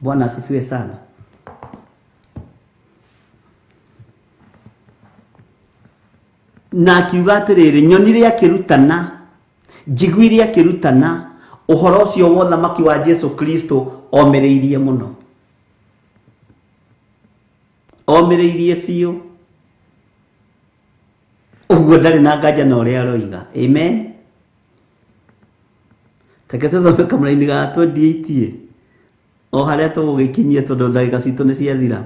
Bwana asifiwe sana. Na akiuga atĩrĩrĩ, nyonire akĩrutana, njiguire akĩrutana ũhoro ũcio wa ũthamaki wa Jesu Kristo omĩrĩirie mũno, omĩrĩirie biũ, ũguo ndarĩ na nganja na ũrĩa aroiga. Amen. Teke tũthome kamũra-inĩ ga 28 o harĩa tũgũgĩkinyia tondũ ndagĩka citũ nĩ ciathira.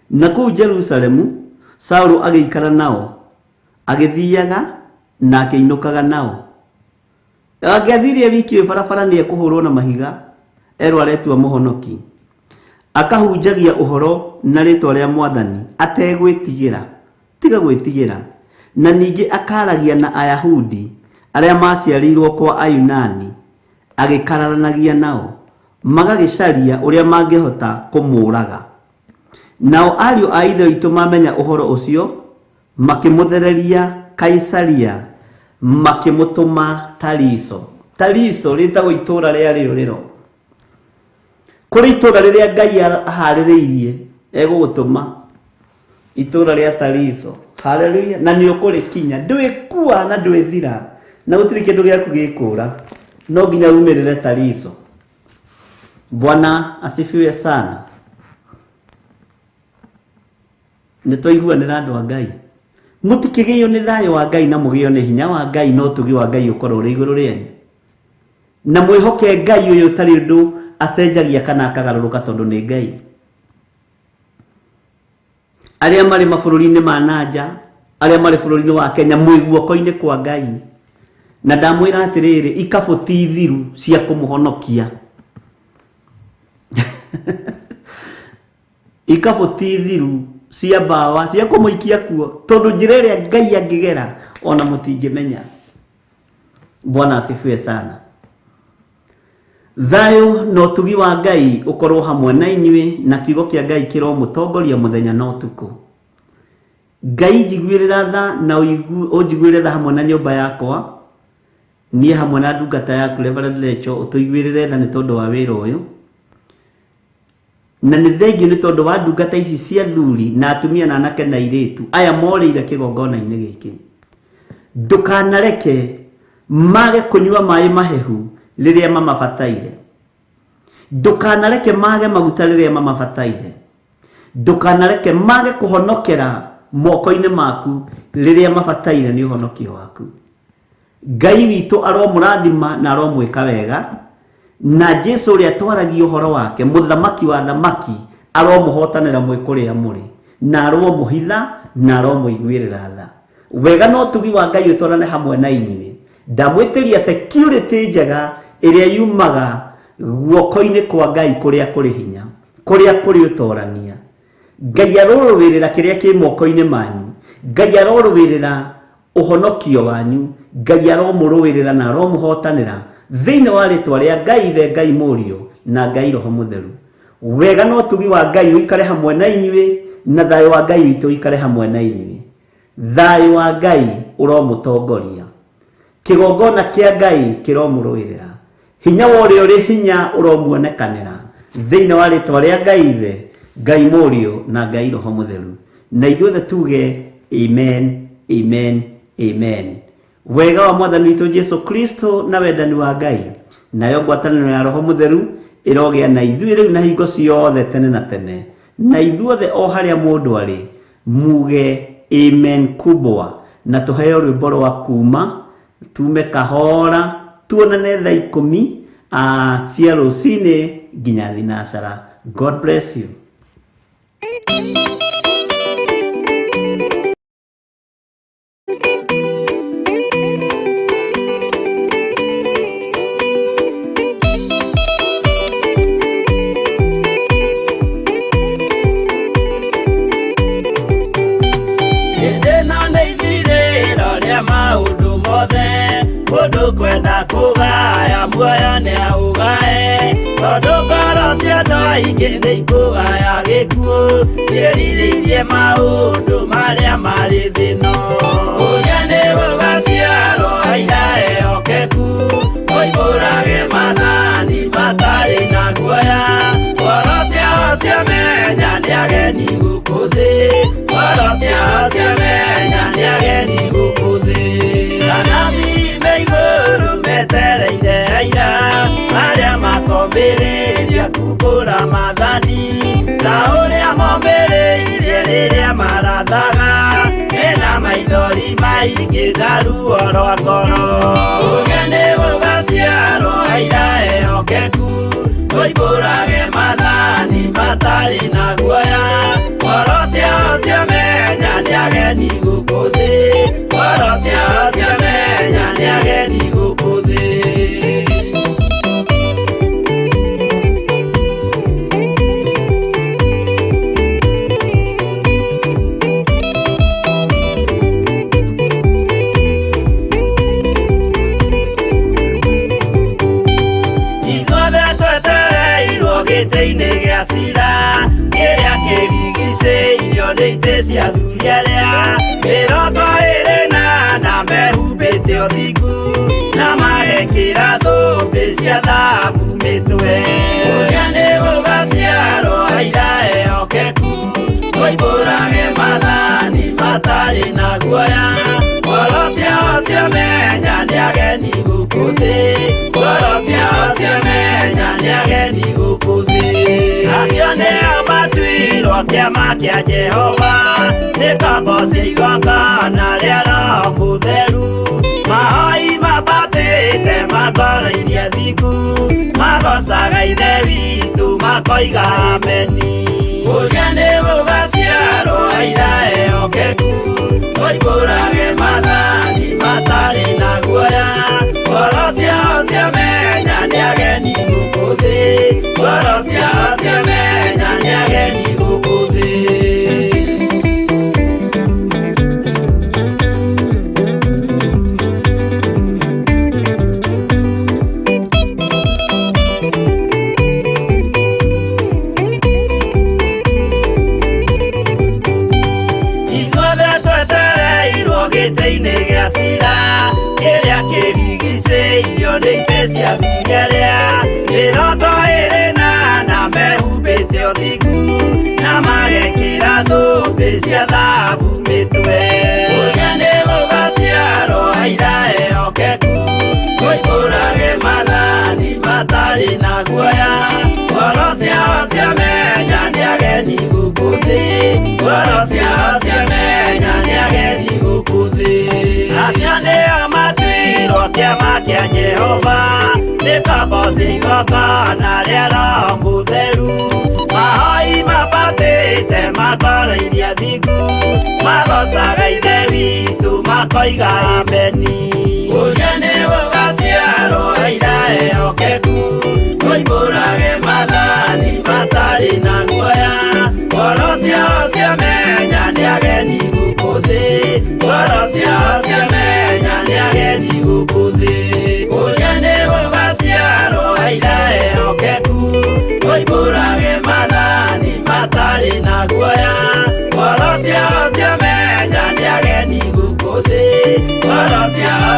Na kũu Jerusalemu Saũlũ agĩikara nao, agĩthiaga na akĩinũkaga nao. Agĩathirie wiki barabara nĩ ekũhũrwo na mahiga, erwo aretua mũhonoki, akahunjagia ũhoro na rĩtwa rĩa Mwathani ategwĩtigĩra, tiga gwĩtigĩra, na ningĩ akaragia na Ayahudi arĩa maciarĩirwo kwa Ayunani, agĩkararanagia nao, magagĩcaria ũrĩa mangĩhota kũmũũraga. Nao ariũ a ithe witũ mamenya ũhoro ũcio, makĩmũthereria Kaisaria, makĩmũtũma Tariso. Tariso rĩtagwo itũũra rĩa rĩũrĩro, kũrĩ itũũra rĩrĩa Ngai aharĩrĩirie egũgũtũma, itũũra rĩa Tariso. Haleluya. Na nĩ ũkũrĩkinya, ndwĩkua na ndwĩthira, na gũtirĩ kĩndũ gĩaku gĩkũũra, no nginya umĩrĩre Tariso. Bwana asifiwe sana. Nĩtwaiguanĩra andũ a Ngai, mũtikĩgĩo nĩ thayũ wa Ngai na mũgĩo nĩ hinya wa Ngai, no tugi wa Ngai ũkorwo ũrĩ igũrũ rĩanyu, na mwĩhoke Ngai ũyũ ũtarĩ ũndũ acenjagia kana akagarũrũka, tondũ nĩ Ngai. Arĩa marĩ mabũrũri-inĩ ma nanja, arĩa marĩ bũrũri-inĩ wa Kenya, mwĩ guoko-inĩ kwa Ngai, na ndamwĩra atĩrĩrĩ, ikabũ ti thiru cia kũmũhonokia. Ikabũ ti thiru cia mbawa cia kũmũikia kuo, tondũ njĩra ĩrĩa Ngai angĩgera ona mũtingĩmenya. Bwana asifiwe sana. Thayũ na ũtugi wa Ngai ũkorwo hamwe na inyuĩ, na kiugo kĩa Ngai kĩromũtongoria mũthenya na ũtukũ. Ngai njiguĩrĩra tha na ũnjiguĩre tha hamwe na nyũmba yakwa, niĩ hamwe na ndungata yaku Reverend Rachel, ũtũiguĩrĩre tha nĩ tondũ wa wĩra ũyũ, na nĩ thengiũ nĩ tondũ wa ndungata ici cia thuri na atumia na anake na airĩtu aya morĩire kĩgongona-inĩ gĩkĩ. Ndũkanareke mage kũnyua maĩ mahehu rĩrĩa mamabataire, ndũkanareke mage maguta rĩrĩa mamabataire, ndũkanareke mage kũhonokera moko-inĩ maku rĩrĩa mabataire nĩ ũhonokio waku. Ngai witũ aromũrathima na aromwĩka wega, na Jesu ũrĩa twaragia ũhoro wake, mũthamaki wa thamaki, aromũhotanĩra mwĩ kũrĩa mũrĩ, na aromũhitha na aromũiguĩrĩra tha. Wega no tugi wa Ngai ũtwarane hamwe na inyuĩ. Ndamwĩtĩria security njega ĩrĩa yumaga guoko-inĩ kwa Ngai kũrĩa kũrĩ hinya, kũrĩa kũrĩ ũtorania. Ngai arorũwĩrĩra kĩrĩa kĩ moko-inĩ manyu, Ngai arorũwĩrĩra ũhonokio wanyu, Ngai aromũrũwĩrĩra na aromũhotanĩra thĩinĩ wa rĩtwa rĩa Ngai Ithe, Ngai Mũriũ na Ngai Roho Mũtheru. Wega no tugi wa Ngai ũikare hamwe na inyuĩ, na thayũ wa Ngai witũ ũikare hamwe na inyuĩ. Thayũ wa Ngai ũromũtongoria. Kĩgongona kĩa Ngai kĩromũrũĩrĩra. Hinya wa ũrĩa ũrĩ hinya ũromuonekanĩra thĩinĩ wa rĩtwa rĩa Ngai Ithe, Ngai Mũriũ na Ngai Roho Mũtheru. Na ithuothe tuge amen, amen, amen. Wega wa Mwathani witũ Jesu Kristo na wendani wa Ngai nayo ngwatanĩro ya Roho Mũtheru ĩrogĩa na ithuĩ rĩu na hingo ciothe tene na tene. Na ithuothe o harĩa mũndũ arĩ muge amen kubwa, na tũheo rwĩmbo rwa kuma tume kahora tuonane thaa 10 cia rũcinĩ nginya thinacara. God bless you. Mũndũ kwenda kũgaya muoyo nĩ aũgae, tondũ ngoro cia andũ aingĩ nĩ ikũgaya gĩkuũ, ciĩrirĩirie maũndũ marĩa marĩ thĩ-ĩno. Ũrĩa nĩ gũgaciarwo aira ehokeku, moimbũrage mathani matarĩ na guoya, ngoro ciao ciamenya nĩ ageni gũkũ thĩ, ngoro ciao ciamenya nĩ ageni gũkũ thĩ. Metereire aira arĩa makombĩrĩria kumbũra mathani, na ũrĩa mombĩrĩirie rĩrĩa marathaga, mena maithori maingĩ na ruo rwa ngoro. Ũrĩa nĩ gũgaciarwo aira ehokeku, moimbũrage mathani matarĩ na guoya, ngoro ciao ciamenya nĩ ageni gũkũ thĩ, ngoro ciao ciamenya nĩ ageni gũkũ thĩ. Ithuothe twetereirwo gĩtĩ-inĩ gĩa cira, kĩrĩa kĩrigicĩirio nĩ itĩ cia athuri arĩa 28 mehumbĩte ũthingu, na magekĩra thũmbĩ cia thahabu mĩtwe. Ũrĩa nĩ gũgaciarwo aira ehokeku, moimbũrage mathani matarĩ na guoya, ngoro ciao ciamenya nĩ ageni gũkũ thĩ, ngoro ciao ciamenya nĩ ageni gũkũ thĩ. Acio nĩo matuirwo kĩama kĩa Jehova, nĩ kambo cia igongona rĩa Roho Mũtheru, mahoi mabatĩte makoro-irie thiku, magocaga Ithe witũ makoiga ameni. Ũrĩa nĩ gũgaciarwo aira ehokeku, moimbũrage mathani matarĩ na guoya, ngoro ciao ciamenya nĩ ageni gũkũ thĩ, ngoro ciao ciamenya nĩ ageni gũkũ thĩ. Gĩtĩ-inĩ gĩa cira, kĩrĩa kĩrigicĩirio nĩ itĩ cia athuri arĩa 28 mehumbĩte ũthingu, na magekĩra thũmbĩ cia thahabu mĩtwe. Ũrĩa nĩ gũgaciarwo aira ehokeku, moimbũrage mathani matarĩ na guoya, ngoro ciao ciamenya nĩ ageni gũkũ thĩ, ngoro ciao ciamenya nĩ ageni gũkũ thĩ. Acio nĩo matuirwo kĩama kĩa Jehova, nĩ kambo cia igongona rĩa Roho Mũtheru, mahoi mabatĩte makoro-irie thiku, magocaga Ithe witũ makoiga ameni. Ũrĩa nĩ gũgaciarwo aira ehokeku, moimbũrage mathani matarĩ na guoya, ngoro ciao ciamenya nĩ ageni gũkũ thĩ, ngoro ciao ciamenya nĩ ageni gũkũ thĩ. Ũrĩa nĩ gũgaciarwo aira ehokeku, moimbũrage mathani matarĩ na guoya, ngoro ciao ciamenya nĩ ageni cia